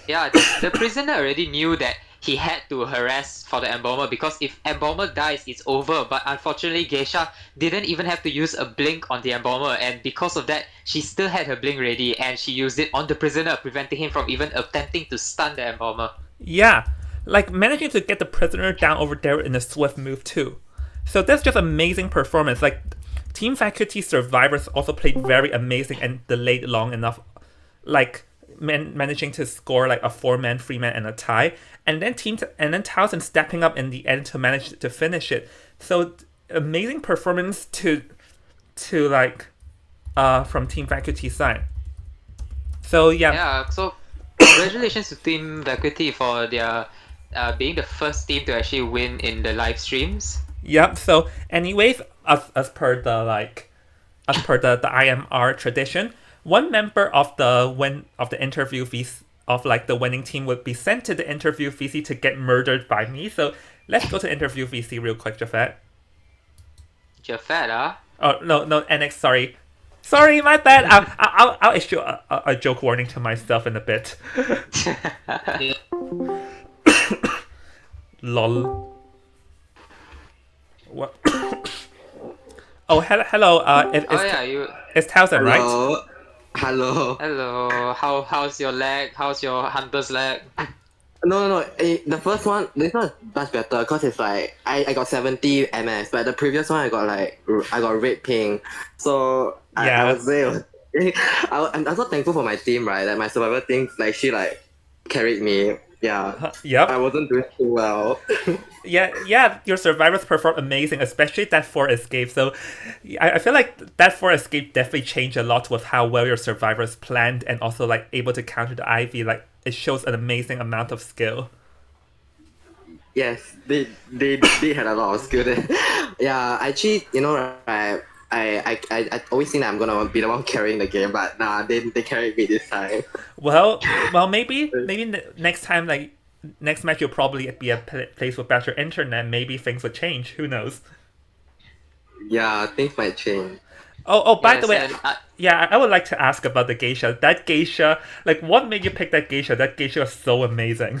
S3: Yeah, the prisoner already knew that he had to harass for the Embalmer, because if Embalmer dies, it's over. But unfortunately, geisha didn't even have to use a blink on the Embalmer, and because of that, she still had her blink ready, and she used it on the prisoner, preventing him from even attempting to stun the Embalmer.
S1: Yeah, like managing to get the prisoner down over there in a swift move too. So that's just amazing performance. Like, Team Faculty Survivors also played very amazing and delayed long enough, like managing to score like a 4-man, 3-man, and a tie. And then Towson stepping up in the end to manage to finish it. So amazing performance to like from Team Faculty side. So yeah.
S3: Yeah. So congratulations to Team Faculty for their being the first team to actually win in the live streams.
S1: Yep. So anyways, as per the IMR tradition, one member of the interview VC of like the winning team would be sent to the interview VC to get murdered by me. So let's go to interview VC real quick, Jafet.
S3: Jafet, huh?
S1: Oh no, NX, sorry. Sorry, my bad. I'll issue a joke warning to myself in a bit. Lol. What? Oh, hello. It's Towson, right?
S2: Hello.
S3: How's your leg? How's your hunter's leg?
S2: No. The first one, this one is much better because it's like I got 70 MS, but the previous one I got red ping. So I would say I'm so thankful for my team, right? That my survivor team, like she like carried me. Yeah.
S1: Yep.
S2: I wasn't doing too well.
S1: Yeah. Your survivors performed amazing, especially that 4 escape. So I feel like that 4 escape definitely changed a lot with how well your survivors planned and also like able to counter the Ivy. Like, it shows an amazing amount of skill.
S2: Yes, they had a lot of skill there. Yeah, actually, you know, I always think that I'm gonna be the one carrying the game, but nah, they carried me this time.
S1: Well, maybe next time, like next match, you'll probably be a place with better internet. Maybe things will change. Who knows?
S2: Yeah, things might change.
S1: By the way, I would like to ask about the geisha. That geisha, like, what made you pick that geisha? That geisha was so amazing.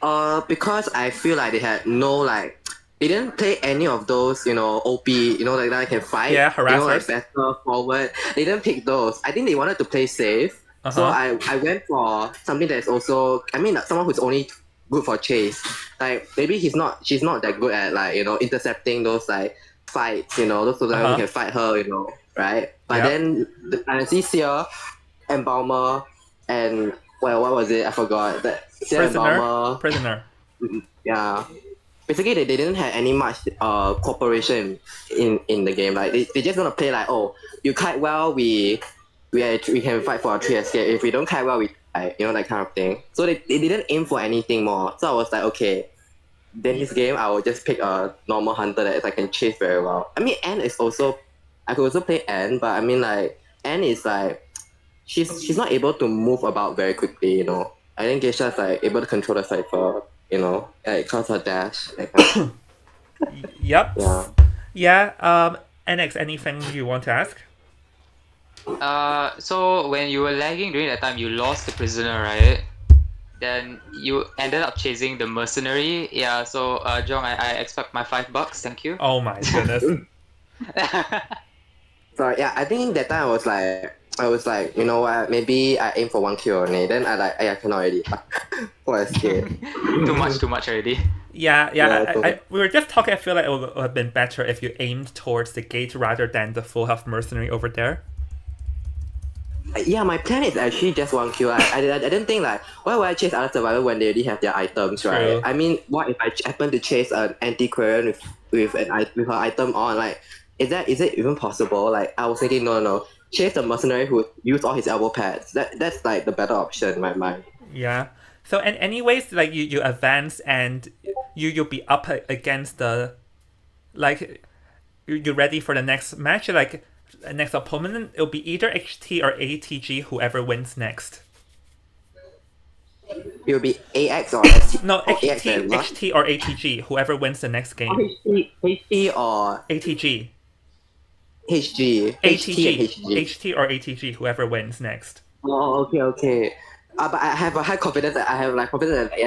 S2: Because I feel like they had no they didn't play any of those, you know, OP, you know, like that can fight.
S1: Yeah, harassers.
S2: You know, like better forward. They didn't pick those. I think they wanted to play safe. So I went for something that's also, I mean, someone who's only good for chase. Like maybe she's not that good at like, you know, intercepting those like fights, you know, those that can fight her, you know, right? But then I see Seer and Balmer and well, what was it? I forgot.
S1: Prisoner.
S2: Yeah. Basically, they didn't have any much cooperation in the game. Like they just gonna play like, oh, you kite well, we can fight for a 3 escape. If we don't kite well, we die, you know, that kind of thing. So they didn't aim for anything more. So I was like, okay, then this game I will just pick a normal hunter that I can chase very well. I mean, Anne is also, I could also play Anne, but I mean like Anne is like, she's not able to move about very quickly, you know. I think Geisha's like able to control the cypher, you know, like cause her dash.
S1: Yep.
S2: Yeah.
S1: NX, anything you want to ask?
S3: So when you were lagging during that time, you lost the prisoner, right? Then you ended up chasing the mercenary. Yeah. So Jong, I expect my $5. Thank you.
S1: Oh my goodness.
S2: So yeah, I think that time I was like, you know what, maybe I aim for 1 kill only. Then I cannot already. For escape.
S3: Too much already.
S1: Yeah. We were just talking. I feel like it would have been better if you aimed towards the gate rather than the full health mercenary over there.
S2: Yeah, my plan is actually just 1 kill. I didn't think like, why would I chase other survivors when they already have their items, right?
S1: True.
S2: I mean, what if I happen to chase an antiquarian with her item on? Like, is it even possible? Like, I was thinking, no. Chase the mercenary who used all his elbow pads. That's like the better option in my mind.
S1: Yeah. So and anyways, like you advance and you'll be up against the, like, you're ready for the next match. Like next opponent, it'll be either HT or ATG, whoever wins next.
S2: It will be AX or ST.
S1: No, HT or ATG, whoever wins the next game.
S2: HT or
S1: ATG.
S2: HG.
S1: HT or ATG, whoever wins next.
S2: Oh, okay. But I have a high confidence that I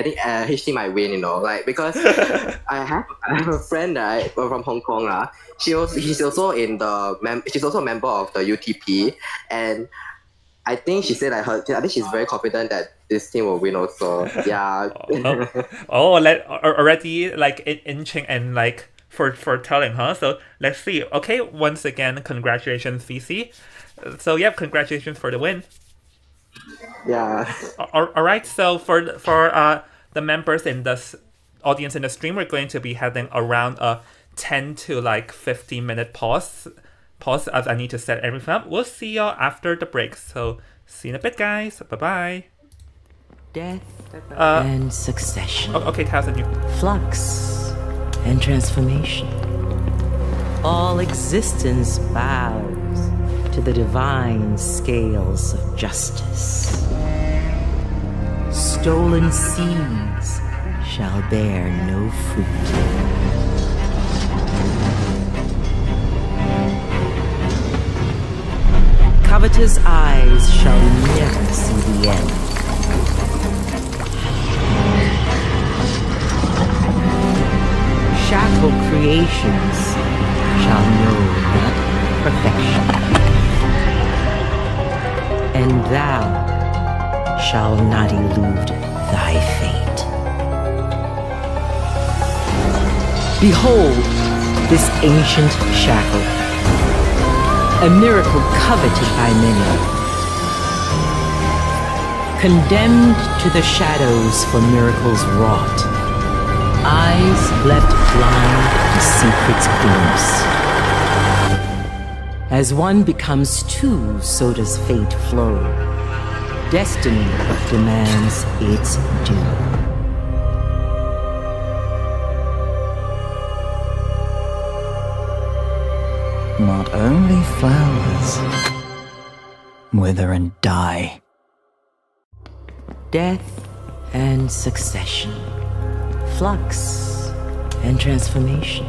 S2: think HT might win, you know, like because I have a friend right from Hong Kong she's also she's also a member of the UTP, and I think she said I think she's very confident that this team will win also. Yeah.
S1: Already like inching and like for telling, huh? So let's see. Okay, once again, congratulations, VC. So yeah, congratulations for the win.
S2: Yeah.
S1: All right. So for the members in the audience in the stream, we're going to be having around a 10 to like 15-minute pause as I need to set everything up. We'll see y'all after the break. So see you in a bit, guys. Bye-bye.
S9: Death and succession.
S1: Okay, Towson, you.
S9: Flux and transformation. All existence bows to the divine scales of justice. Stolen seeds shall bear no fruit. Covetous eyes shall never see the end. Shackled creations shall know not perfection, and thou shalt not elude thy fate. Behold this ancient shackle, a miracle coveted by many, condemned to the shadows for miracles wrought. Eyes left blind to secrets glimpsed. As one becomes two, so does fate flow. Destiny demands its due. Not only flowers wither and die. Death and succession, flux and transformation.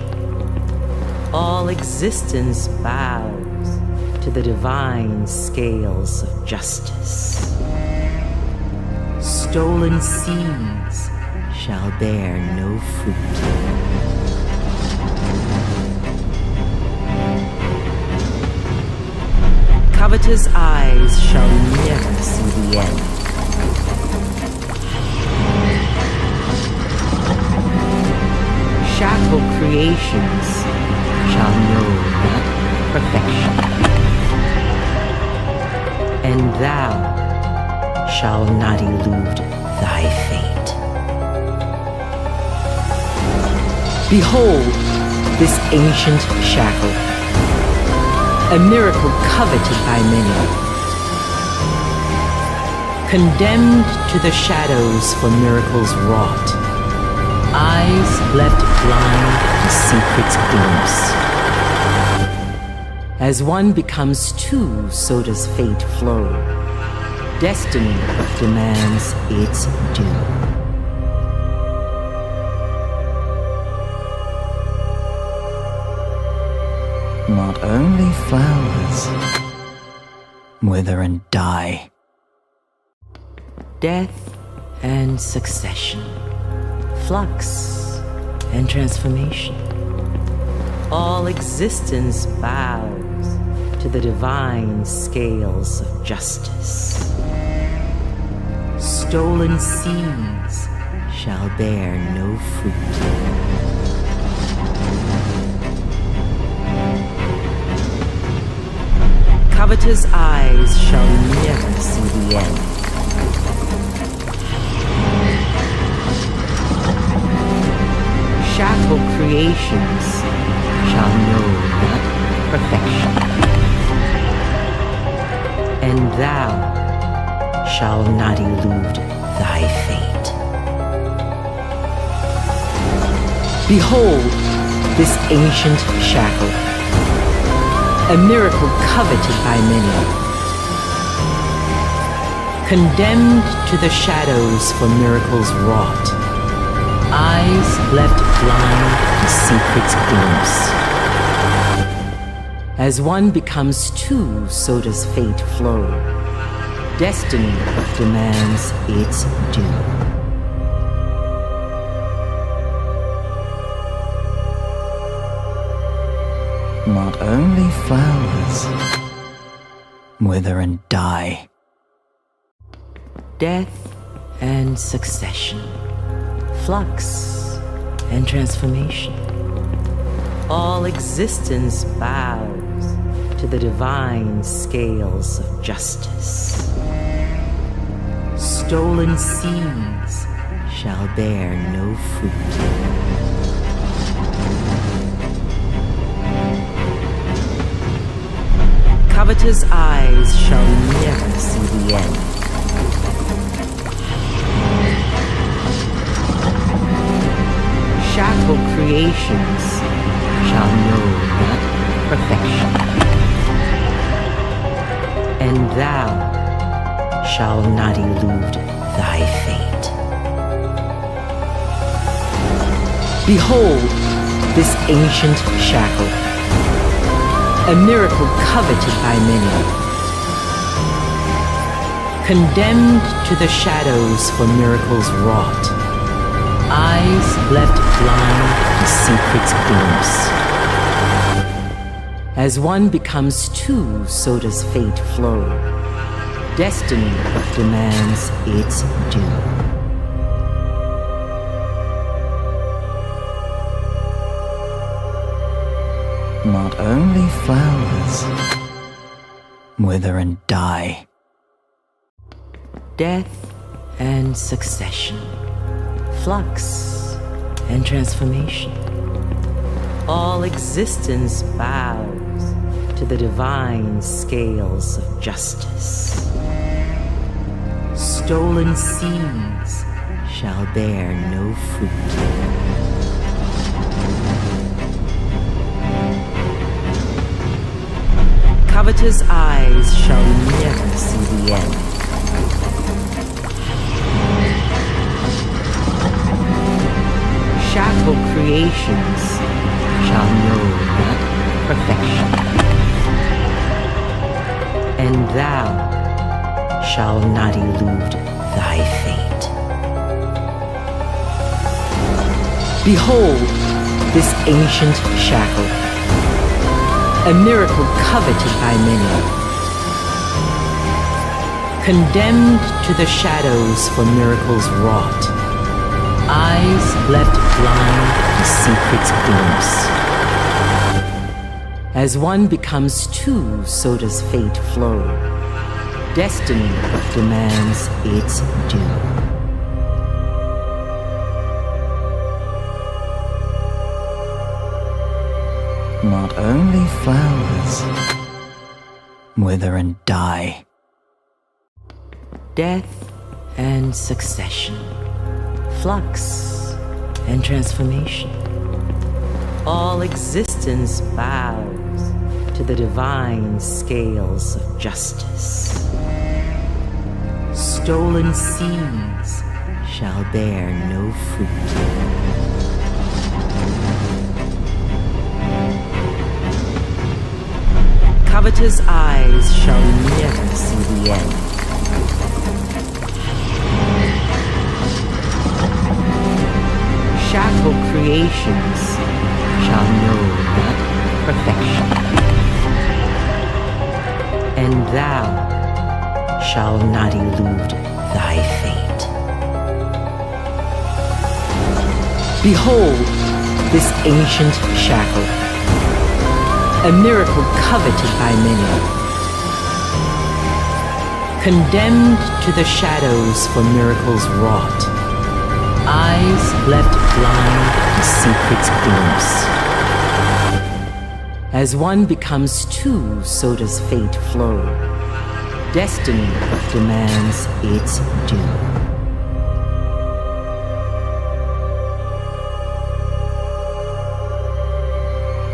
S9: All existence bows to the divine scales of justice. Stolen seeds shall bear no fruit. Covetous eyes shall never see the end. Shackled creations shall know not perfection. And thou shalt not elude thy fate. Behold this ancient shackle, a miracle coveted by many, condemned to the shadows for miracles wrought, eyes left blind to secrets glimpsed. As one becomes two, so does fate flow. Destiny demands its due. Not only flowers wither and die. Death and succession, flux and transformation. All existence bows to the divine scales of justice. Stolen seeds shall bear no fruit. Covetous eyes shall never see the end. Shackled creations shall know not perfection. And thou shalt not elude thy fate. Behold this ancient shackle, a miracle coveted by many, condemned to the shadows for miracles wrought, eyes left blind to secrets glimpsed. As one becomes two, so does fate flow. Destiny demands its due. Not only flowers wither and die. Death and succession, flux and transformation. All existence bows to the divine scales of justice. Stolen seeds shall bear no fruit. Covetous eyes shall never see the end. Shackled creations shall know not perfection. And thou shalt not elude thy fate. Behold this ancient shackle, a miracle coveted by many, condemned to the shadows for miracles wrought, eyes left blind to secrets glimpsed. As one becomes two, so does fate flow. Destiny demands its due. Not only flowers wither and die. Death and succession, flux and transformation. All existence bows to the divine scales of justice. Stolen seeds shall bear no fruit. Covetous eyes shall never see the end. Shackled creations shall know not perfection. And thou shalt not elude thy fate. Behold this ancient shackle, a miracle coveted by many, condemned to the shadows for miracles wrought, eyes left blind to secrets glimpse. As one becomes two, so does fate flow. Destiny demands its due. Not only flowers wither and die. Death and succession, flux and transformation. All existence bows to the divine scales of justice. Stolen seeds shall bear no fruit. Covetous eyes shall never see the end. Shackled creations shall know not perfection. And thou shalt not elude thy fate. Behold this ancient shackle, a miracle coveted by many, condemned to the shadows for miracles wrought, eyes left blind to secrets glimpse. As one becomes two, so does fate flow. Destiny demands its due.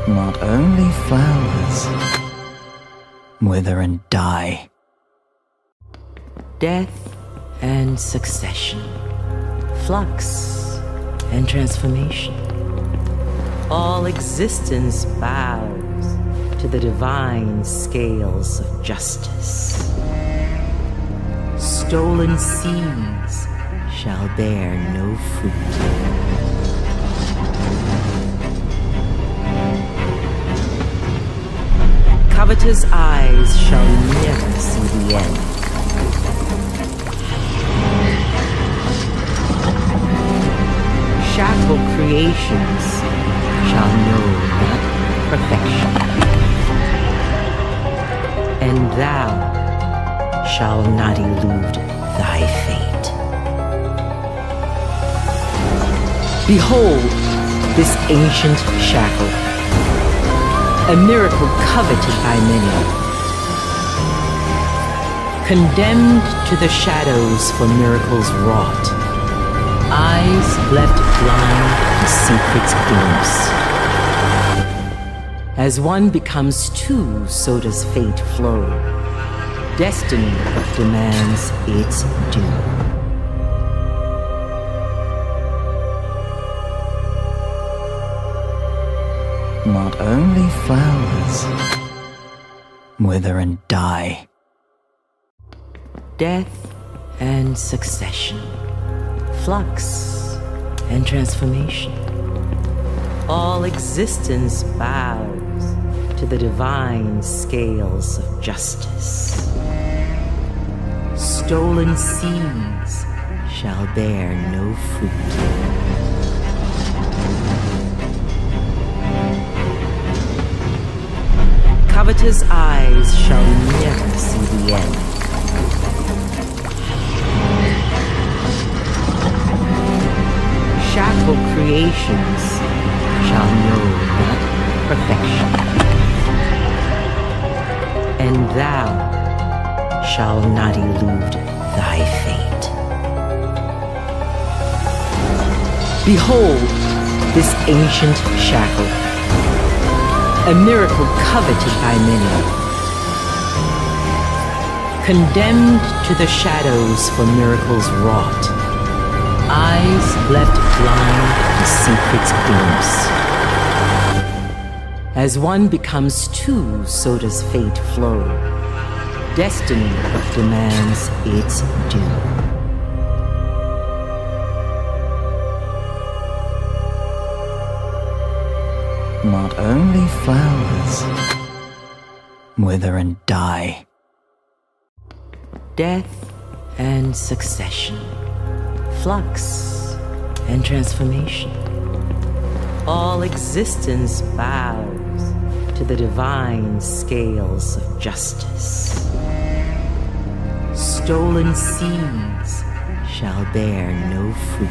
S9: Not only flowers wither and die. Death and succession, flux and transformation. All existence bows to the divine scales of justice. Stolen seeds shall bear no fruit. Covetous eyes shall never see the end. Shackled creations shall know not perfection. And thou shalt not elude thy fate. Behold this ancient shackle, a miracle coveted by many, condemned to the shadows for miracles wrought, eyes left blind to secrets glimpse. As one becomes two, so does fate flow. Destiny demands its due. Not only flowers wither and die. Death and succession, flux and transformation. All existence bows to the divine scales of justice. Stolen seeds shall bear no fruit. Covetous eyes shall never see the end. Shackled creations shall know not perfection. And thou shalt not elude thy fate. Behold this ancient shackle, a miracle coveted by many, Condemned to the shadows for miracles wrought. Eyes left blind to secrets glimpse. As one becomes two, so does fate flow. Destiny demands its due. Not only flowers wither and die. Death and succession, flux and transformation. All existence bows to the divine scales of justice. Stolen seeds shall bear no fruit.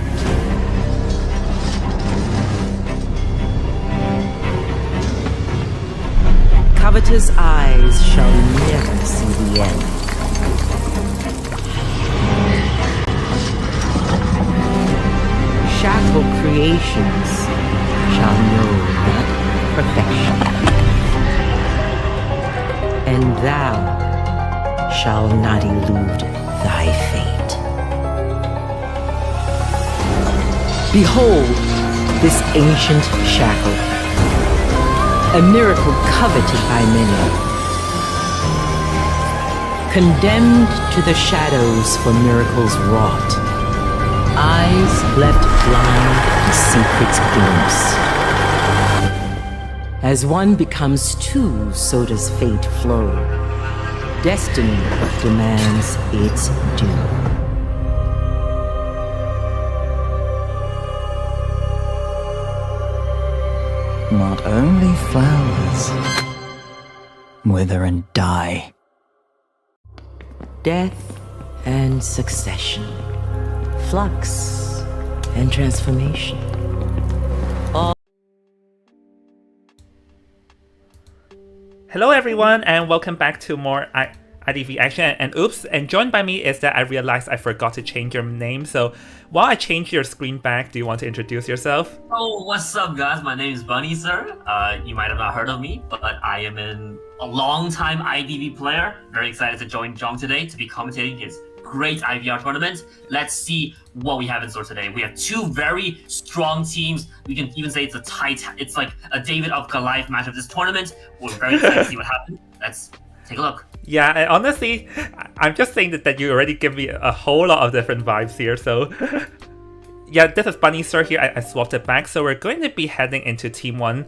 S9: Covetous eyes shall never see the end. Shackled creations shall know not perfection. And thou shalt not elude thy fate. Behold this ancient shackle, a miracle coveted by many. Condemned to the shadows for miracles wrought. Eyes left blind to secrets glimpse. As one becomes two, so does fate flow. Destiny demands its due. Not only flowers wither and die. Death and succession, flux and transformation.
S1: Hello everyone and welcome back to more IDV action, and oops, and joined by me is that I realized I forgot to change your name, so while I change your screen back, do you want to introduce yourself?
S10: Oh, what's up guys? My name is Bunny, sir. You might have not heard of me, but I am a long-time IDV player. Very excited to join Jong today to be commentating his great IVR tournament. Let's see what we have in store today. We have two very strong teams. We can even say it's like a David of Goliath match of this tournament. We're very excited to see what happens. Let's take a look.
S1: Yeah, and honestly, I'm just saying that you already give me a whole lot of different vibes here, so yeah, this is Bunny Sir here. I swapped it back, so we're going to be heading into Team 1,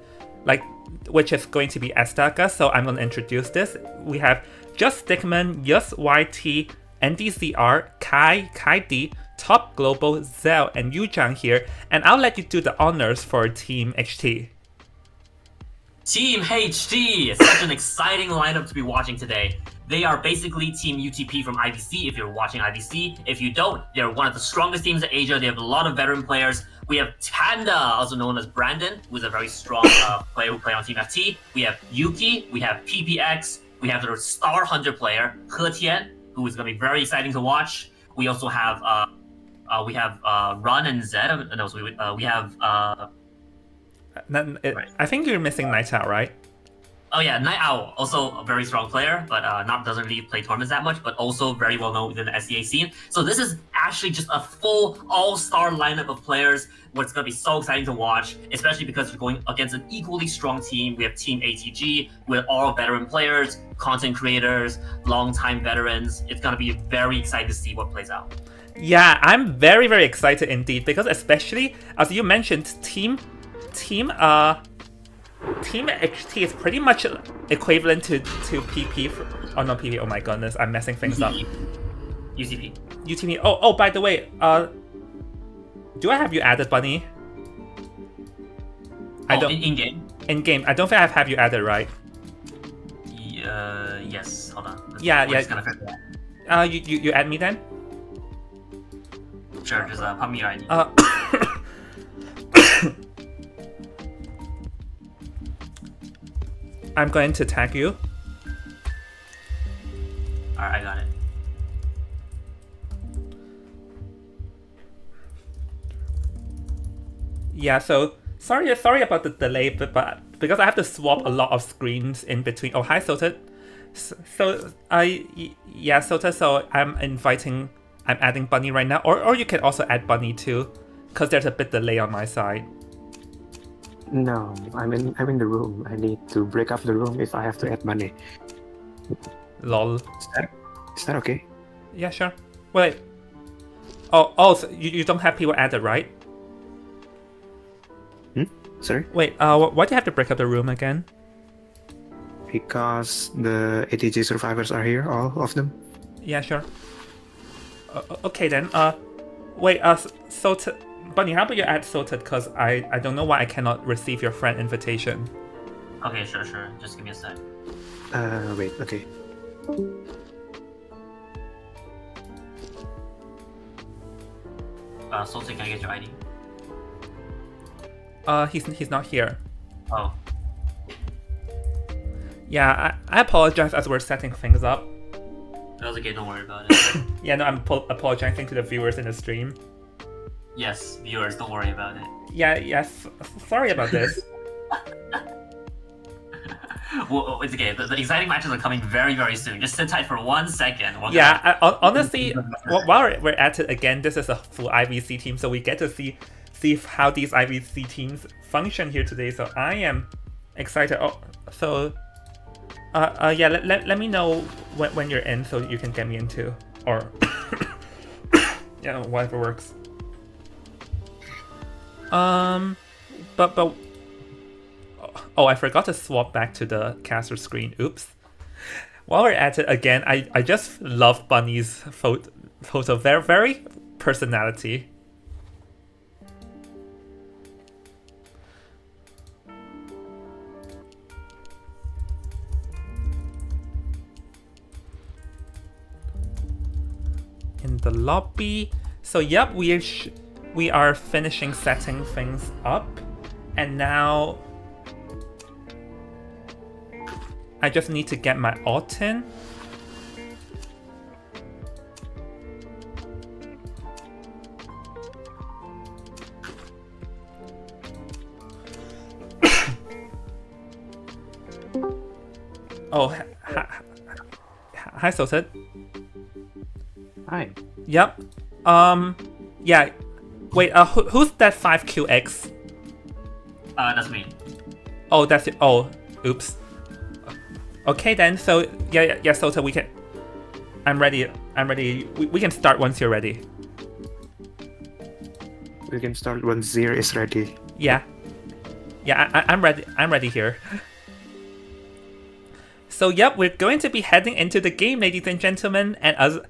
S1: which is going to be Estaca, so I'm going to introduce this. We have Just Stickman, Yus YT, NDZR, Kai D, Top Global, Zell, and Yuzhang here, and I'll let you do the honors for Team HT.
S10: Team HT! Such an exciting lineup to be watching today. They are basically Team UTP from IVC if you're watching IVC. If you don't, they're one of the strongest teams in Asia. They have a lot of veteran players. We have Panda, also known as Brandon, who is a very strong player who plays on Team FT. We have Yuki, we have PPX, we have the Star Hunter player, He Tian, who is going to be very exciting to watch. We also have Run and Zed. No, so we have
S1: I think you're missing Night Owl, right?
S10: Oh yeah, Night Owl, also a very strong player, but doesn't really play tournaments that much, but also very well known within the SEA scene. So this is actually just a full all-star lineup of players, what's going to be so exciting to watch, especially because you're going against an equally strong team. We have Team ATG with all veteran players, content creators, long-time veterans. It's going to be very exciting to see what plays out.
S1: Yeah, I'm very, very excited indeed, because especially, as you mentioned, Team HT is pretty much equivalent to PP. Oh no, PP. Oh my goodness, I'm messing things up.
S10: UCP.
S1: UTP. Oh, by the way, do I have you added, Bunny? I don't.
S10: In game.
S1: In game, I don't think I have you added, right?
S10: Yes. Hold on.
S1: Yeah.
S10: Just gonna figure it out.
S1: You add me then?
S10: Sure. Just pump me your ID.
S1: I'm going to tag you.
S10: Alright, I got it.
S1: Yeah, so sorry about the delay, but because I have to swap a lot of screens in between. Oh, hi, Soted. So Sota. So I'm adding Bunny right now, or you can also add Bunny too, because there's a bit delay on my side.
S11: No, I'm in the room. I need to break up the room if I have to add money.
S1: Lol.
S11: Is that okay?
S1: Yeah, sure. Wait. Oh, so you don't have people added, right?
S11: Sorry?
S1: Wait, why do you have to break up the room again?
S11: Because the ATG survivors are here, all of them.
S1: Yeah, sure. Okay then. Wait. Sota, Bunny, how about you add Sota? Because I don't know why I cannot receive your friend invitation.
S10: Okay, sure. Just give me a sec.
S11: Wait. Okay.
S10: Solte, can I get your ID?
S1: He's not here.
S10: Oh.
S1: Yeah, I apologize as we're setting things up.
S10: That's okay, don't worry about it.
S1: Yeah, no, I'm apologizing to the viewers in the stream.
S10: Yes, viewers, don't worry about it.
S1: Yes, sorry about this.
S10: Well, it's okay. The exciting matches are coming very, very soon. Just sit tight for 1 second.
S1: Honestly, while we're at it again, this is a full IVC team, so we get to see how these IVC teams function here today. So I am excited. Let me know when you're in, so you can get me into, or whatever works. I forgot to swap back to the caster screen. Oops. While we're at it again, I just love Bunny's photo. Very, very personality. In the lobby. So yep, we are finishing setting things up, and now I just need to get my ult in. Hi Sotet.
S11: Hi.
S1: Yep. Yeah. Wait, who's that 5QX?
S10: That's me.
S1: Oh, that's it. Oh, oops. Okay then, so yeah, so we can... I'm ready. We can start once you're ready.
S11: We can start when Zir is ready.
S1: Yeah, I'm ready. I'm ready here. So yep, we're going to be heading into the game, ladies and gentlemen, and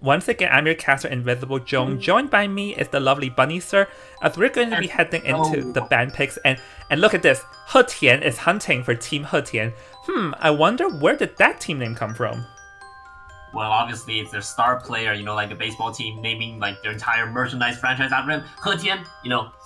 S1: once again, I'm your caster Invisible Joan. Joined by me is the lovely Bunny Sir, as we're going to be heading into the band picks. And look at this, He Tian is hunting for Team He Tian. I wonder where did that team name come from?
S10: Well, obviously it's their star player, like a baseball team naming like their entire merchandise franchise after him. He Tian,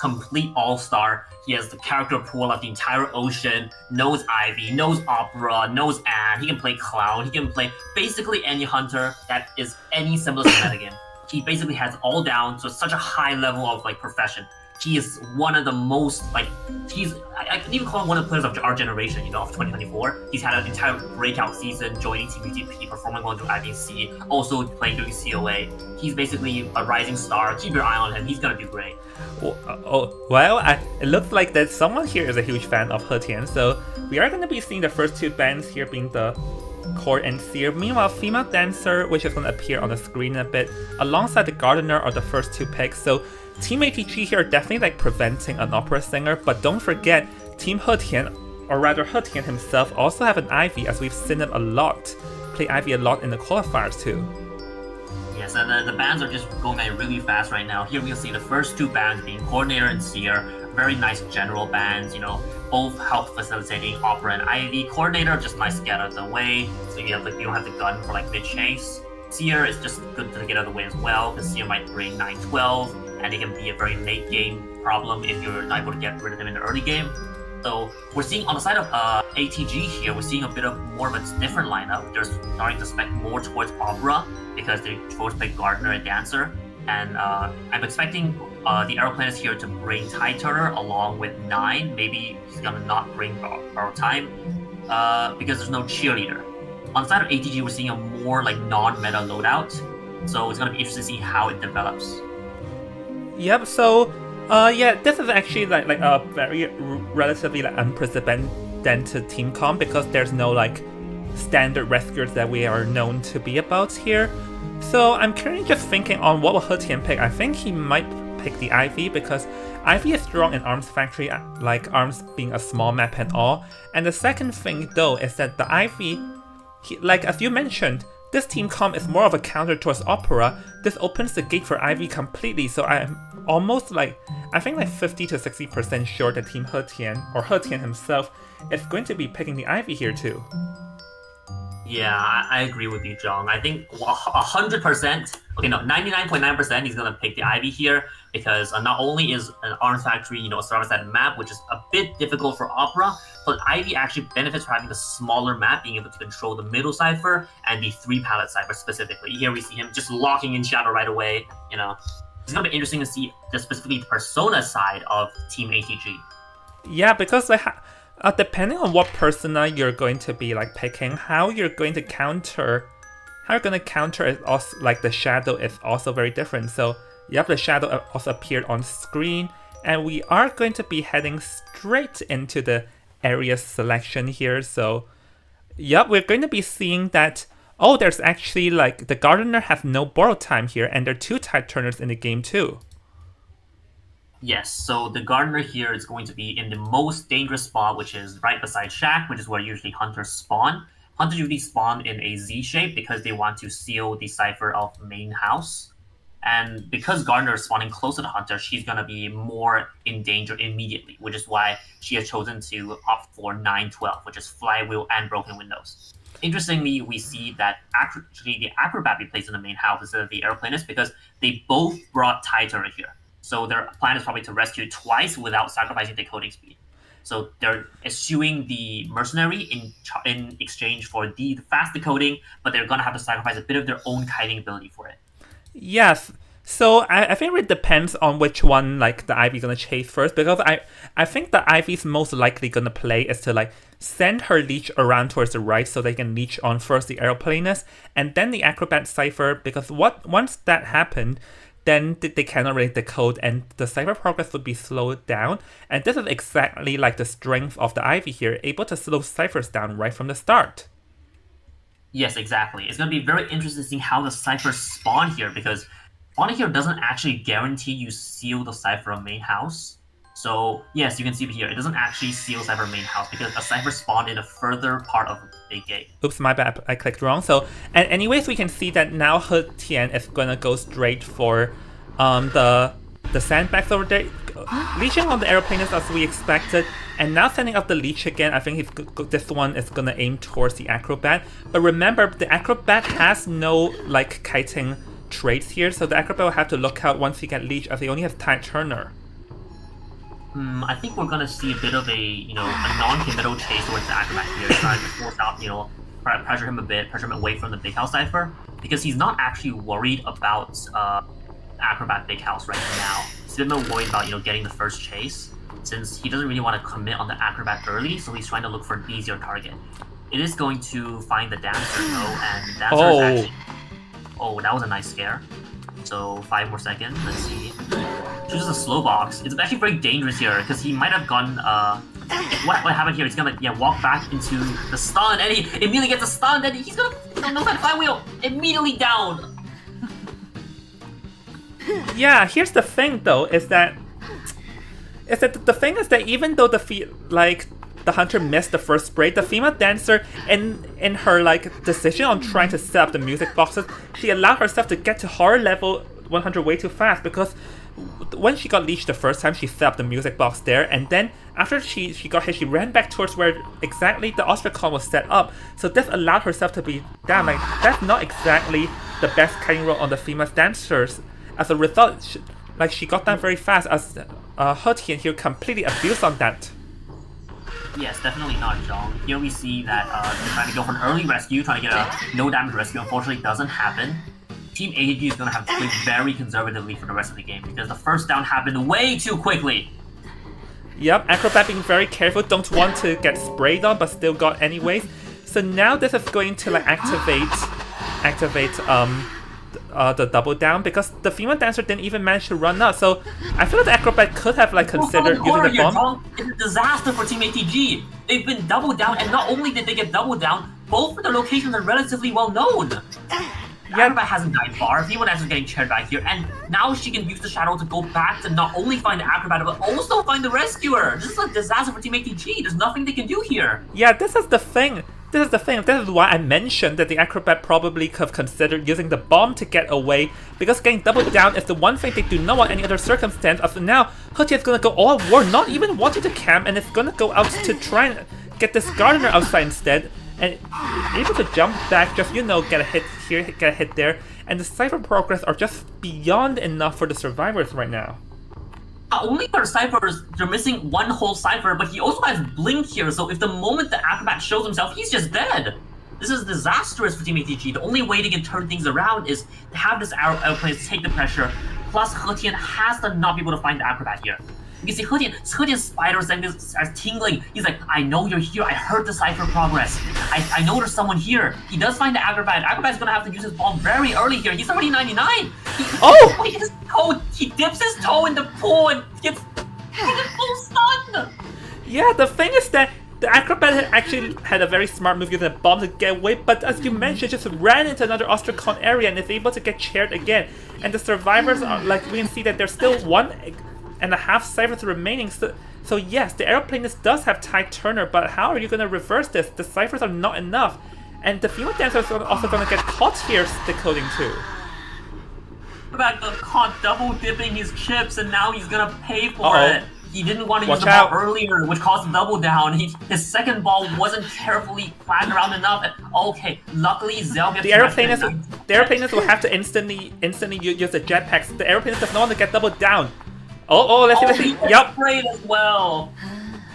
S10: complete all-star. He has the character pool of the entire ocean, knows Ivy, knows Opera, knows Anne. He can play Clown, he can play basically any hunter that is any similar to metagame. He basically has all down to such a high level of profession. He is one of the most, I can even call him one of the players of our generation, of 2024. He's had an entire breakout season, joining Team UTP, performing well through IBC, also playing during COA. He's basically a rising star. Keep your eye on him. He's gonna do great.
S1: It looks like that someone here is a huge fan of He Tian, so we are going to be seeing the first two bands here being the Court and Seer. Meanwhile, Female Dancer, which is going to appear on the screen in a bit, alongside the Gardener are the first two picks. So Team ATG here definitely preventing an opera singer, but don't forget, Team He Tian, or rather He Tian himself, also have an Ivy, as we've seen him play Ivy a lot in the qualifiers too.
S10: Yes, and the bands are just going really fast right now. Here we can see the first two bands being Coordinator and Seer. Very nice general bands, both help facilitating Opera and Ivy. Coordinator, just nice to get out of the way, so you don't have the gun for mid-chase. Seer is just good to get out of the way as well, because Seer might bring 9-12, and it can be a very late game problem if you're not able to get rid of them in the early game. So we're seeing on the side of ATG here, we're seeing a bit of more of a different lineup. They're starting to spec more towards Opera because they both play Gardener and Dancer. And I'm expecting the aeroplanets here to bring Tide Turner along with 9. Maybe he's gonna not bring Borrow Time because there's no cheerleader. On the side of ATG, we're seeing a more like non-meta loadout, so it's gonna be interesting to see how it develops.
S1: Yep. So, yeah, this is actually like a very relatively like unprecedented team comp because there's no like standard rescuers that we are known to be about here. So I'm currently just thinking on what will He Tian pick. I think he might pick the Ivy because Ivy is strong in Arms Factory, like Arms being a small map and all. And the second thing though is that the Ivy, like as you mentioned, this team comp is more of a counter towards Opera. This opens the gate for Ivy completely, so I'm almost like, I think like 50 to 60% sure that Team He Tian, or He Tian himself, is going to be picking the Ivy here too.
S10: Yeah, I agree with you, Jong. I think 100%, okay, no, 99.9% he's going to pick the Ivy here because not only is an Arms Factory, a server-side map, which is a bit difficult for Opera, but Ivy actually benefits from having a smaller map, being able to control the middle cipher and the 3-pallet cipher specifically. Here we see him just locking in Shadow right away, It's going to be interesting to see specifically the Persona side of Team ATG.
S1: Yeah, because like, depending on what persona you're going to be like picking, how you're going to counter is also like the shadow is also very different. So yep, the shadow also appeared on screen, and we are going to be heading straight into the area selection here. So yep, we're going to be seeing that, oh, there's actually like the Gardener has no borrow time here, and there are 2 tide turners in the game too.
S10: Yes, so the Gardener here is going to be in the most dangerous spot, which is right beside Shack, which is where usually Hunters spawn. Hunters usually spawn in a Z shape because they want to seal the cipher of main house. And because Gardener is spawning closer to Hunter, she's going to be more in danger immediately, which is why she has chosen to opt for 9-12, which is Flywheel and Broken Windows. Interestingly, we see that actually the Acrobat be placed in the main house instead of the Aeroplanist because they both brought Tide Turret here. So their plan is probably to rescue twice without sacrificing decoding speed. So they're eschewing the Mercenary in exchange for the fast decoding, but they're going to have to sacrifice a bit of their own kiting ability for it.
S1: Yes. So I think it depends on which one like the Ivy's gonna chase first, because I think the Ivy's most likely gonna play is to like send her leech around towards the right so they can leech on first the Aeroplanist and then the Acrobat Cipher, because once that happened, then they cannot really decode and the cipher progress would be slowed down. And this is exactly like the strength of the Ivy here, able to slow ciphers down right from the start.
S10: Yes, exactly. It's going to be very interesting to see how the ciphers spawn here, because spawning here doesn't actually guarantee you seal the cipher of main house. So yes, you can see it here. It doesn't actually seal cipher main house because a cipher spawned in a further part of the big gate.
S1: Oops, my bad. I clicked wrong. So, and anyways, we can see that now He Tian is gonna go straight for the sandbags over there, leeching on the Aeroplanist as we expected, and now sending up the leech again. I think this one is gonna aim towards the Acrobat. But remember, the Acrobat has no like kiting traits here, so the Acrobat will have to look out once he get leech, as he only has Tide Turner.
S10: I think we're gonna see a bit of a non-committal chase towards the Acrobat here, trying to force out, pressure him a bit, pressure him away from the big house cipher, because he's not actually worried about Acrobat big house right now. He's a bit more worried about getting the first chase, since he doesn't really want to commit on the Acrobat early, so he's trying to look for an easier target. It is going to find the Dancer though, and Dancer is actually... Oh, that was a nice scare. So 5 more seconds. Let's see. Chooses a slow box. It's actually very dangerous here because he might have gone. What happened here? He's gonna walk back into the stun, and he immediately gets a stun. And he's gonna no that flywheel immediately down.
S1: Yeah, here's the thing though, is that the thing is that even though the Hunter missed the first spray, the female dancer, in her decision on trying to set up the music boxes, she allowed herself to get to horror level 100 way too fast, because when she got leeched the first time, she set up the music box there, and then after she got hit, she ran back towards where exactly the Ostracon was set up. So this allowed herself to be down. That's not exactly the best kiting roll on the female dancers. As a result, she got down very fast, as He Tian here completely abused on that.
S10: Yes, definitely not, Zhong. Here we see that they're trying to go for an early rescue, trying to get a no damage rescue. Unfortunately, it doesn't happen. Team ATG is going to have to play very conservatively for the rest of the game because the first down happened way too quickly.
S1: Yep, Acrobat being very careful, don't want to get sprayed on, but still got anyways. So now this is going to like activate the double down because the female dancer didn't even manage to run up. So I feel like the acrobat could have like considered using the bomb.
S10: It's a disaster for Team ATG. They've been doubled down, and not only did they get doubled down, both of the locations are relatively well known. Acrobat hasn't died far. Female dancer is getting chaired back here, and now she can use the shadow to go back to not only find the acrobat but also find the rescuer. This is a disaster for Team ATG. There's nothing they can do here.
S1: Yeah, this is the thing. This is why I mentioned that the acrobat probably could have considered using the bomb to get away, because getting doubled down is the one thing they do not want any other circumstance. So now He is gonna go all war, not even wanting to camp, and it's gonna go out to try and get this gardener outside instead, and able to jump back, just get a hit here, get a hit there, and the Cypher progress are just beyond enough for the survivors right now.
S10: Not only are Cyphers, they're missing one whole Cypher, but he also has Blink here, so if the moment the Acrobat shows himself, he's just dead. This is disastrous for Team ATG. The only way they can turn things around is to have this airplane take the pressure, plus He Tian has to not be able to find the Acrobat here. You can see He Tian's spider sense is tingling. He's like, I know you're here, I heard the Cypher progress. I know there's someone here. He does find the Acrobat. Acrobat's gonna have to use his bomb very early here. He's already 99. He dips his toe in the pool and gets full stun.
S1: Yeah, the thing is that the Acrobat actually had a very smart move using a bomb to get away, but as you mentioned, just ran into another Ostracon area and is able to get chaired again. And the survivors are, like, we can see that there's still 1.5 ciphers remaining. So yes, the aeroplanist does have tight turner, but how are you going to reverse this? The ciphers are not enough. And the female dancer is also going to get caught here decoding too.
S10: Acrobat got caught double dipping his chips, and now he's going to pay for it. He didn't want to use the ball earlier, which caused a double down. His second ball wasn't carefully planned around enough. Okay, luckily Zell gets
S1: the aeroplanist will have to instantly use the jetpacks. The aeroplanist does not want to get doubled down. Let's see. Yep.
S10: Sprayed as well.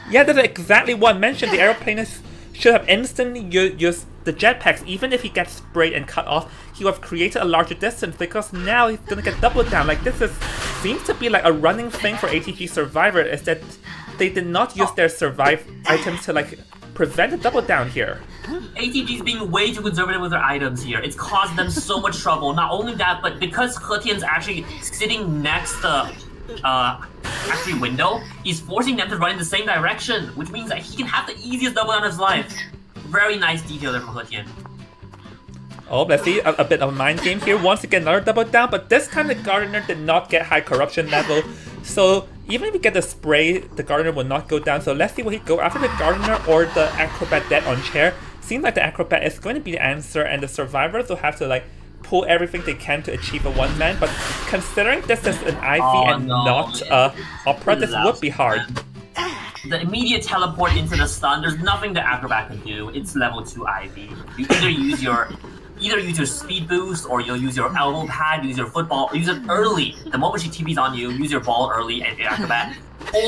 S1: Yeah, that's exactly what I mentioned. The aeroplanist should have instantly used the jetpacks. Even if he gets sprayed and cut off, he would have created a larger distance, because now he's gonna get doubled down. Like, this seems to be like a running thing for ATG Survivor, is that they did not use their survive items to like prevent a double down here.
S10: ATG's being way too conservative with their items here. It's caused them so much trouble. Not only that, but because He Tian's actually sitting next to actually window, he's forcing them to run in the same direction, which means that he can have the easiest double down of his life. Very nice detail there from He Tian.
S1: Let's see, a bit of a mind game here. Once again, another double down, but this time the gardener did not get high corruption level, so even if you get the spray, the gardener will not go down. So let's see what he go after, the gardener or the acrobat dead on chair. Seems like the acrobat is going to be the answer, and the survivors will have to like pull everything they can to achieve a one-man, but considering this is an IV not opera, this would be hard.
S10: The immediate teleport into the stun, there's nothing the acrobat can do. It's level 2 IV. You either use your speed boost, or you'll use your elbow pad, use your football, use it early. The moment she TP's on you, use your ball early and your acrobat.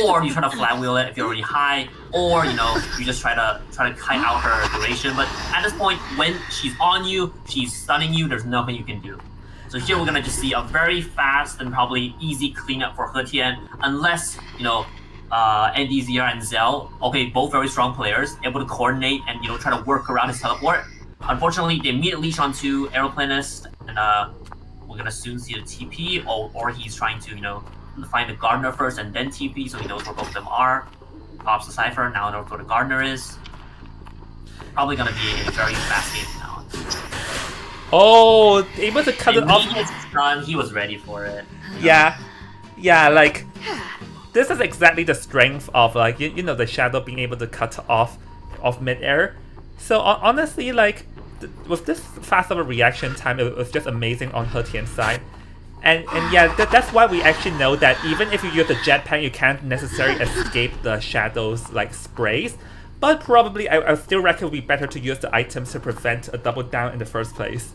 S10: Or you try to flat wheel it if you're already high, or you just try to kite out her duration. But at this point, when she's on you, she's stunning you, there's nothing you can do. So here we're gonna just see a very fast and probably easy cleanup for He Tian, unless Andy, Zia, and Zell, both very strong players, able to coordinate and try to work around his teleport. Unfortunately, they immediately leash onto Aeroplanist, and we're gonna soon see the TP, or he's trying to find the gardener first and then TP, so he knows where both of them are. Pops the Cypher, now knows where the gardener is. Probably gonna be a very fast game now.
S1: Able to cut it off.
S10: He was ready for it.
S1: Yeah, like, this is exactly the strength of like the shadow being able to cut off mid-air. So honestly, like, with this fast of a reaction time, it was just amazing on He Tian's side. And yeah, that's why we actually know that even if you use the jetpack, you can't necessarily escape the shadow's like sprays. But probably, I still reckon it would be better to use the items to prevent a double down in the first place.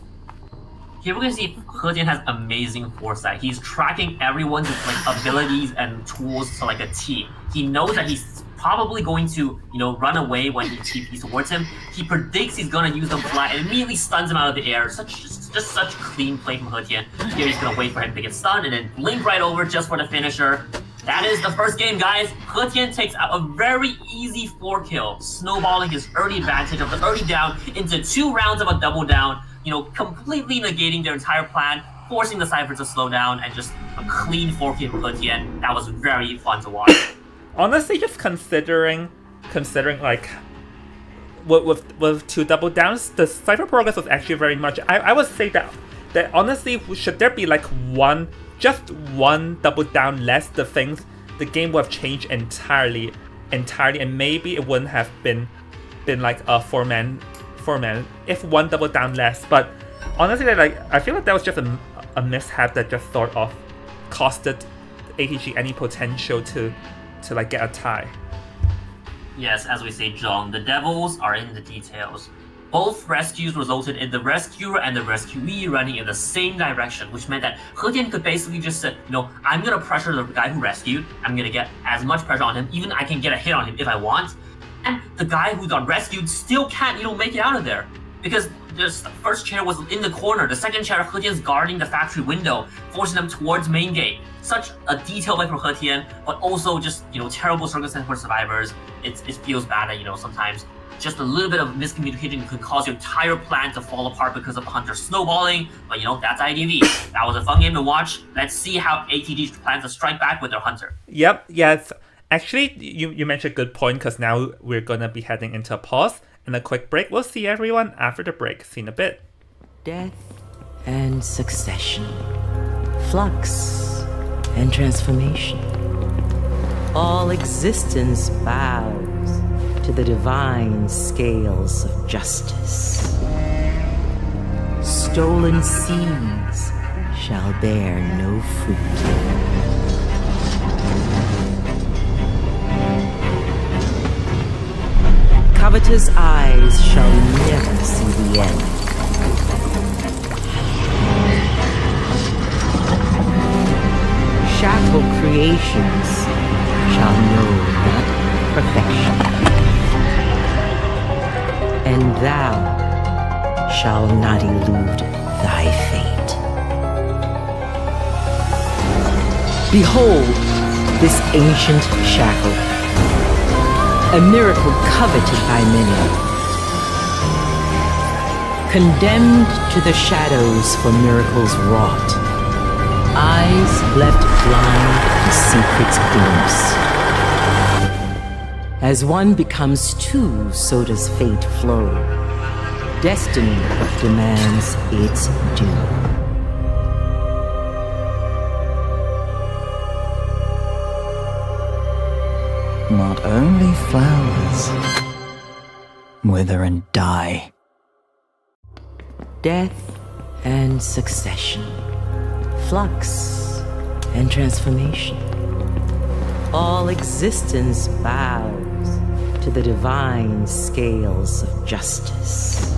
S10: Here we're gonna see He Tian has amazing foresight. He's tracking everyone's like abilities and tools to like a T. He knows that he's probably going to run away when he TPs towards him. He predicts he's gonna use them flat and immediately stuns him out of the air. Just such clean play from He Tian. Here he's gonna wait for him to get stunned and then blink right over just for the finisher. That is the first game, guys. He Tian takes out a very easy 4-kill, snowballing his early advantage of the early down into 2 rounds of a double down, completely negating their entire plan, forcing the Cypher to slow down, and just a clean 4-kill from He Tian. That was very fun to watch.
S1: Honestly, just considering like with 2 double downs, the Cypher progress was actually very much. I would say that honestly, should there be like just one double down less, the game would have changed entirely, and maybe it wouldn't have been like a 4-man if 1 double down less. But honestly, I feel like that was just a mishap that just sort of costed ATG any potential to like get a tie.
S10: Yes, as we say, John, the devils are in the details. Both rescues resulted in the rescuer and the rescuee running in the same direction, which meant that He Tian could basically just say, I'm going to pressure the guy who rescued, I'm going to get as much pressure on him, even I can get a hit on him if I want, and the guy who got rescued still can't, make it out of there. Because the first chair was in the corner, the second chair, He Tian's guarding the factory window, forcing them towards main gate. Such a detailed play from He Tian, but also just, terrible circumstance for survivors. It feels bad that, sometimes just a little bit of miscommunication could cause your entire plan to fall apart because of Hunter snowballing, but that's IDV. That was a fun game to watch. Let's see how ATG plans to strike back with their Hunter.
S1: Yep, yes. Actually, you mentioned a good point, because now we're gonna be heading into a pause and a quick break. We'll see everyone after the break. See you in a bit.
S9: Death and succession, flux and transformation. All existence bows to the divine scales of justice. Stolen seeds shall bear no fruit. Covetous eyes shall never see the end. Shackled creations shall know not perfection. And thou shalt not elude thy fate. Behold this ancient shackle, a miracle coveted by many, condemned to the shadows for miracles wrought, eyes left blind to secrets glimpsed. As one becomes 2, so does fate flow. Destiny demands its due.
S12: Not only flowers wither and die.
S9: Death and succession, flux and transformation. All existence bows to the divine scales of justice.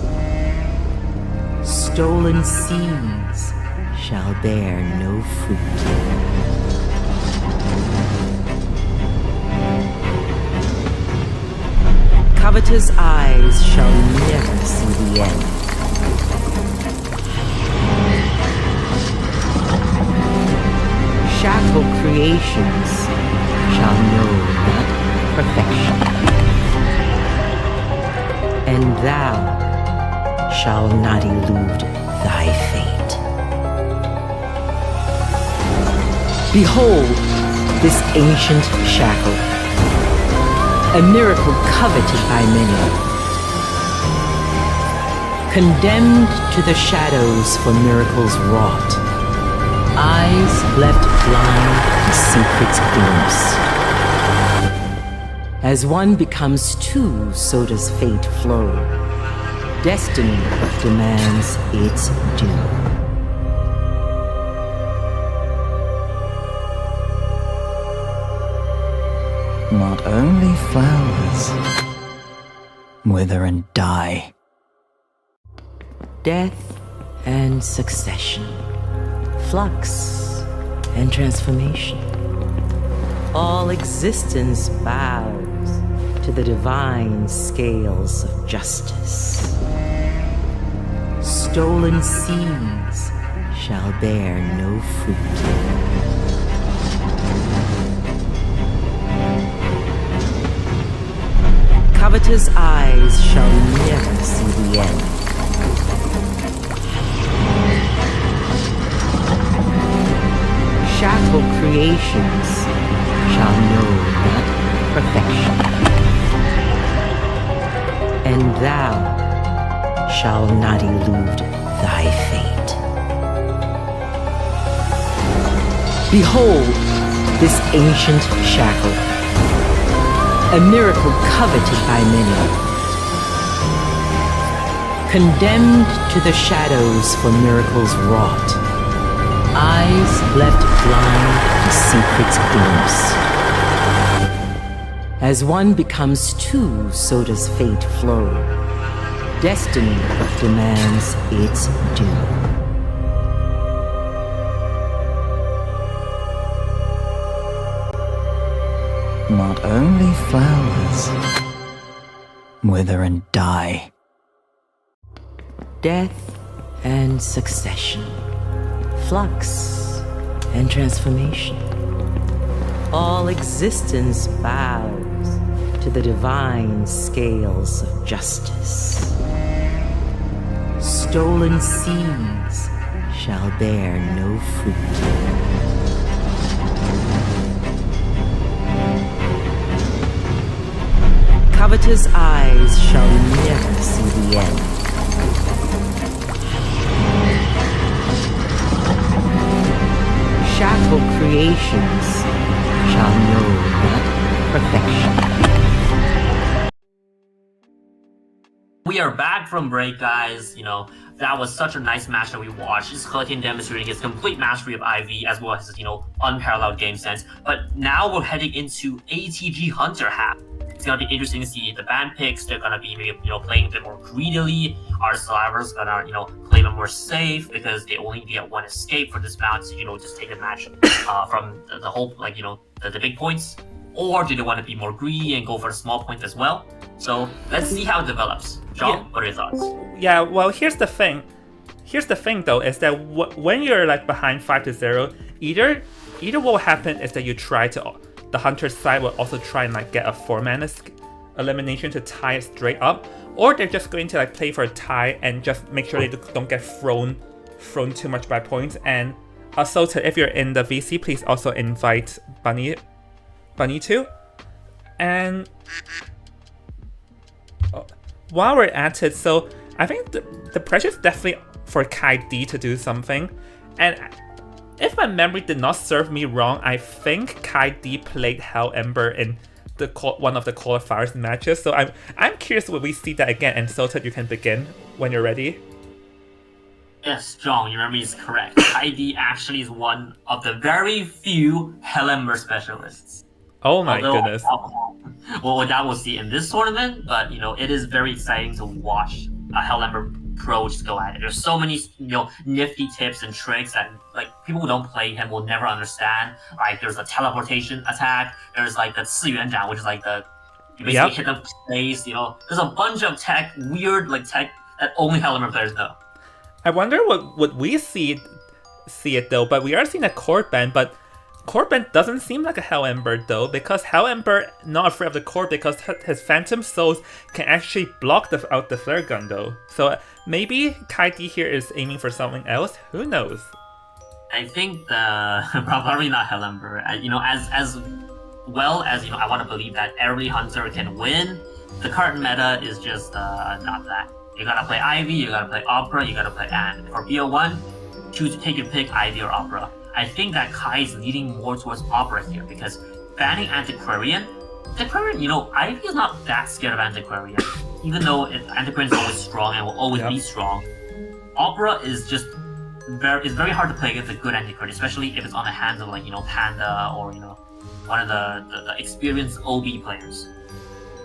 S9: Stolen seeds shall bear no fruit. Covetous eyes shall never see the end. Shackled creations shall know not perfection. And thou shalt not elude thy fate. Behold this ancient shackle, a miracle coveted by many, condemned to the shadows for miracles wrought, eyes left blind to secrets glimpsed. As one becomes 2, so does fate flow. Destiny demands its due.
S12: Not only flowers wither and die.
S9: Death and succession, flux and transformation. All existence bows to the divine scales of justice. Stolen seeds shall bear no fruit. Covetous eyes shall never see the end. Shackled creations shall know not perfection. And thou shall not elude thy fate. Behold this ancient shackle, a miracle coveted by many, condemned to the shadows for miracles wrought, eyes left blind to secrets glimpsed. As one becomes two, so does fate flow. Destiny demands its due.
S12: Not only flowers wither and die.
S9: Death and succession, flux and transformation. All existence bows to the divine scales of justice. Stolen seeds shall bear no fruit. Covetous eyes shall never see the end. Shackled creations shall know not perfection.
S10: We are back from break, guys. That was such a nice match that we watched. Just He Tian demonstrating his complete mastery of IV as well as his, unparalleled game sense. But now we're heading into ATG Hunter half. It's gonna be interesting to see the ban picks. They're gonna be maybe playing a bit more greedily. Our survivors gonna play a bit more safe because they only get one escape for this bout to just take the match from the whole the big points. Or do they want to be more greedy and go for the small points as well? So let's see how it develops. John, what are your thoughts?
S1: Yeah, well, here's the thing. Here's the thing, though, is that when you're behind 5-0, either what will happen is that you try to, the Hunter's side will also try and get a 4-mana elimination to tie it straight up, or they're just going to play for a tie and just make sure they don't get thrown too much by points. And also, if you're in the VC, please also invite Bunny too. And while we're at it, so I think the pressure is definitely for Kai D to do something. And if my memory did not serve me wrong, I think Kai D played Hell Ember in one of the qualifiers matches. So I'm curious, will we see that again? And Sultan, you can begin when you're ready.
S10: Yes, John, your memory is correct. Kai D actually is one of the very few Hell Ember specialists.
S1: Oh my goodness.
S10: Well, that we'll see in this tournament, but it is very exciting to watch a Hell Ember pro just go at it. There's so many nifty tips and tricks that people who don't play him will never understand. There's a teleportation attack, there's the 次元斩, which is you basically hit them face, there's a bunch of weird tech that only Hell Ember players know.
S1: I wonder would we see it though, but we are seeing a Cord Band, but Cord Band doesn't seem like a Hell Ember though, because Hell Ember not afraid of the Cord because his Phantom Souls can actually block out the Flare Gun though. So maybe Kai D here is aiming for something else, who knows?
S10: I think probably not Hell Ember. As well as I want to believe that every Hunter can win, the current meta is just not that. You gotta play Ivy, you gotta play Opera, you gotta play Anne. For BO1, take your pick, Ivy or Opera. I think that Kai is leaning more towards Opera here because banning Antiquarian, Ivy is not that scared of Antiquarian. Even though Antiquarian is always strong and will always be strong, Opera is just very hard to play against a good Antiquarian, especially if it's on the hands of Panda or one of the experienced OB players.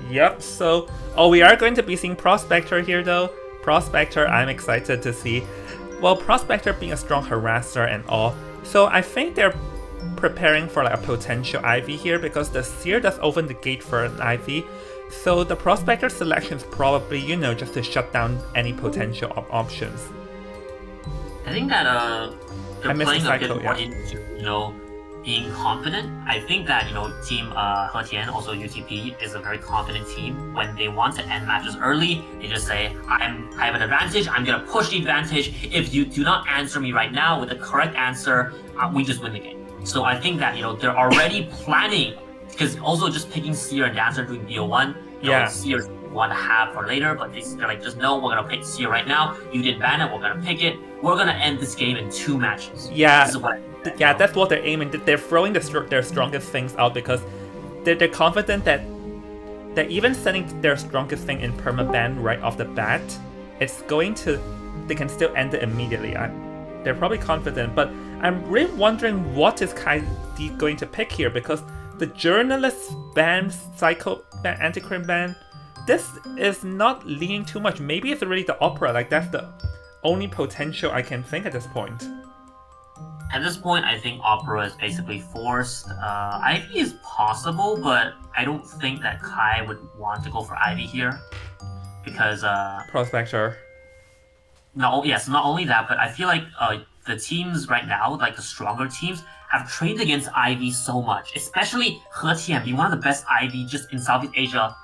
S1: Yep, so we are going to be seeing Prospector here though. Prospector, I'm excited to see. Well, Prospector being a strong harasser and all. So I think they're preparing for a potential IV here because the Seer does open the gate for an IV. So the Prospector selection is probably, just to shut down any potential options.
S10: I think that they're playing a bit more into, being confident. I think that, Team He also UTP, is a very confident team. When they want to end matches early, they just say, I have an advantage, I'm going to push the advantage. If you do not answer me right now with the correct answer, we just win the game. So I think that, they're already planning, because also just picking Seer and Dancer doing BO1, Seer's want to have for later, but they're like, just no, we're going to pick Seer right now. You didn't ban it, we're going to pick it. We're going to end this game in 2 matches.
S1: Yeah.
S10: This is what
S1: that's what they're aiming. They're throwing their strongest things out because they're confident that they're even sending their strongest thing in permaban right off the bat. They can still end it immediately. They're probably confident, but I'm really wondering what is Kaidi going to pick here, because the journalist ban, psycho ban, anti-crim ban, this is not leaning too much. Maybe it's really the opera. Like, that's the only potential I can think at this point.
S10: At this point, I think Opera is basically forced. Ivy is possible, but I don't think that Kai would want to go for Ivy here. Because...
S1: Prospector.
S10: Not only that, but I feel like the teams right now, like the stronger teams, have trained against Ivy so much. Especially He being one of the best Ivy just in Southeast Asia.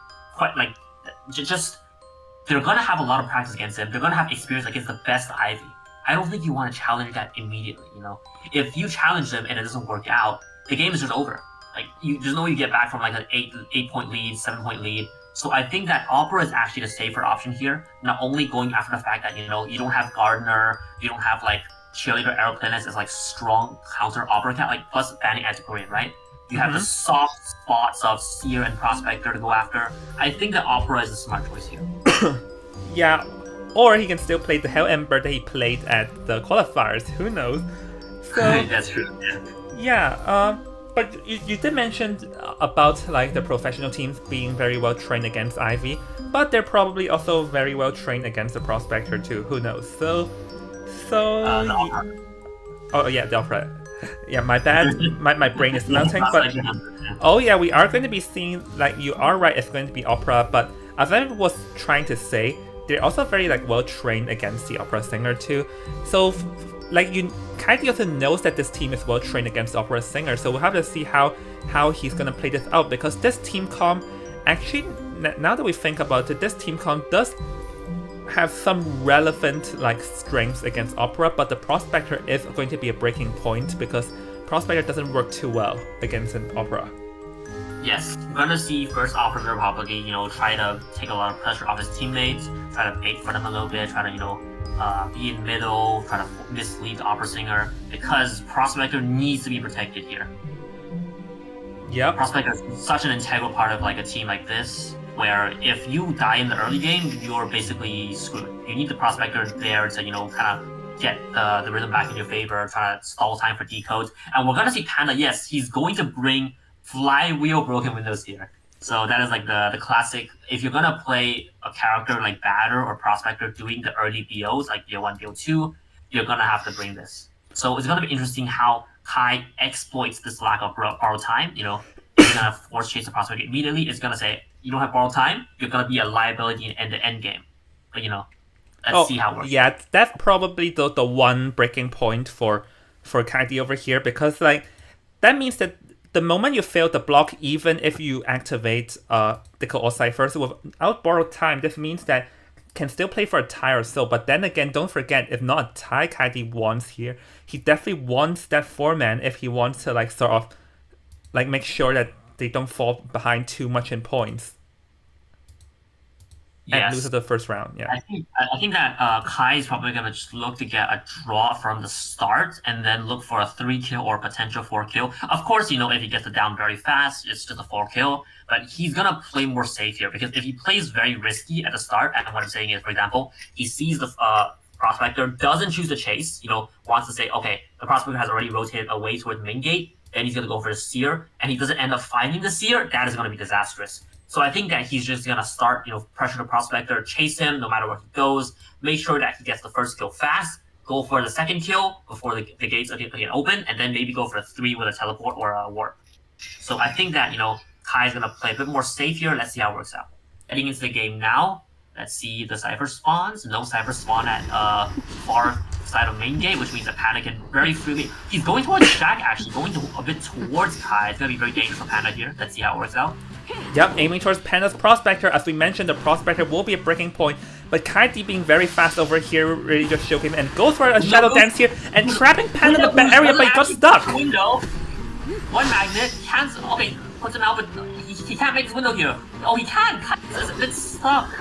S10: They're going to have a lot of practice against him. They're going to have experience against the best Ivy. I don't think you want to challenge that immediately, If you challenge them and it doesn't work out, the game is just over. Like, there's no way you get back from like an 8-point lead, 7-point lead. So I think that Opera is actually the safer option here. Not only going after the fact that, you don't have Gardener, you don't have like Cheerleader Aeroplanets as like strong counter Opera cat, like plus banning anti-Korean, right? You have the soft spots of Seer and Prospector to go after. I think that Opera is a smart choice here.
S1: Yeah. Or he can still play the Hell Ember that he played at the qualifiers. Who knows? So,
S10: that's true.
S1: Yeah. But you did mention about like the professional teams being very well trained against Ivy, but they're probably also very well trained against the Prospector too. Who knows? The Opera. Yeah, my bad. my brain is melting. But we are going to be seeing, like, you are right. It's going to be Opera, but as I was trying to say, they're also very like well trained against the opera singer too. So Kaidi also knows that this team is well trained against the opera singer. So we'll have to see how he's gonna play this out, because this team comp actually, now that we think about it, this team comp does have some relevant like strengths against opera, but the Prospector is going to be a breaking point because Prospector doesn't work too well against an opera.
S10: Yes, we're gonna see first Opera probably, try to take a lot of pressure off his teammates, try to bait for them a little bit, try to, be in middle, try to mislead the opera singer, because Prospector needs to be protected here.
S1: Yeah.
S10: Prospector is such an integral part of like a team like this, where if you die in the early game, you're basically screwed. You need the Prospector there to, kind of get the rhythm back in your favor, try to stall time for decodes. And we're gonna see Panda, yes, he's going to bring Flywheel Broken Windows here. So that is like the classic, if you're gonna play a character like Batter or Prospector doing the early BOs, like BO1, BO2, you're gonna have to bring this. So it's gonna be interesting how Kai exploits this lack of borrow time. If you're gonna force chase the Prospector immediately, it's gonna say, you don't have borrow time, you're gonna be a liability in the end game. But let's see how it works.
S1: Yeah, that's probably the one breaking point for Kaidi over here, because like that means that the moment you fail the block, even if you activate Dickle or Cyphers without borrowed time, this means that can still play for a tie or so. But then again, don't forget, if not a tie Kaidi wants here, he definitely wants that 4-man if he wants to like sort of like make sure that they don't fall behind too much in points. And lose the first round. Yeah,
S10: I think that Kai is probably gonna just look to get a draw from the start, and then look for a 3-kill or potential 4-kill. Of course, if he gets it down very fast, it's just a 4-kill. But he's gonna play more safe here, because if he plays very risky at the start, and what I'm saying is, for example, he sees the Prospector, doesn't choose the chase. Wants to say, okay, the Prospector has already rotated away towards main gate, then he's gonna go for the Seer, and he doesn't end up finding the Seer. That is gonna be disastrous. So I think that he's just going to start, pressure the Prospector, chase him no matter where he goes, make sure that he gets the first kill fast, go for the second kill before the gates again open, and then maybe go for a 3 with a teleport or a warp. So I think that, Kai is going to play a bit more safe here. Let's see how it works out. Heading into the game now, let's see the Cypher spawns. No Cypher spawn at far side of main gate, which means that Panda can very freely. He's going towards Shack, actually, going a bit towards Kai. It's gonna be very dangerous for Panda here. Let's see how it works out.
S1: Yep, aiming towards Panda's Prospector. As we mentioned, the Prospector will be a breaking point, but Kai D being very fast over here, really just showing him, and goes for a Shadow Dance here, and trapping Panda in the back area, but he got stuck!
S10: Window. One magnet, can't, okay, puts him out, but he can't make this window here. Oh, he can! Kai's a bit stuck.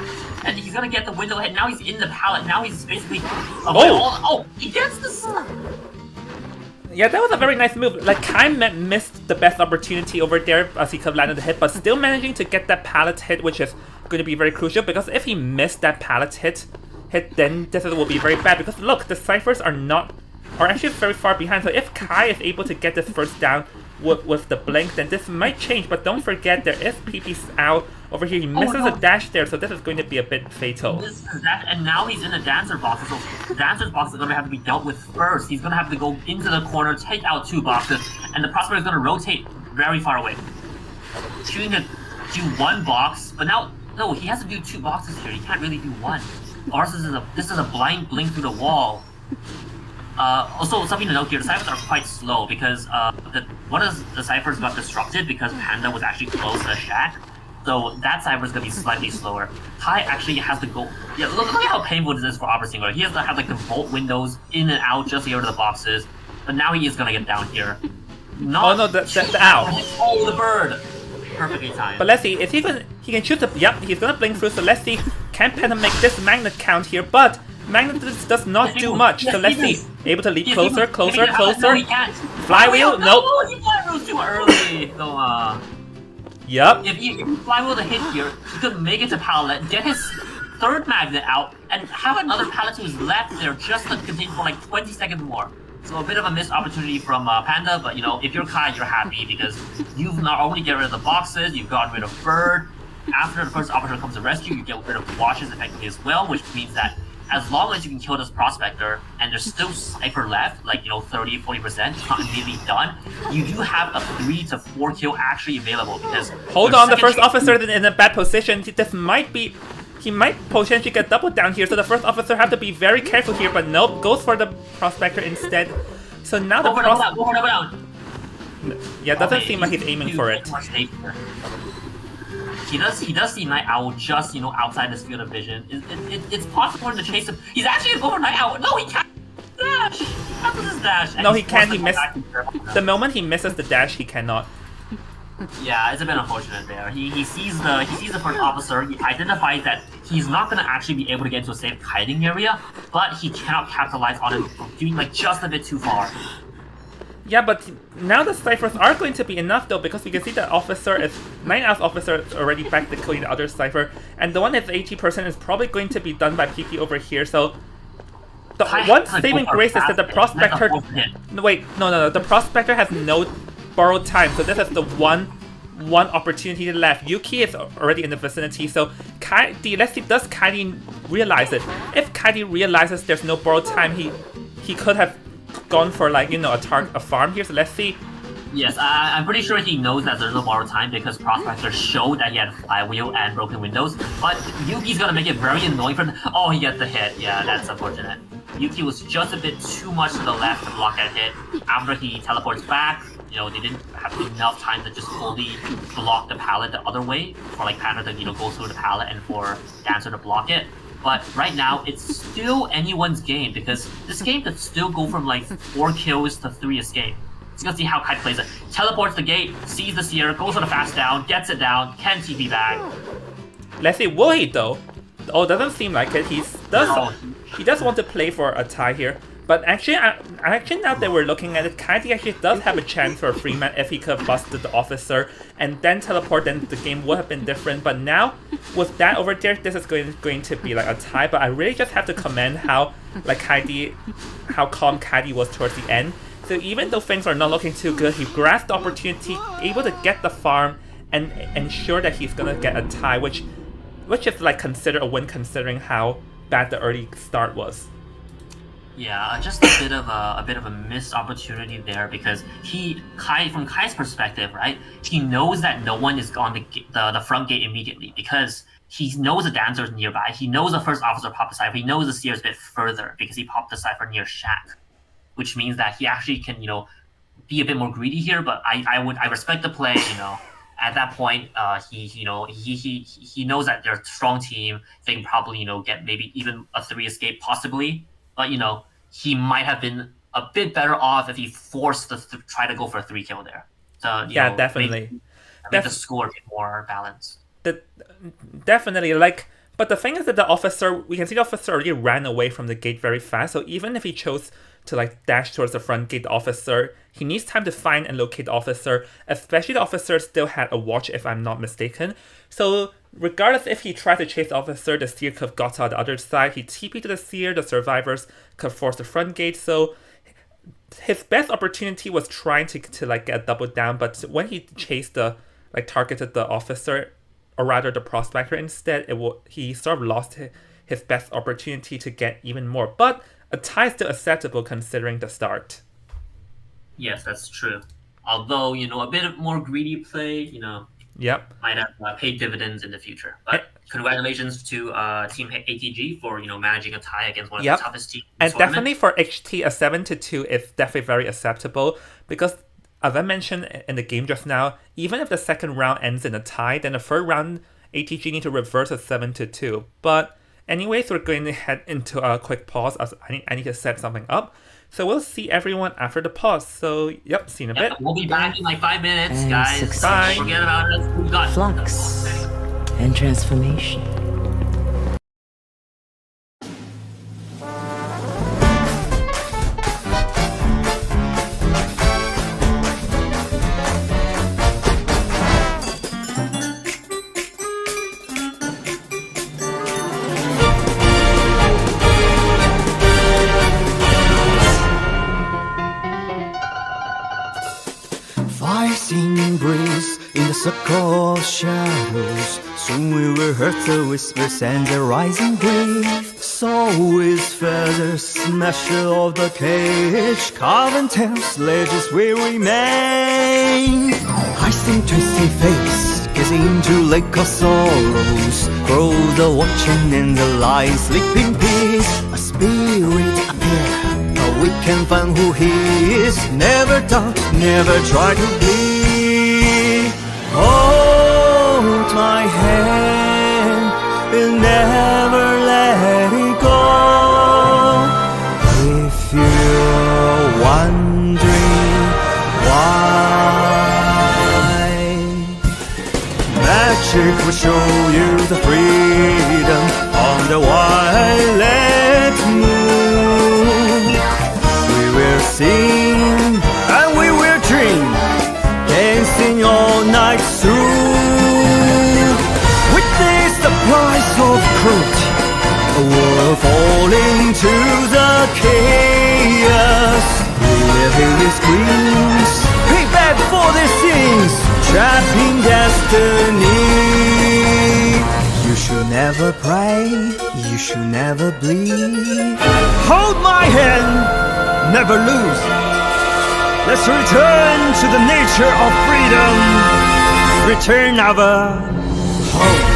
S10: And he's gonna get the window hit, now he's in the pallet, now he's basically... Oh, he gets this!
S1: Yeah, that was a very nice move. Like, Kai missed the best opportunity over there as he could have landed the hit, but still managing to get that pallet hit, which is going to be very crucial, because if he missed that pallet hit, then this will be very bad, because look, the ciphers are actually very far behind, so if Kai is able to get this first down with the blink, then this might change, but don't forget there is PP out over here. He misses a dash there, so this is going to be a bit fatal.
S10: And now he's in the Dancer box, so the Dancer's box is going to have to be dealt with first. He's going to have to go into the corner, take out 2 boxes, and the Prospector is going to rotate very far away. Shooting to do 1 box, but now, no, he has to do 2 boxes here. He can't really do 1. Or this is a blind blink through the wall. Also, something to note here, the ciphers are quite slow because one of the ciphers got disrupted because Panda was actually close to the Shack. So that cipher is going to be slightly slower. Kai actually has to go... Yeah, look at how painful this is for Opera Singer. He has to have like the vault windows in and out just to get rid of the boxes. But now he is going to get down here.
S1: Oh no, the owl.
S10: Oh, the bird! Perfectly timed.
S1: But let's see, if he can shoot the... Yep, he's going to blink through, so let's see. Can Panda make this magnet count here? But magnet does not do much, so let's see. Able to leap closer.
S10: No, he can't.
S1: Flywheel? Nope.
S10: No, he flywheeled too early. So,
S1: Yep.
S10: If you flywheel the hit here, he could make it to pallet, get his 3rd magnet out, and have another pallet who's left there just to continue for like 20 seconds more. So a bit of a missed opportunity from Panda, but you know, if you're Kai, you're happy because you've not only get rid of the boxes, you've gotten rid of Bird. After the first opportunity comes to rescue, you get rid of Watches effectively as well, which means that as long as you can kill this Prospector and there's still Cypher left, like, you know, 30-40%, it's not immediately done, you do have a 3 to 4 kill actually available because...
S1: Hold on, the first officer in a bad position. This might be... He might potentially get doubled down here, so the first officer have to be very careful here, but nope, goes for the Prospector instead. So now the Prospector... Yeah, doesn't seem like he's aiming for it.
S10: He does see Night Owl just, you know, outside his field of vision. It's possible to chase him. He's actually going for Night Owl. No, he can't dash. How does this dash?
S1: No, he can't. He missed. The moment he misses the dash, he cannot.
S10: Yeah, it's a bit unfortunate there. He sees the first officer. He identifies that he's not gonna actually be able to get into a safe hiding area, but he cannot capitalize on it doing like just a bit too far.
S1: Yeah, but now the ciphers are going to be enough though, because we can see the officer is... Night Owl's officer is already back to killing the other cipher, and the one that's 80% is probably going to be done by PP over here, so... The one saving grace is that the Prospector... No, wait, no, the Prospector has no borrowed time, so this is the one opportunity left. Yuki is already in the vicinity, so let's see, does Kaidi realize it? If Kaidi realizes there's no borrowed time, he could have gone for, like, you know, a farm here, so let's see.
S10: Yes, I'm pretty sure he knows that there's no borrowed time because Prospector showed that he had flywheel and broken windows, but Yuki's gonna make it very annoying for him. Oh, he gets the hit. Yeah, that's unfortunate. Yuki was just a bit too much to the left to block that hit. After he teleports back, you know, they didn't have enough time to just fully block the pallet the other way for, like, Panda to, you know, go through the pallet and for Dancer to block it. But right now, it's still anyone's game because this game could still go from like 4 kills to 3 escape. Let's go see how Kai plays it. Teleports the gate, sees the Seer, goes for the fast down, gets it down, can TP back.
S1: Let's see, will he though? Oh, doesn't seem like it. He does want to play for a tie here. But actually now that we're looking at it, Kaidi actually does have a chance for a free man if he could have busted the officer and then teleport, then the game would have been different. But now, with that over there, this is going to be like a tie. But I really just have to commend how calm Kaidi was towards the end. So even though things are not looking too good, he grasped the opportunity, able to get the farm and ensure that he's gonna get a tie, which is like considered a win considering how bad the early start was.
S10: Yeah, just a bit of a missed opportunity there because from Kai's perspective, right? He knows that no one is on the front gate immediately because he knows the dancer's nearby. He knows the first officer popped the cipher. He knows the seer is a bit further because he popped the cipher near Shack, which means that he actually can, be a bit more greedy here. But I respect the play. At that point, he knows that they're a strong team. They can probably get maybe even a 3 escape possibly. But he might have been a bit better off if he forced to try to go for a 3 kill there. So
S1: definitely.
S10: Make the score a bit more balanced.
S1: Definitely, but the thing is that we can see the officer already ran away from the gate very fast. So even if he chose to dash towards the front gate, the officer, he needs time to find and locate the officer. Especially the officer still had a watch, if I'm not mistaken. So regardless if he tried to chase the officer, the seer could have got out the other side. He TP'd to the seer, the survivors could force the front gate. So his best opportunity was trying to get a double down, but when he chased targeted the officer, or rather the prospector instead, he sort of lost his best opportunity to get even more. But a tie is still acceptable considering the start.
S10: Yes, that's true. Although, a bit of more greedy play,
S1: Yep.
S10: might have paid dividends in the future. But congratulations to Team ATG for, managing a tie against one of the toughest teams.
S1: And definitely for HT, a 7-2 is definitely very acceptable because, as I mentioned in the game just now, even if the second round ends in a tie, then the third round, ATG need to reverse a 7-2. But anyways, we're going to head into a quick pause as I need to set something up. So we'll see everyone after the pause. So, see you in a bit.
S10: We'll be back in 5 minutes,
S9: And
S10: guys.
S9: success.
S10: Bye. Forget about it. We've got
S9: Flux and transformation.
S12: Singing breeze in the circle of shadows. Soon we will hear the whispers and the rising breeze. So is feathers, smasher of the cage. Carven tails, ledges will remain. I sing twisted face, gazing into lake of sorrows. Grow the watching and the light, sleeping peace. A spirit appear. We can find who he is. Never doubt, never try to be. Hold my hand and never let it go. If you're wondering why, magic will show you the freedom on the violet moon. Sing and we will dream, dancing all night through. Witness the price of cruelty, a world falling to the chaos. Living these screams, payback for their sins, trapped in destiny. You should never pray, you should never bleed. Hold my hand, never lose. Let's return to the nature of freedom. Return our home.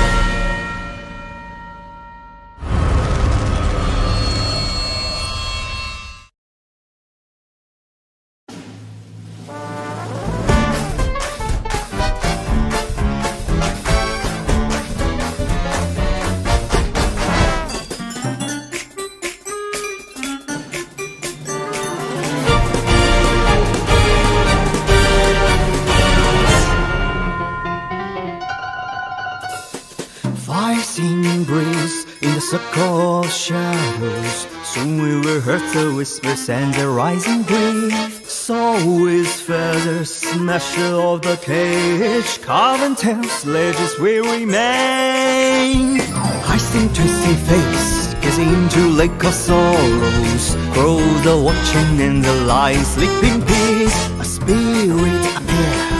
S12: Singing breeze in the circle of shadows. Soon we will hear the whispers and the rising breeze. So is feathers, smasher of the cage. Carven tails, ledges will remain. I sing twisted face, gazing into lake of sorrows. Grow the watching and the light, sleeping peace. A spirit appear.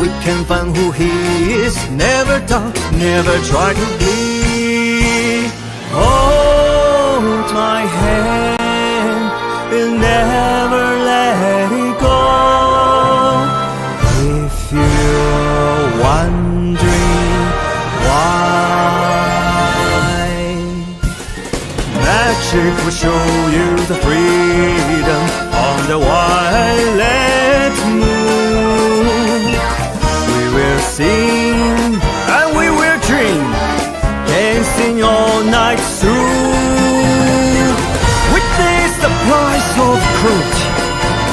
S12: We can find who he is. Never doubt, never try to be. Hold my hand and never let it go. If you're wondering why, will show you the freedom on the violet moon. We will sing and we will dream, dancing all night through. Witness the price of cruelty,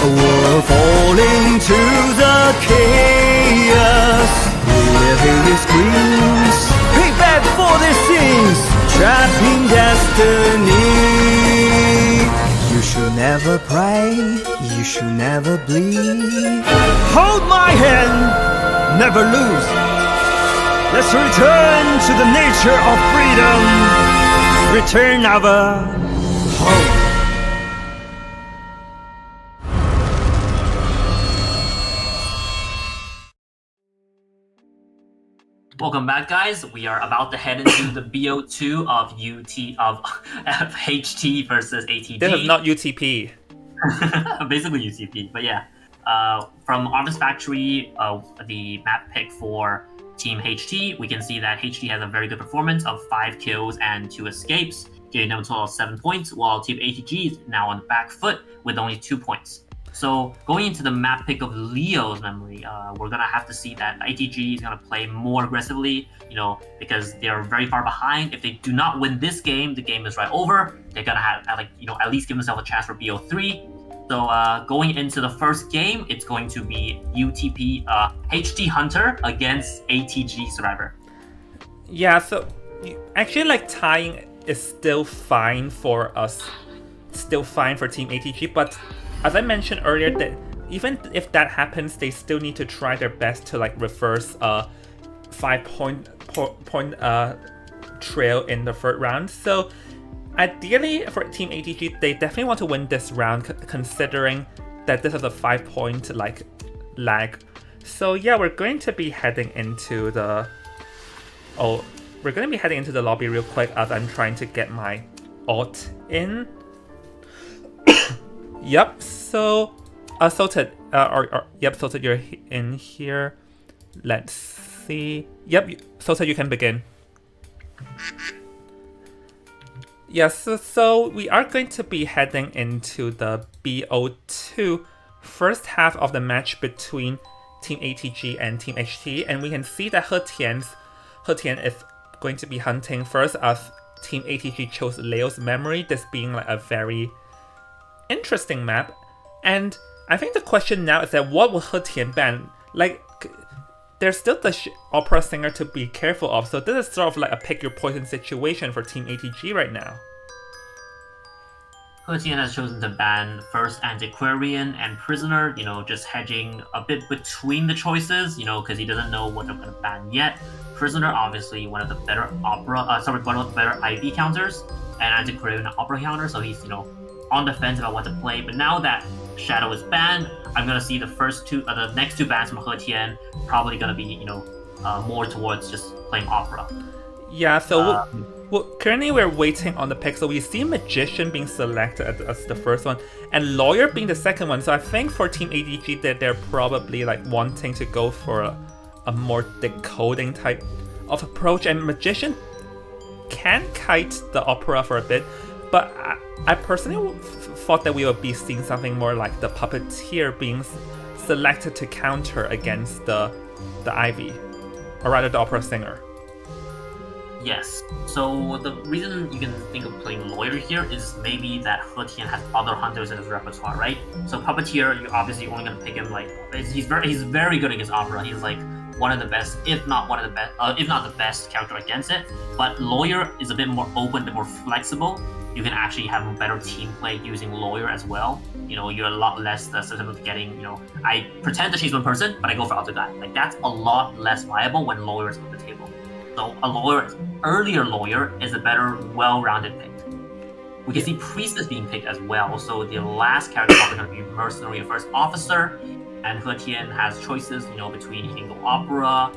S12: a world falling to the chaos. We live in these screams, payback for these sins, trapped in destiny. You should never pray, you should never bleed. Hold my hand, never lose. Let's return to the nature of freedom. Return our home.
S10: Welcome back, guys. We are about to head into the BO2 of HT versus ATG.
S1: This is not UTP.
S10: Basically UTP, but yeah. From Arms Factory, the map pick for Team HT, we can see that HT has a very good performance of 5 kills and 2 escapes, giving them a total of 7 points, while Team ATG is now on the back foot with only 2 points. So going into the map pick of Leo's memory, we're gonna have to see that ATG is gonna play more aggressively, because they're very far behind. If they do not win this game, the game is right over. They're gonna have at least give themselves a chance for BO3. So going into the first game, it's going to be UTP HT Hunter against ATG Survivor.
S1: Yeah, so actually tying is still fine for us, still fine for Team ATG, but as I mentioned earlier, that even if that happens, they still need to try their best to reverse a 5-point trail in the third round. So ideally for Team ATG, they definitely want to win this round, considering that this is a 5-point lag. So yeah, we're going to be heading into the lobby real quick as I'm trying to get my ult in. Yep, so Salted, Salted, you're in here. Let's see. Yep, Salted, you can begin. Yes, so we are going to be heading into the BO2 first half of the match between Team ATG and Team HT, and we can see that He Tian is going to be hunting first, as Team ATG chose Leo's memory, this being a very interesting map. And I think the question now is that what will He Tian ban? There's still the opera singer to be careful of, so this is sort of a pick your poison situation for Team ATG right now.
S10: He Tian has chosen to ban first Antiquarian and Prisoner, just hedging a bit between the choices, because he doesn't know what they're going to ban yet. Prisoner, obviously one of the better one of the better IV counters, and Antiquarian opera counter, so he's, on the fence about what to play. But now that Shadow is banned, I'm gonna see the next two bans from He Tian probably gonna be more towards just playing opera.
S1: Yeah, so currently we're waiting on the pick. So we see Magician being selected as the first one, and Lawyer being the second one. So I think for Team ATG that they're probably wanting to go for a more decoding type of approach, and Magician can kite the opera for a bit. But I personally thought that we would be seeing something more like the Puppeteer being selected to counter against the Ivy, or rather the Opera Singer.
S10: Yes. So the reason you can think of playing Lawyer here is maybe that He Tian has other hunters in his repertoire, right? So Puppeteer, you're obviously only gonna pick him he's very good against Opera. He's one of the best, if not the best character against it. But Lawyer is a bit more open, a bit more flexible. You can actually have a better team play using Lawyer as well. You're a lot less susceptible to getting, I pretend to chase one person, but I go for other guy. That's a lot less viable when Lawyer is on the table. So earlier Lawyer is a better, well-rounded pick. We can see Priestess being picked as well. So the last character is going to be Mercenary First Officer, and He Tian has choices, between he can go Opera.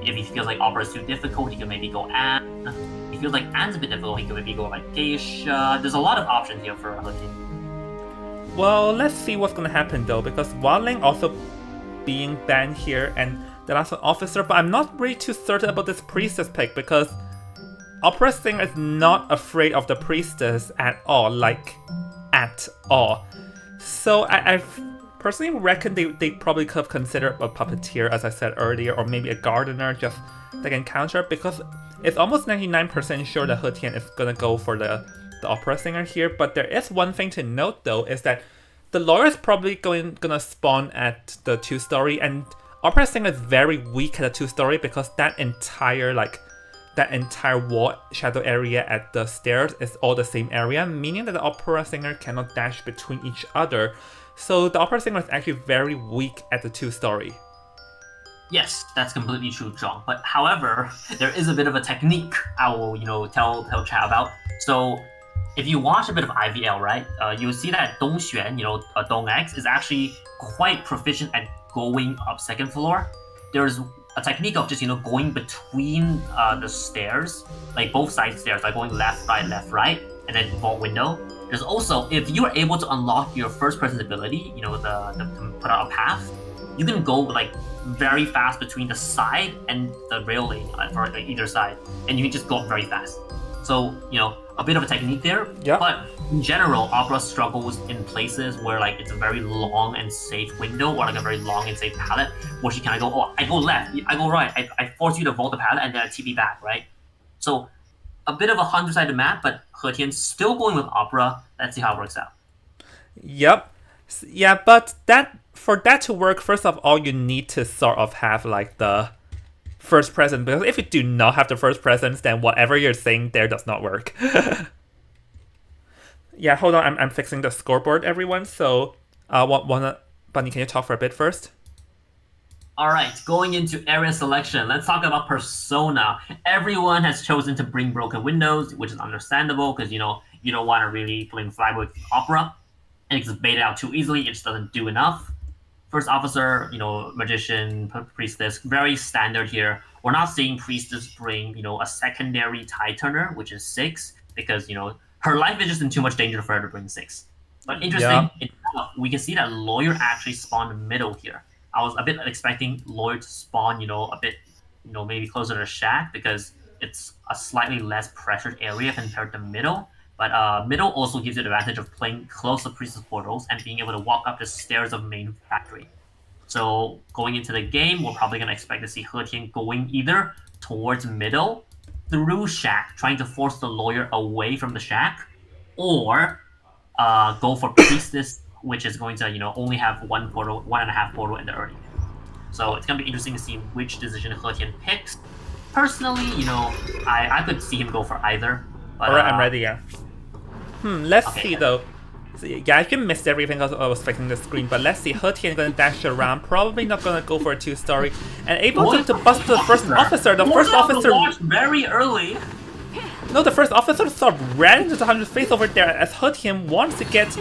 S10: If he feels like Opera is too difficult, he can maybe go Anne. If he feels like Anne's a bit difficult, he can maybe go Geisha. There's a lot of options here for He Tian.
S1: Well, let's see what's gonna happen though, because Wildling also being banned here, and the last one Officer, but I'm not really too certain about this Priestess pick, because Opera Singer is not afraid of the priestess at all, like, at all. So I personally reckon they probably could have considered a puppeteer, as I said earlier, or maybe a gardener just that can counter, because it's almost 99% sure that He Tian is gonna go for the Opera Singer here. But there is one thing to note though, is that the lawyer is probably gonna spawn at the 2-story, and Opera Singer is very weak at the 2-story because that entire wall shadow area at the stairs is all the same area, meaning that the Opera Singer cannot dash between each other. So the Opera Singer is actually very weak at the 2-story.
S10: Yes, that's completely true, John. But however, there is a bit of a technique I will, tell chat about. So if you watch a bit of IVL, right, you'll see that Dong Xuan, Dong X, is actually quite proficient at going up 2nd floor. There's a technique of just, going between the stairs, like both side stairs, like going left, right, and then vault window. There's also, if you're able to unlock your first person ability, the put out a path, you can go like very fast between the side and the railing for either side, and you can just go up very fast. So, a bit of a technique there.
S1: Yeah.
S10: But in general, Opera struggles in places where like it's a very long and safe window, or like a very long and safe palette, where she can go, oh, I go left, I go right, I force you to vault the palette, and then I TP back, right? So a bit of a 100-sided map, but He Tian's still going with Opera. Let's see how it works out.
S1: Yep. Yeah, but for that to work, first of all, you need to sort of have like the first presence, because if you do not have the first presence, then whatever you're saying there does not work. Yeah, hold on, I'm fixing the scoreboard, everyone. So, Bunny, can you talk for a bit first?
S10: Alright, going into area selection, let's talk about Persona. Everyone has chosen to bring broken windows, which is understandable, because, you don't want to really play flag with Opera. And it's baited out too easily, it just doesn't do enough. First officer, magician, priestess, very standard here. We're not seeing priestess bring, a secondary tie turner, which is 6, because, her life is just in too much danger for her to bring 6. But interesting enough, we can see that lawyer actually spawned middle here. I was a bit expecting lawyer to spawn, a bit, maybe closer to shack, because it's a slightly less pressured area compared to middle. But middle also gives you the advantage of playing close to priestess portals and being able to walk up the stairs of main factory. So going into the game, we're probably going to expect to see He Tian going either towards middle, through shack, trying to force the lawyer away from the shack, or go for priestess, which is going to only have 1.5 portal in the early game. So it's going to be interesting to see which decision He Tian picks. Personally, I could see him go for either. But,
S1: alright, I'm ready, yeah. Let's see though. So, yeah, I actually missed everything because I was fixing the screen, but let's see. He Tian gonna dash around, probably not gonna go for a 2-story, and able to bust the first officer. The first officer
S10: very early.
S1: No, the first officer sort of ran into the 100 face over there as He Tian wants to get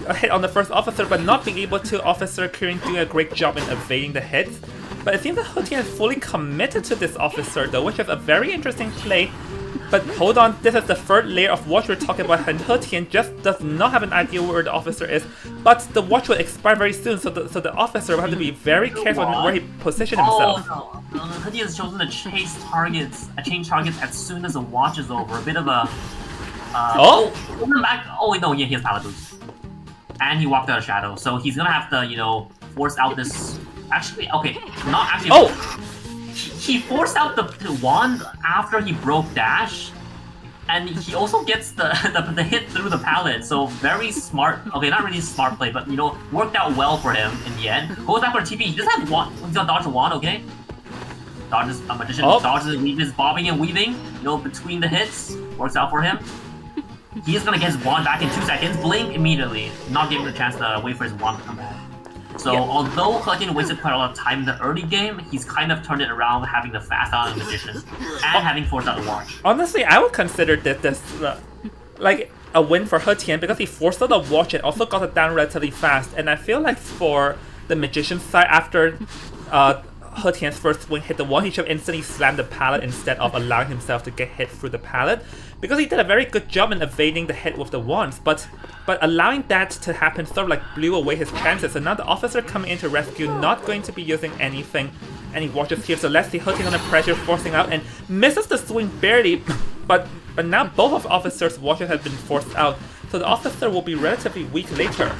S1: a hit on the first officer, but not being able to. Officer Kirin doing a great job in evading the hits. But it seems that He Tian is fully committed to this officer though, which is a very interesting play. But hold on, this is the third layer of watch we're talking about, and He Tian just does not have an idea where the officer is. But the watch will expire very soon, so the officer will have to be very careful where he positions himself.
S10: Oh no, He Tian has chosen to change targets as soon as the watch is over. A bit of a back. Oh wait, no, yeah, he has palette boost, and he walked out of shadow, so he's gonna have to force out this. Actually, okay, not actually.
S1: Oh.
S10: He forced out the wand after he broke dash, and he also gets the hit through the pallet. So very smart. Okay, not really smart play, but worked out well for him in the end. Goes back for TP. He doesn't have wand. He's gonna dodge a wand. Okay, dodges a magician. Dodges and weaves, bobbing and weaving. Between the hits, works out for him. He's gonna get his wand back in 2 seconds. Blink immediately. Not giving him the chance to wait for his wand to come back. So although He Tian wasted quite a lot of time in the early game, he's kind of turned it around, having the fast out of the magician and having forced out the watch.
S1: Honestly, I would consider this like a win for He Tian, because he forced out the watch and also got it down relatively fast. And I feel like for the magician's side, after He Tian's first swing hit the wall, he should have instantly slammed the pallet instead of allowing himself to get hit through the pallet, because he did a very good job in evading the hit with the wands. But allowing that to happen sort of like blew away his chances. So now the officer coming in to rescue, not going to be using any watches here. So let's see, He Tian under pressure, forcing out, and misses the swing barely. but now both of the officers' watches have been forced out, so the officer will be relatively weak later.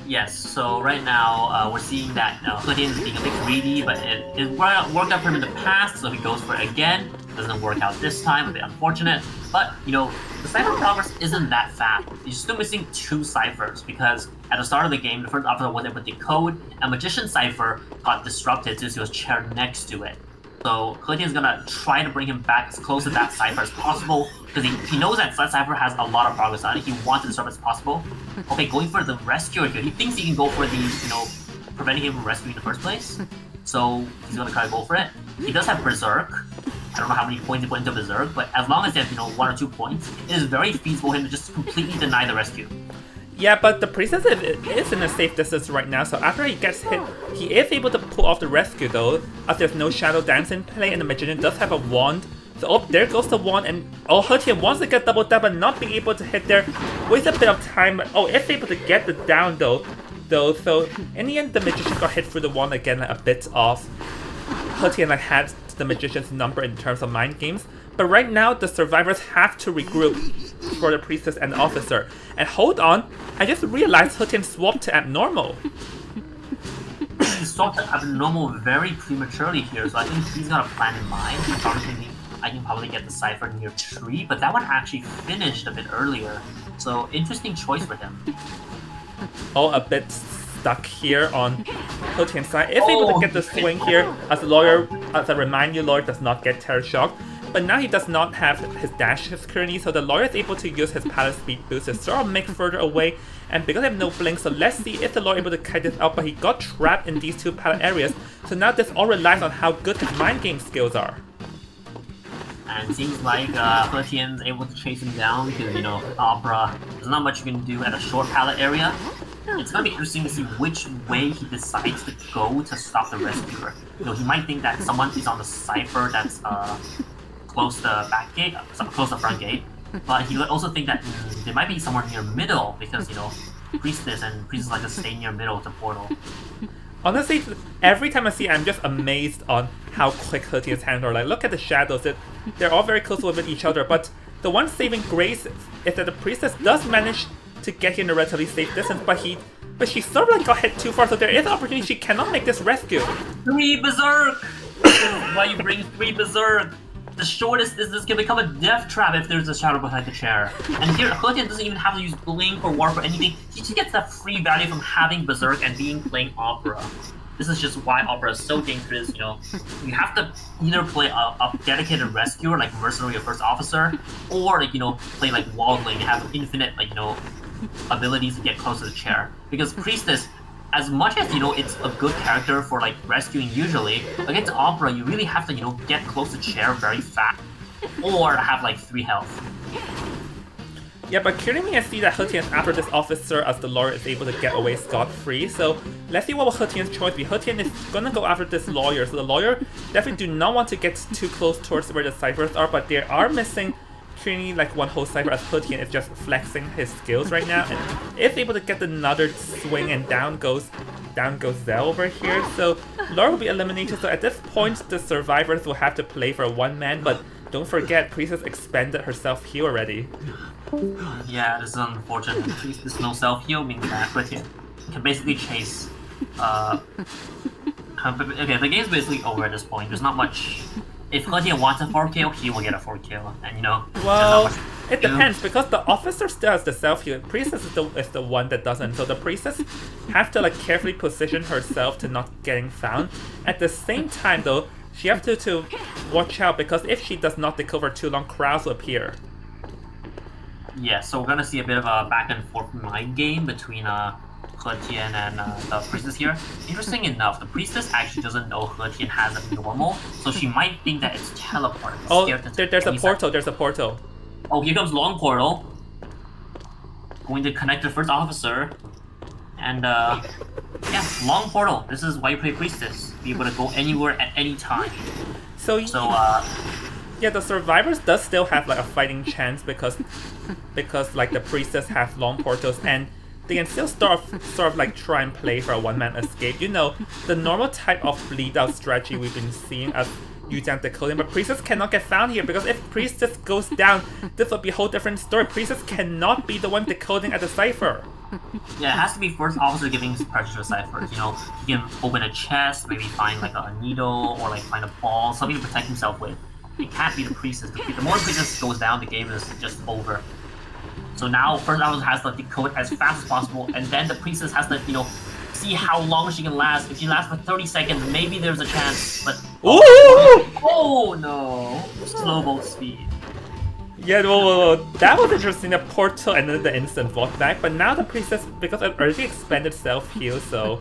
S10: Yes, so right now we're seeing that He Tian is being a bit greedy, but it worked out for him in the past, so he goes for it again. Doesn't work out this time, a bit unfortunate. But, the cipher progress isn't that fast. He's still missing 2 ciphers, because at the start of the game, the first officer was able to decode, and Magician cipher got disrupted due to his chair next to it. So He Tian's gonna try to bring him back as close to that cipher as possible, because he knows that cipher has a lot of progress on it. He wants to disrupt as possible. Okay, going for the rescuer here. He thinks he can go for the, preventing him from rescuing in the first place. So he's gonna try to go for it. He does have Berserk. I don't know how many points he put into Berserk, but as long as he has, 1 or 2 points, it is very feasible for him to just completely deny the rescue.
S1: Yeah, but the priestess is in a safe distance right now, so after he gets hit, he is able to pull off the rescue though, as there's no shadow dance in play and the magician does have a wand. So oh, there goes the wand, and He Tian wants to get double down but not being able to hit there. Waste a bit of time, but is able to get the down though, so in the end the magician got hit through the wand again, like a bit off. He Tian had the magician's number in terms of mind games, but right now the survivors have to regroup for the priestess and the officer. And hold on, I just realized He Tian swapped to abnormal.
S10: He swapped to abnormal very prematurely here, so I think he's got a plan in mind. He's probably thinking, I can probably get the cipher near tree, but that one actually finished a bit earlier. So interesting choice for him.
S1: Oh, a bit stuck here on He Tian's side. Is able to get the swing here, as I remind you, lawyer does not get terror shock. But now he does not have his dashes currently, so the lawyer is able to use his pallet speed boost to sort of make further away. And because they have no blink, so let's see if the lawyer is able to kite this out, but he got trapped in these 2 pallet areas. So now this all relies on how good his mind game skills are.
S10: And it seems like He Tian's able to chase him down because, Opera, there's not much you can do at a short pallet area. It's gonna be interesting to see which way he decides to go to stop the rescuer. He might think that someone is on the cipher that's close to the back gate, close to the front gate, but he would also think that there might be somewhere near middle because, Priestess like to stay near middle of the portal.
S1: Honestly, every time I see it, I'm just amazed on how quick He Tian's hands are. Like, look at the shadows, they're all very close with each other, but the one saving grace is that the priestess does manage to get here in a relatively safe distance, but she sort of like got hit too far, so there is an opportunity she cannot make this rescue.
S10: 3 Berserk! This is why you bring 3 Berserk! The shortest distance can become a death trap if there's a shadow behind the chair. And here, He Tian doesn't even have to use Blink or Warp or anything. He just gets that free value from having Berserk and playing Opera. This is just why Opera is so dangerous, You have to either play a dedicated rescuer like Mercenary or First Officer, or play like Wildling and have infinite abilities to get close to the chair. Because Priestess, as much as it's a good character for rescuing usually, against Opera you really have to get close to chair very fast, or have 3 health.
S1: Yeah, but currently I see that He Tian is after this officer as the lawyer is able to get away scot-free, so let's see what will He Tian's choice be. He Tian is gonna go after this lawyer, so the lawyer definitely do not want to get too close towards where the ciphers are, but they are missing currently one whole cipher as He Tian is just flexing his skills right now, and is able to get another swing, and down goes Zell over here, so lawyer will be eliminated. So at this point the survivors will have to play for a 1-man, but don't forget Priestess expended her self-heal already.
S10: Yeah, this is unfortunate. There's no self-heal, means that He Tian can basically chase. Okay, the game's basically over at this point. There's not much. If He Tian wants a 4-kill, he will get a 4-kill, and
S1: well, it depends, because the officer still has the self-heal. Priestess is the one that doesn't, so the priestess have to carefully position herself to not getting found. At the same time though, she has to watch out, because if she does not take over too long, crowds will appear.
S10: Yeah, so we're gonna see a bit of a back and forth mind game between He Tian and the priestess here. Interesting enough, the priestess actually doesn't know He Tian has a normal, so she might think that it's teleport.
S1: Oh, there's a portal, there's a portal.
S10: Oh, here comes long portal. Going to connect the first officer. And yeah, long portal. This is why you play priestess. Be able to go anywhere at any time.
S1: So yeah, the survivors does still have a fighting chance because the priestess have long portals, and they can still sort of like try and play for a one-man escape. You know, the normal type of bleed-out strategy we've been seeing as using decoding, but Priestess cannot get found here, because if Priestess goes down, this would be a whole different story. Priestess cannot be the one decoding at the cipher.
S10: Yeah, it has to be first officer giving pressure to ciphers. You know, he can open a chest, maybe find like a needle, or like find a ball, something to protect himself with. It can't be the Priestess. The more Priestess goes down, the game is just over. So now, first officer has to decode as fast as possible, and then the Priestess has to, you know, see how long she can last. If she lasts for 30 seconds, maybe there's a chance, but... Oh no! Slow boat speed.
S1: Yeah, well, that was interesting, the portal and then the instant vault back, but now the Priestess, because it already expanded self-heal, so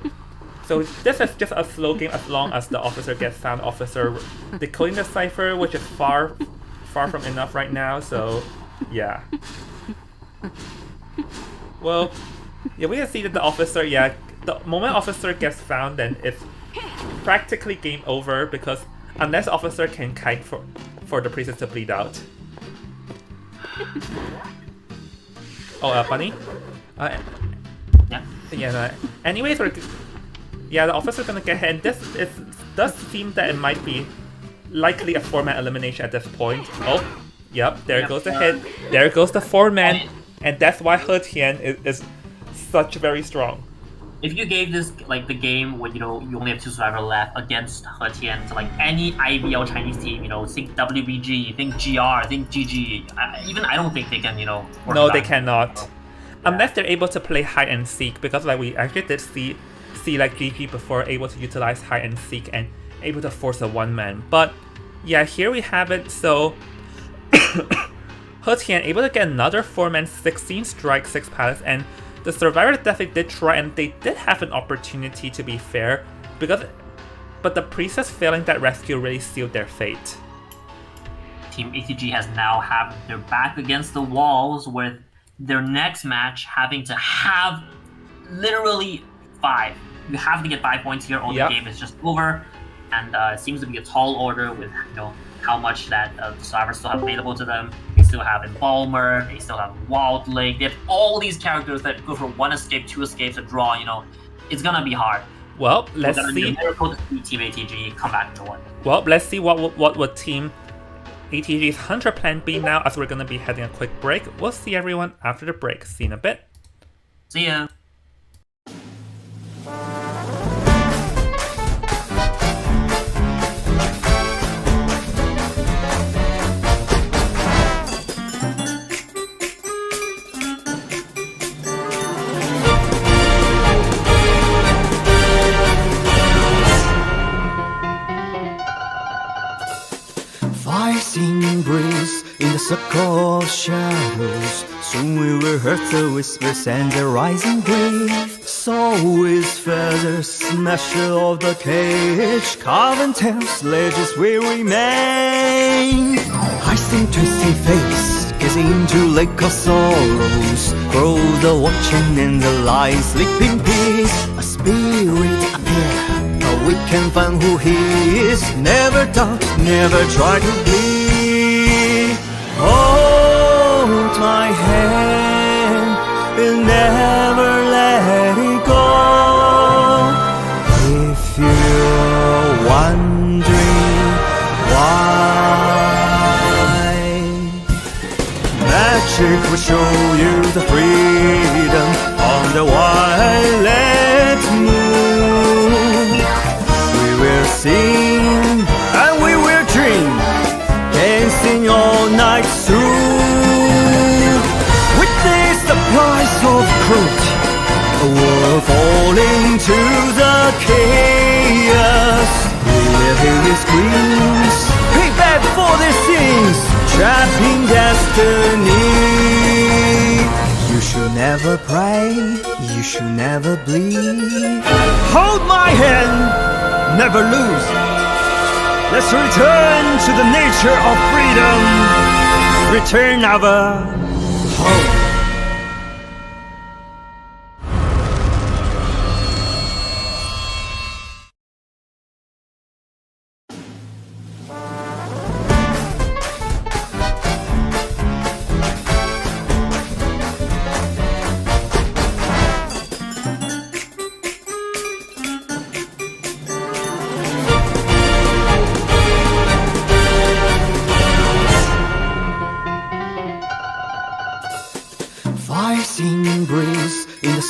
S1: this is just a slow game as long as the officer gets found, officer decoding the cipher, which is far from enough right now, so yeah. Well, yeah, we can see that the officer, yeah, the moment officer gets found, then it's practically game over, because unless officer can kite for the Priestess to bleed out. Oh, Bunny?
S10: Yeah.
S1: Yeah, anyways, yeah, the officer's gonna get hit, and this does seem that it might be likely a 4-man elimination at this point. Oh, yep, there goes the hit, there goes the 4-man, and that's why He Tian is such very strong.
S10: If you gave this, like, the game where, you know, you only have 2 survivors left against He Tian to, like, any IBL Chinese team, you know, think WBG, think GR, think GG, I don't think they can, you know...
S1: No, they cannot. Unless they're able to play hide and seek, because, like, we actually did see like, GP before able to utilize hide and seek and able to force a one-man. But, yeah, here we have it, so... He Tian able to get another 4-man, 16 strike, 6 pallets, and the survivors definitely did try, and they did have an opportunity, to be fair, but the Priestess failing that rescue really sealed their fate.
S10: Team ATG has now have their back against the walls with their next match having to have literally 5. You have to get 5 points here, or the game is just over. And it seems to be a tall order with, you know, how much that the survivors still have available to them. They still have Embalmer, they still have Wild Lake, they have all these characters that go for 1 escape, 2 escapes, a draw, you know. It's gonna be hard.
S1: Well, let's see.
S10: Miracle to see Team ATG come back to one.
S1: Well, let's see what would Team ATG's Hunter plan be now, as we're gonna be heading a quick break. We'll see everyone after the break. See you in a bit.
S10: See ya.
S12: Rising breeze in the circle of shadows. Soon we will hear the whispers and the rising breeze. So with feathers, smasher of the cage, carven tails, sledges will remain. I see twisted face, gazing into lake of sorrows. Grow the watching and the light, sleeping peace. A spirit appear. We can find who he is. Never doubt, never try to be. Hold my hand, we'll never let it go. If you're wondering why, magic will show you the freedom on the violet moon. We'll sing and we will dream, dancing all night through. Witness the price of cruelty, a world falling to the chaos. We live in these screams, payback for their sins, trapped in destiny. You should never pray, you should never bleed. Hold my hand, never lose. Let's return to the nature of freedom. Return our home.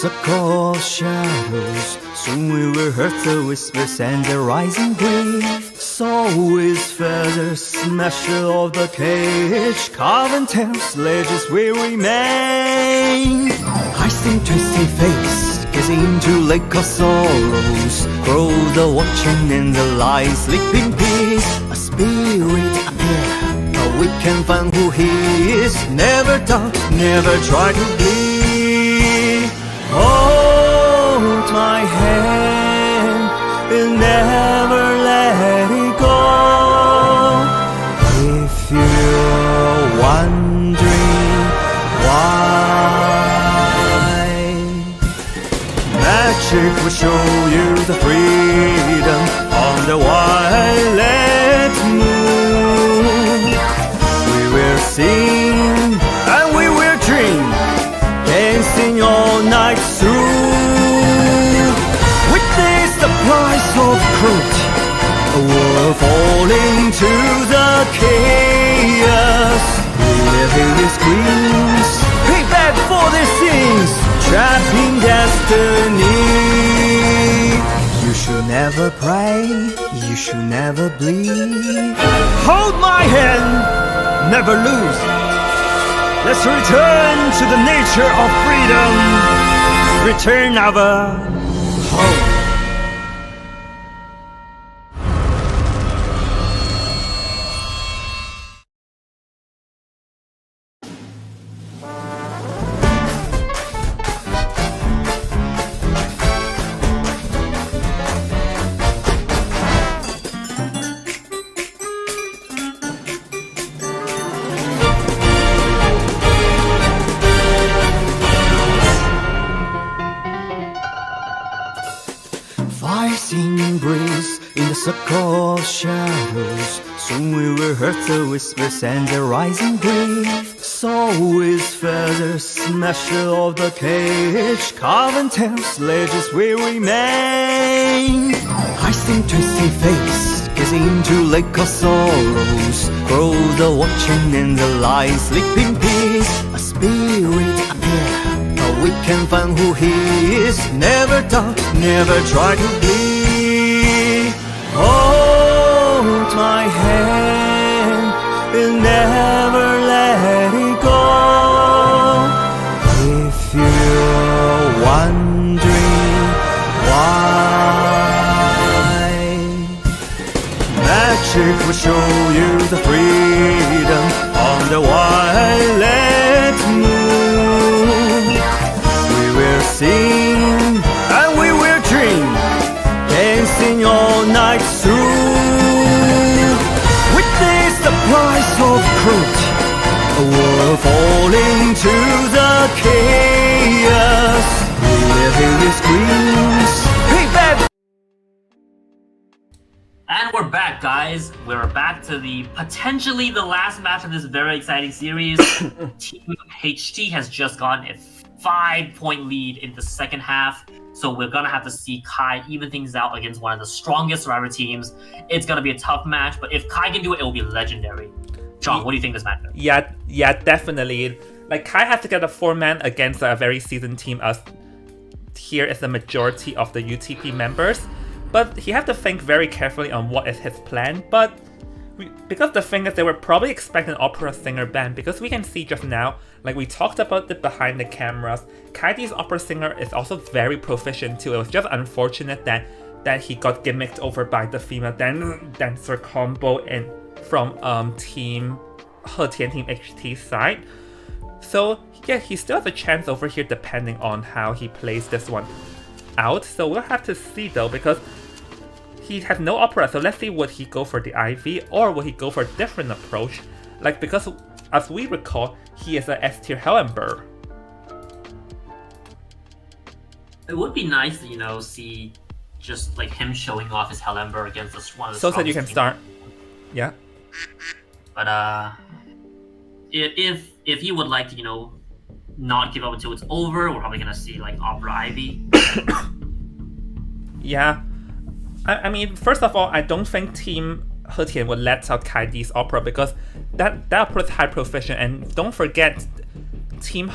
S12: circle of shadows. Soon we will hear the whispers and the rising breeze. So with feathers, smasher of the cage, carven tails, ledges will remain. I sing twisty face, gazing into lake of sorrows. Grow the watching in the light, sleeping peace. A spirit appear, but we can find who he is. Never doubt, never try to bleed. Hold my hand and never let it go. If you're wondering why, magic will show you the freedom on the violet moon. We will sing and we will dream, dancing all night through. Witness the price of cruelty, a world falling to the chaos. We live in these screams, pay back for these things, trapped in destiny. You should never pray, you should never bleed. Hold my hand, never lose. Let's return to the nature of freedom. Return our home. Breeze in the circle of shadows. Soon we will hear the whispers and the rising breeze. So with feathers, smasher of the cage, carven tails, ledges will remain. I sing twisty face, gazing into lake of sorrows. Grow the watching in the light, sleeping peace. A spirit appear, but we can find who he is. Never doubt, never try to bleed. Hold my hand and never let it go. If you're wondering why, magic will show you the freedom on the violet moon. We will sing and we will dream, dancing all night through. Witness the price of cruelty, a world falling to the chaos. We live in these screams, pay back.
S10: And we're back, guys. We're back to the potentially the last match of this very exciting series. Team HT has just gotten a 5-point lead in the second half. So we're gonna have to see Kai even things out against one of the strongest Survivor teams. It's gonna be a tough match, but if Kai can do it, it will be legendary. John, what do you think of this match?
S1: Yeah, definitely. Like, Kai has to get a 4-man against a very seasoned team, as here is the majority of the UTP members. But he has to think very carefully on what is his plan. But because the thing is, they were probably expecting an opera singer band, because we can see just now, like we talked about it behind the cameras, Kaidi's opera singer is also very proficient too. It was just unfortunate that he got gimmicked over by the female dancer combo from Team Hetian, Team HT side. So yeah, he still has a chance over here depending on how he plays this one out. So we'll have to see though, because he has no opera, so let's see, would he go for the IV or would he go for a different approach? Like, because as we recall, he is a S tier Hellenberg.
S10: It would be nice to, see just like him showing off his Hellenberg against one of the
S1: So that you can start. Yeah.
S10: But if he would like to, not give up until it's over, we're probably gonna see like Opera Ivy.
S1: Yeah. I mean, first of all, I don't think Team Hetian would let out Kaidi's opera, because that opera is high proficient, and don't forget, Team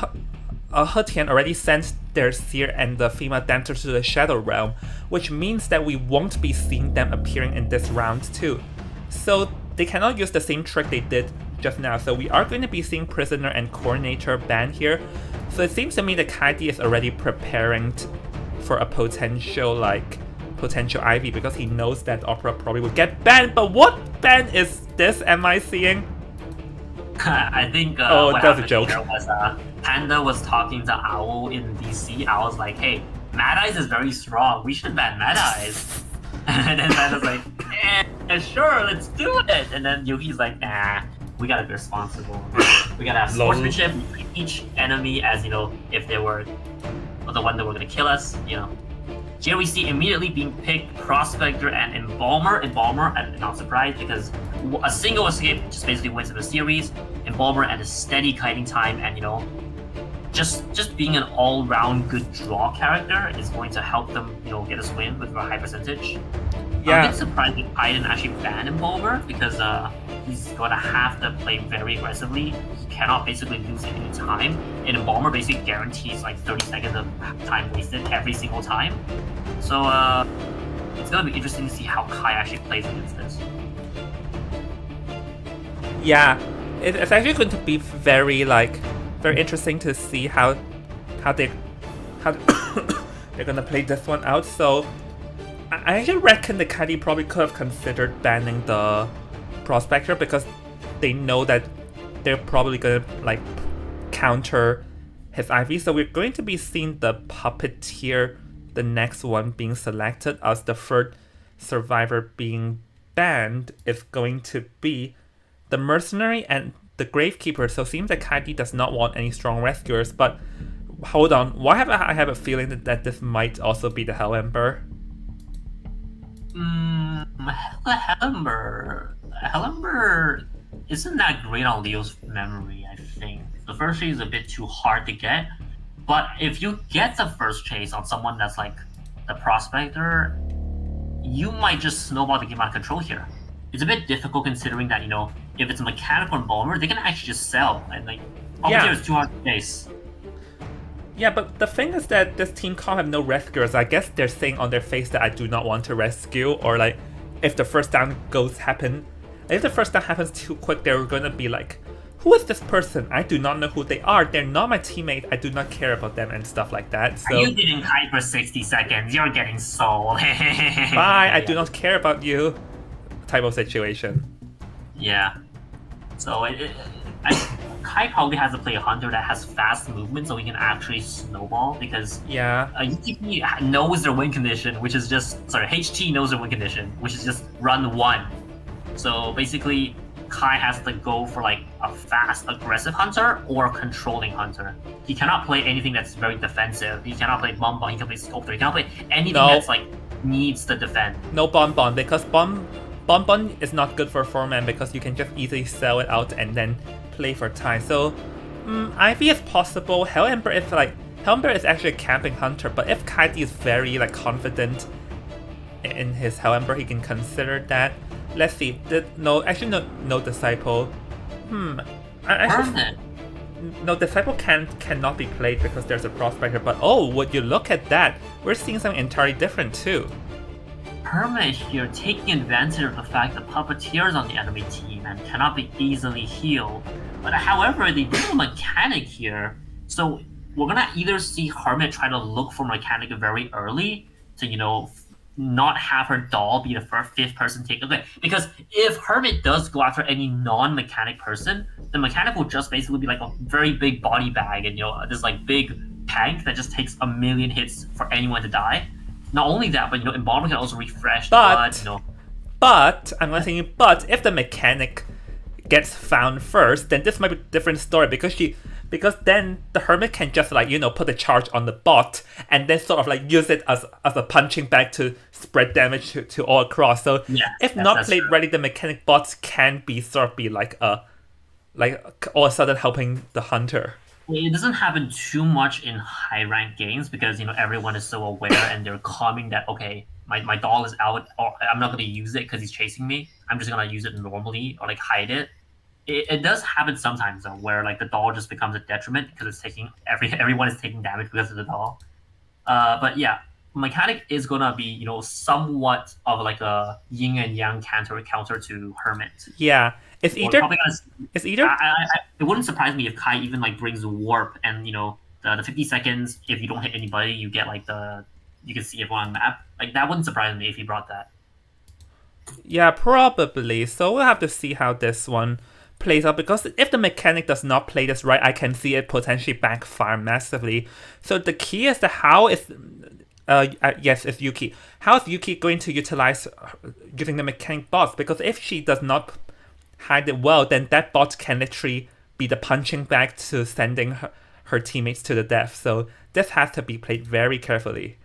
S1: He Tian already sent their seer and the female dancer to the Shadow Realm, which means that we won't be seeing them appearing in this round too. So they cannot use the same trick they did just now, so we are going to be seeing Prisoner and Coordinator banned here. So it seems to me that Kaidi is already preparing for a potential Ivy, because he knows that Opera probably would get banned. But what ban is this am I seeing?
S10: I think
S1: that was a joke.
S10: Was, Panda was talking to Owl in DC. I was like, hey, Mad Eyes is very strong. We should ban Mad Eyes. And then Panda's like, sure, let's do it. And then Yuki's like, nah, we gotta be responsible. We gotta have sportsmanship. We treat each enemy as, if they were the one that were gonna kill us, Here we see immediately being picked Prospector and Embalmer. Embalmer, I'm not surprised, because a single escape just basically wins the series. Embalmer and a steady kiting time, and just being an all-round good draw character is going to help them, get us win with a high percentage.
S1: Yeah.
S10: I'm a bit surprised that I didn't actually ban Embalmer, because he's gonna have to play very aggressively. He cannot basically lose any time. And Embalmer basically guarantees like 30 seconds of time wasted every single time. So it's gonna be interesting to see how Kai actually plays against this.
S1: Yeah, it's actually going to be very interesting to see how they're gonna play this one out. So I actually reckon the Kaidi probably could have considered banning the Prospector, because they know that they're probably gonna counter his IV. So we're going to be seeing the Puppeteer, the next one being selected, as the third survivor being banned is going to be the Mercenary and the Gravekeeper. So it seems that Kaidi does not want any strong rescuers, but hold on, why have I have a feeling that this might also be the Hell Ember?
S10: Hell Ember isn't that great on Leo's memory, I think. The first chase is a bit too hard to get, but if you get the first chase on someone that's like the Prospector, you might just snowball the game out of control here. It's a bit difficult considering that, if it's a mechanical Embalmer, they can actually just sell, and Puppeteer is too hard to chase.
S1: Yeah, but the thing is that this team can't have no rescuers. I guess they're saying on their face that I do not want to rescue, or if the first down if the first down happens too quick, they're gonna be like, who is this person? I do not know who they are. They're not my teammate. I do not care about them, and stuff like that. So,
S10: are you getting hyped for 60 seconds? You're getting sold.
S1: Bye, I do not care about you. Type of situation.
S10: Yeah. So Kai probably has to play a hunter that has fast movement so he can actually snowball, because UTP knows their win condition, which is HT knows their win condition, which is just run one. So basically, Kai has to go for a fast, aggressive hunter or a controlling hunter. He cannot play anything that's very defensive. He cannot play Bonbon, he can play Sculptor, he cannot play anything that's needs to defend.
S1: No Bonbon, because Bonbon is not good for 4-man, because you can just easily sell it out and then play for time. So Ivy is possible. Hell Ember is actually a camping hunter, but if Kaidi is very confident in his Hell Ember, he can consider that. Let's see. No Disciple. No, Disciple cannot be played because there's a Prospector, but would you look at that? We're seeing something entirely different too.
S10: Hermit here taking advantage of the fact that Puppeteer is on the enemy team and cannot be easily healed. But however, they do a mechanic here, so we're gonna either see Hermit try to look for mechanic very early to not have her doll be the fifth person take. Okay, because if Hermit does go after any non-mechanic person, the mechanic will just basically be a very big body bag, and this big tank that just takes a million hits for anyone to die. Not only that, but Embalmer can also refresh
S1: but if the mechanic gets found first, then this might be a different story, because then the Hermit can just put a charge on the bot and then sort of use it as a punching bag to spread damage to all across. So if not played ready, the mechanic bots can be all of a sudden helping the hunter.
S10: It doesn't happen too much in high rank games because everyone is so aware and they're calming that my doll is out, or I'm not going to use it because he's chasing me. I'm just going to use it normally or hide it. it does happen sometimes though, where like the doll just becomes a detriment because it's taking everyone is taking damage because of the doll. But yeah, mechanic is gonna be somewhat of like a yin and yang counter to Hermit.
S1: Yeah, it's either.
S10: It wouldn't surprise me if Kai even like brings warp and the 50 seconds. If you don't hit anybody, you get like you can see everyone on the map. Like that wouldn't surprise me if he brought that.
S1: Yeah, probably. So we'll have to see how this one plays out, because if the mechanic does not play this right, I can see it potentially backfire massively. So the key is how is yes, it's Yuki. How is Yuki going to utilize using the mechanic bots? Because if she does not hide it well, then that bot can literally be the punching bag to sending her teammates to the death. So this has to be played very carefully.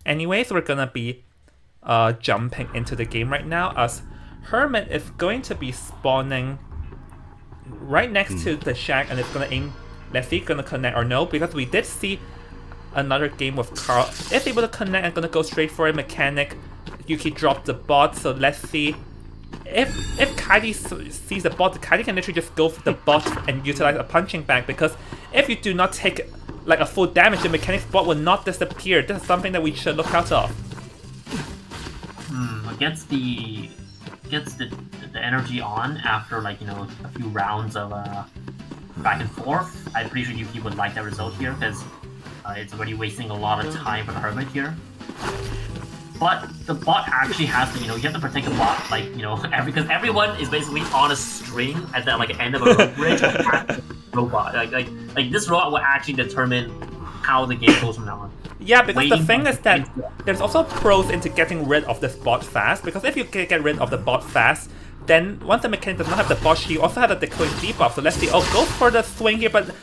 S1: Anyways, we're gonna be jumping into the game right now, as Hermit is going to be spawning right next to the shack, and it's gonna aim. Let's see, gonna connect or no, because we did see another game with Carl. Is able to connect and gonna go straight for a mechanic. Yuki dropped the bot, so let's see. If Kaidi sees the bot, Kaidi can literally just go for the bot and utilize a punching bag, because if you do not take like a full damage, the mechanic's bot will not disappear. This is something that we should look out of.
S10: Gets the energy on after like a few rounds of back and forth. I'm pretty sure Yuki would like that result here, because it's already wasting a lot of time for the Hermit here. But the bot actually has to, you have to protect the bot, like, because everyone is basically on a string at the end of a road bridge. Robot, like this robot will actually determine how the game goes from now on.
S1: Yeah, because the thing is that there's also pros into getting rid of this bot fast, because if you can get rid of the bot fast, then once the mechanic does not have the bot, you also have the decoding debuff. So let's see. Oh, go for the swing here, but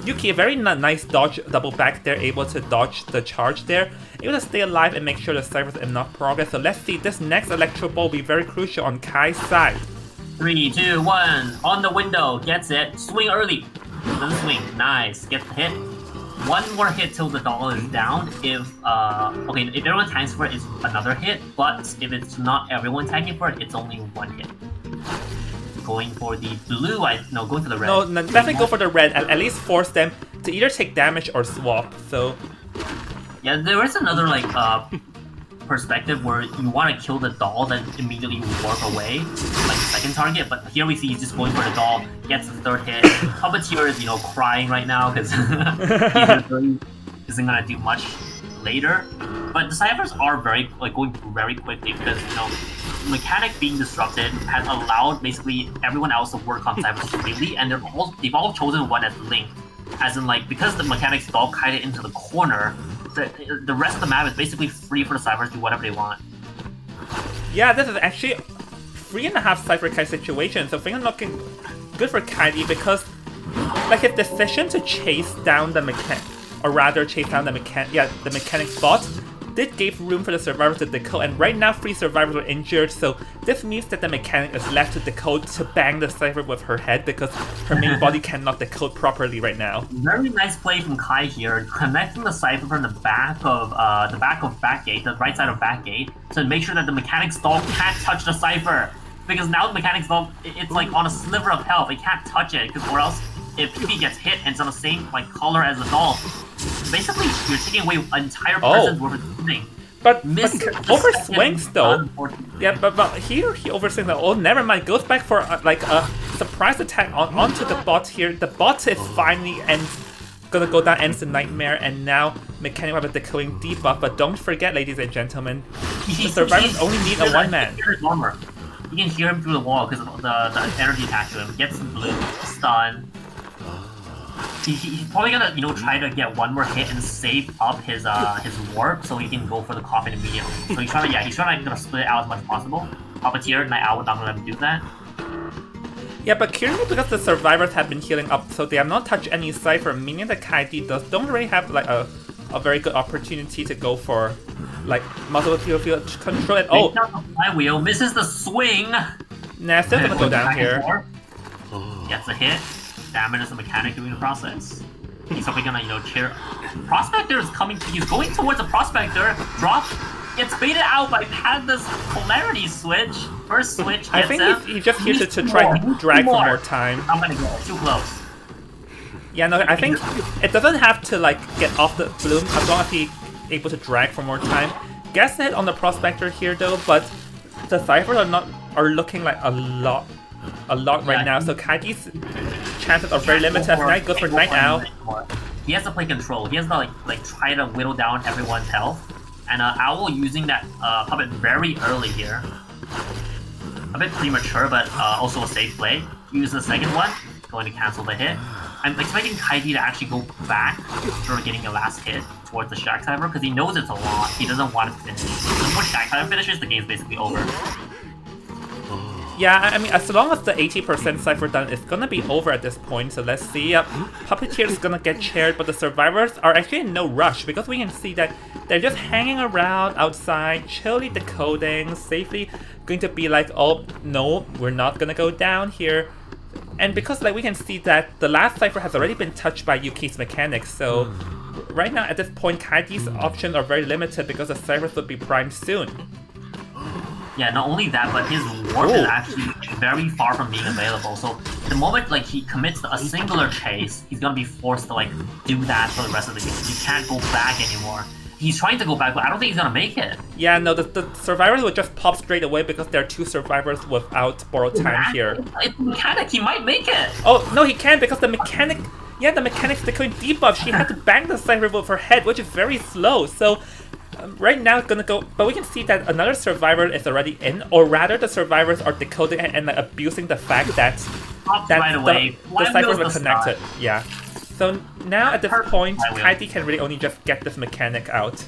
S1: Yuki, a very nice dodge, double back there, able to dodge the charge there, able to stay alive and make sure the Cypher's in enough progress. So let's see, this next Electro Ball will be very crucial on Kai's side.
S10: 3, 2, 1, on the window, gets it, swing early, then swing, nice, get the hit. One more hit till the doll is down. If everyone tanks for it, it's another hit, but if it's not everyone tanking for it, it's only one hit. Going for the blue, going for the red.
S1: No, definitely go for the red, and at least force them to either take damage or swap. So
S10: yeah, there is another perspective where you want to kill the doll, then immediately warp away, like the second target. But here we see he's just going for the doll, gets the third hit. Puppeteer is crying right now because he isn't gonna do much later. But the Cyphers are going very quickly, because mechanic being disrupted has allowed basically everyone else to work on Cyphers freely, and they've all chosen one as Link, as in because the mechanic's doll kited into the corner. The rest of the map is basically free for the Cyphers to do whatever they want.
S1: Yeah, this is actually 3.5 Cypher Kai situation, so things are looking good for Kaidi, because his decision to chase down the mechanic, or rather chase down the mechanic's bot, did give room for the survivors to decode, and right now 3 survivors are injured, so this means that the mechanic is left to decode to bang the Cypher with her head, because her main body cannot decode properly right now.
S10: Very nice play from Kai here, connecting the Cypher from the back of back gate, the right side of back gate, to make sure that the mechanic's doll can't touch the Cypher, because now the mechanic's doll, it's on a sliver of health, it can't touch it, or else if he gets hit and it's on the same color as the doll, basically you're taking away an entire person's worth of thing.
S1: But overswings though. Yeah, but here he overswings. Oh, never mind. Goes back for a surprise attack onto the bot here. The bot is finally gonna go down, ends the nightmare, and now mechanic have a decoding debuff. But don't forget, ladies and gentlemen, the survivors only need a one-man.
S10: You can hear him through the wall because of the energy attack to him. Gets the blue stun. He's probably gonna, try to get one more hit and save up his warp so he can go for the coffin immediately. So he's trying to split it out as much as possible. Puppeteer, Night Owl, not gonna let him do that.
S1: Yeah, but currently because the survivors have been healing up, so they have not touched any Cypher, meaning that Kaidi don't really have a very good opportunity to go for multiple field control. And
S10: flywheel misses the swing.
S1: Nah, still gonna go down here.
S10: Gets a hit. Damages the mechanic doing the process. He's probably gonna, cheer. Prospector is coming. He's going towards the Prospector. Drop. gets baited out by Panda's polarity switch. First switch
S1: I
S10: gets
S1: think
S10: him.
S1: he's just here to try to drag for more time.
S10: I'm gonna go too close.
S1: Yeah, no, I think it doesn't have to like get off the bloom as long as he's able to drag for more time. Guess hit on the prospector here though, but the ciphers are looking like a lot right now. So Kaiji's chances are very limited. Now he goes for Night Owl.
S10: He has to play control. He has to like try to whittle down everyone's health. And Owl using that puppet very early here. A bit premature, but also a safe play. Use the second one, going to cancel the hit. I'm expecting Kaiji to actually go back for getting a last hit towards the Shack Cipher because he knows it's a lot. He doesn't want it to finish. The more Shack Cipher finishes, the game's basically over.
S1: Yeah, I mean, as long as the 80% cipher done, it's gonna be over at this point. So let's see. Puppeteer is gonna get chaired, but the survivors are actually in no rush because we can see that they're just hanging around outside, chilly decoding, safely going to be like, oh no, we're not gonna go down here. And because like we can see that the last cipher has already been touched by Yuki's mechanics, so right now at this point Kaiji's options are very limited because the ciphers will be primed soon.
S10: Yeah, not only that, but his warp is actually very far from being available. So the moment like he commits a singular chase, he's gonna be forced to like do that for the rest of the game. He can't go back anymore. He's trying to go back, but I don't think he's gonna make it.
S1: Yeah, no, the survivors would just pop straight away because there are two survivors without borrowed time here.
S10: It's mechanic, he might make it.
S1: Oh, no, he can because the mechanic... Yeah, the mechanic's decoding debuff. She had to bang the cipher with her head, which is very slow. So right now it's gonna go... But we can see that another survivor is already in, or rather the survivors are decoding and like, abusing the fact that
S10: right away.
S1: The ciphers were connected. Yeah. So now at this point, Kaiji can really only just get this mechanic out.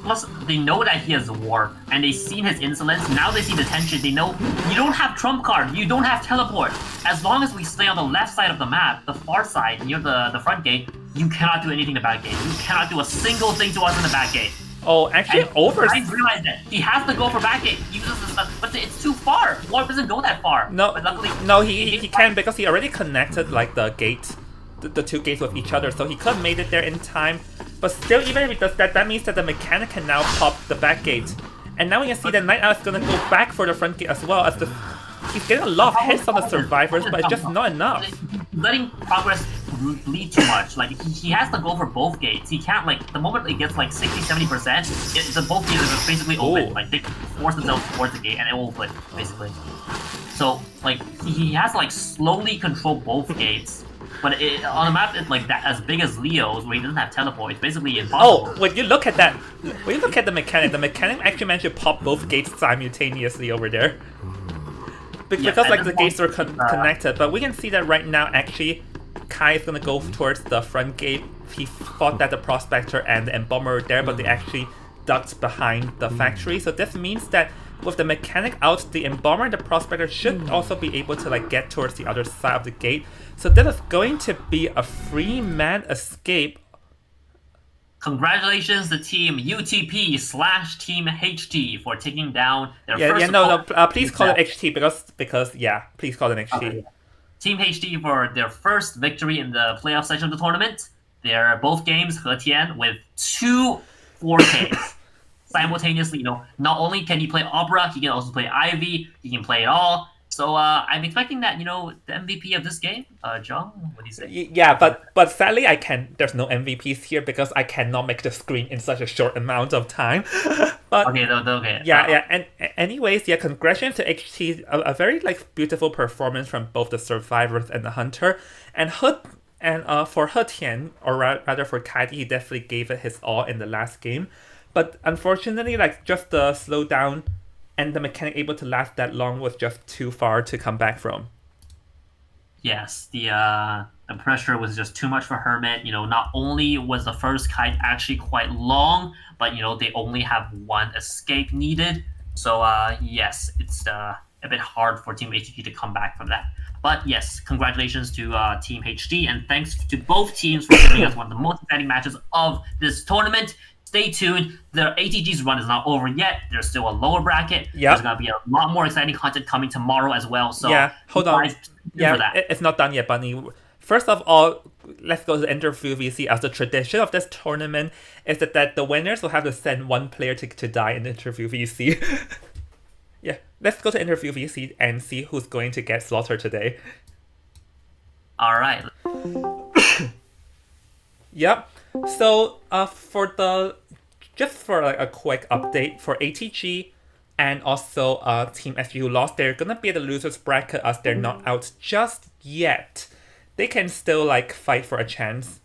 S10: Plus, they know that he has warp, and they've seen his insolence. Now they see the tension. They know you don't have trump card, you don't have teleport. As long as we stay on the left side of the map, the far side near the front gate, you cannot do anything to back gate. You cannot do a single thing to us in the back gate.
S1: Oh, actually,
S10: I realized that he has to go for back gate. He uses this, but it's too far. Warp doesn't go that far.
S1: No,
S10: but luckily,
S1: no, he can because he already connected like the gate. The two gates with each other, so he could have made it there in time. But still, even if he does that, that means that the mechanic can now pop the back gate. And now we can see that Night Owl is gonna go back for the front gate as well as he's getting a lot of hits on the survivors, but it's just not enough.
S10: Letting progress bleed too much. Like he has to go for both gates. He can't like the moment it gets like 60-70%, the both gates are basically open. Like they force themselves towards the gate and it will open basically. So like he has to like slowly control both gates. But on a map it's like that as big as Leo's, where he doesn't have teleport, it's basically impossible.
S1: Oh, when you look at that, when you look at the mechanic actually managed to pop both gates simultaneously over there. Because like the gates are connected, but we can see that right now actually Kai is gonna go towards the front gate. He thought that the prospector and the embomber were there, but they actually ducked behind the factory. So this means that with the mechanic out, the embomber and the prospector should also be able to like get towards the other side of the gate. So this is going to be a free-man escape.
S10: Congratulations to Team UTP / Team HT for taking down their first
S1: please call it HT because yeah, please call it HT.
S10: Okay. Team HT for their first victory in the playoff section of the tournament. They're both games He Tian with 2 4Ks. Simultaneously, not only can he play Opera, he can also play Ivy, he can play it all. So I'm expecting that, the MVP of this game, John, what do you say?
S1: Yeah, but sadly there's no MVPs here because I cannot make the screen in such a short amount of time. But
S10: okay.
S1: Yeah, and anyways, yeah, congratulations to HT, a very beautiful performance from both the survivors and the hunter. And for He Tian, or rather for Kaiji, he definitely gave it his all in the last game. But unfortunately, just the slowdown and the mechanic able to last that long was just too far to come back from.
S10: Yes, the pressure was just too much for Hermit. Not only was the first kite actually quite long, but they only have one escape needed. So yes, it's a bit hard for Team ATG to come back from that. But yes, congratulations to Team HD, and thanks to both teams for giving us one of the most exciting matches of this tournament. Stay tuned. The ATG's run is not over yet. There's still a lower bracket. Yep. There's going to be a lot more exciting content coming tomorrow as well. So
S1: yeah, hold on. Yeah, it's not done yet, Bunny. First of all, let's go to interview VC. As the tradition of this tournament is that the winners will have to send one player to die in interview VC. Yeah, let's go to interview VC and see who's going to get slaughtered today.
S10: All right.
S1: Yep. So for like a quick update for ATG and also Team SG who lost, they're gonna be at the losers bracket as they're not out just yet. They can still like fight for a chance.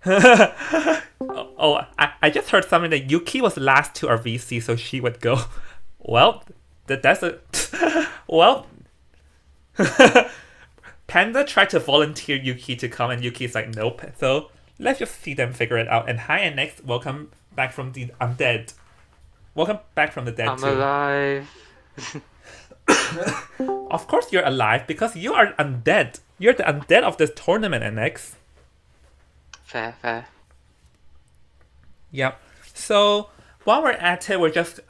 S1: I just heard something that Yuki was last to our VC, so she would go. Well, that's a well. Panda tried to volunteer Yuki to come, and Yuki's like, nope. So let's just see them figure it out. And hi, and next, welcome back from the undead. Welcome back from the dead.
S3: I'm alive.
S1: Of course you're alive because you are undead. You're the undead of this tournament, NX.
S3: Fair.
S1: Yep. So while we're at it,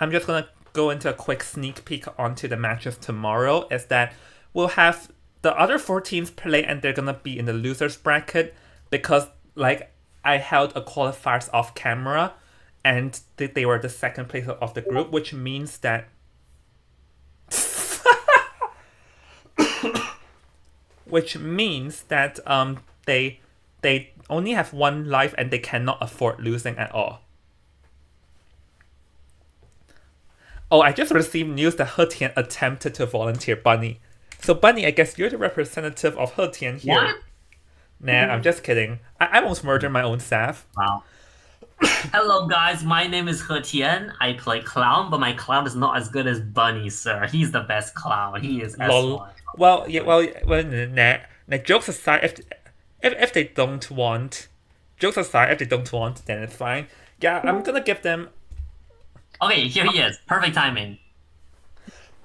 S1: I'm just gonna go into a quick sneak peek onto the matches tomorrow. Is that we'll have the other 4 teams play, and they're gonna be in the losers bracket because like I held a qualifiers off camera, and they were the second place of the group, which means that they only have 1 life and they cannot afford losing at all. Oh, I just received news that He Tian attempted to volunteer Bunny. So Bunny, I guess you're the representative of He Tian here.
S10: What?
S1: Nah, I'm just kidding. I almost murdered my own staff.
S10: Wow. Hello guys, my name is He Tian. I play clown, but my clown is not as good as Bunny, sir. He's the best clown. He is
S1: Lol.
S10: S1.
S1: Nah, jokes aside, if they don't want, then it's fine. Yeah, I'm gonna give them.
S10: Okay, here he is. Perfect timing.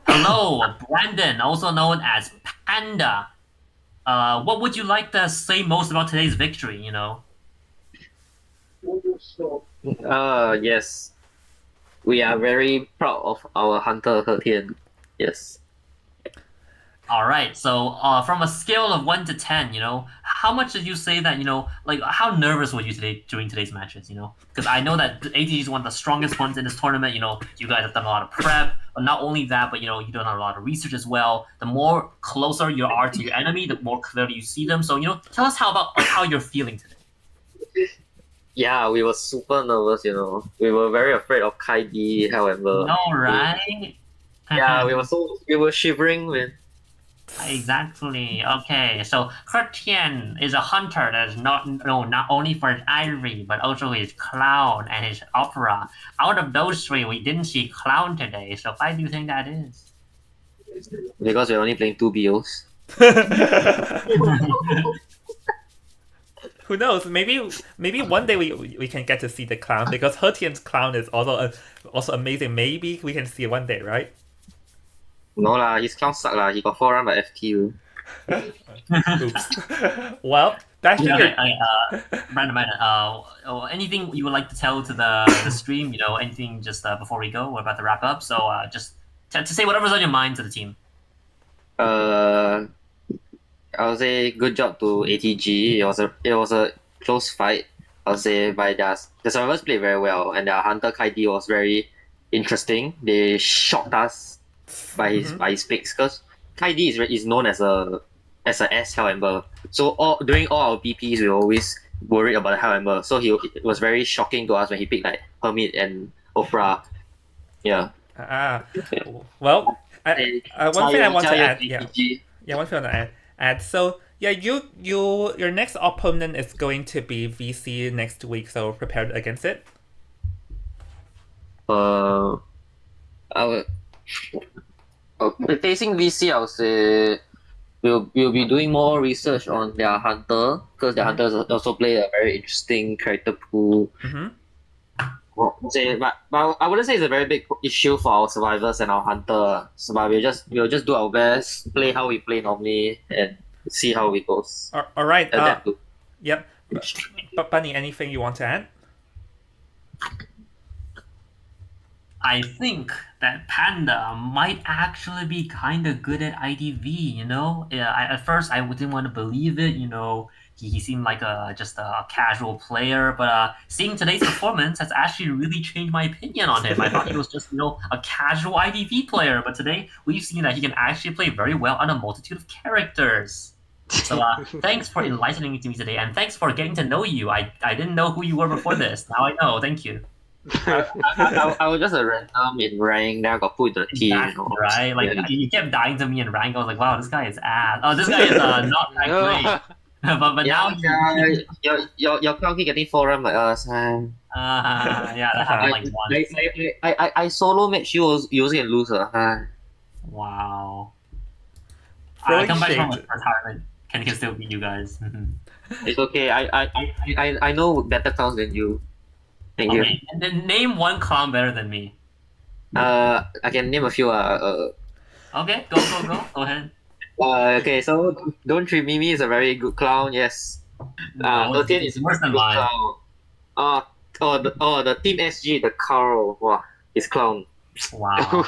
S10: Hello, Brandon, also known as Panda. What would you like to say most about today's victory, you know?
S13: Yes. We are very proud of our hunter He Tian. Yes.
S10: Alright, so from a scale of 1 to 10, you know, how much did you say that, you know, like how nervous were you during today's matches, you know? Because I know that ATG is one of the strongest ones in this tournament, you know, you guys have done a lot of prep, but not only that, but you know, you've done a lot of research as well. The more closer you are to your enemy, the more clearly you see them. So, you know, tell us how you're feeling today.
S13: Yeah, we were super nervous, you know. We were very afraid of Kai D, however.
S10: No, right?
S13: Yeah, we were shivering, man.
S10: Exactly. Okay, so He Tian is a hunter that is not only for his ivory, but also his clown and his opera. Out of those 3, we didn't see clown today. So why do you think that is?
S13: Because we're only playing 2 BOs.
S1: Who knows? Maybe one day we can get to see the clown because He Tian's clown is also amazing. Maybe we can see it one day, right?
S13: No lah, his clown suck lah. He got 4 run by FT.
S1: Oops. Well, that's
S10: Brandon, anything you would like to tell to the stream? You know, anything just before we go? We're about to wrap up, so just to say whatever's on your mind to the team.
S13: I would say good job to ATG. It was a close fight. I would say by the survivors played very well, and their hunter Kai D was very interesting. They shocked us by his picks because Kai D is known as a S Hell Ember. So during all our BPs we were always worried about the Hell Ember. So it was very shocking to us when he picked like Hermit and Opera. Yeah.
S1: Well, one thing I want to add. Yeah, one thing I want to add. So yeah, your next opponent is going to be VC next week. So prepared against it.
S13: Facing VC, I would say we'll be doing more research on their hunter because their hunters also play a very interesting character pool. But I wouldn't say it's a very big issue for our survivors and our hunter. So, but we'll just do our best, play how we play normally, and see how it goes.
S1: All right. Yep. But Bunny, anything you want to add?
S10: I think that Panda might actually be kind of good at IDV, you know? At first, I didn't want to believe it, you know? He seemed like just a casual player, but seeing today's performance has actually really changed my opinion on him. I thought he was just, a casual IDV player, but today we've seen that he can actually play very well on a multitude of characters. So thanks for enlightening me today, and thanks for getting to know you. I didn't know who you were before this. Now I know. Thank you.
S13: I was just a random in rank, then I got put in the team.
S10: Exactly, right? Like you kept dying to me in rank. I was like, wow, this guy is ass. Oh, this guy is not that great. but now
S13: your clown keep getting 4 RAM like us.
S10: Yeah, that happened like once.
S13: I solo match you also can lose.
S10: Wow. I come back from retirement. Can still beat you guys.
S13: It's okay. I know better clowns than you. Thank you.
S10: And then name one clown better than me.
S13: I can name a few.
S10: Okay, go ahead.
S13: Okay, so Don't Treat Mimi is a very good clown. Yes. Hertian is
S10: worse than mine.
S13: The Team SG, the Carl. Wow, he's clown.
S10: Wow.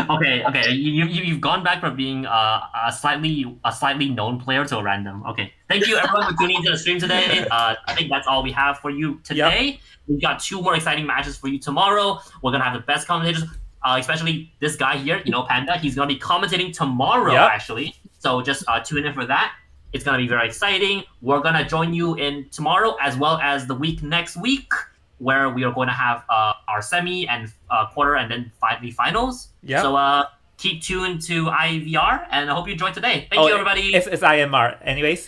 S10: Okay. You've gone back from being a slightly known player to a random. Okay. Thank you everyone for tuning into the stream today. I think that's all we have for you today. Yep. We've got 2 more exciting matches for you tomorrow. We're gonna have the best commentators, especially this guy here, Panda. He's gonna be commentating tomorrow actually. So just tune in for that. It's gonna be very exciting. We're gonna join you in tomorrow as well as the week next week, where we are going to have our semi and quarter and then finals. Yeah. So keep tuned to IVR, and I hope you enjoyed today. Thank you, everybody.
S1: It's IMR. Anyways,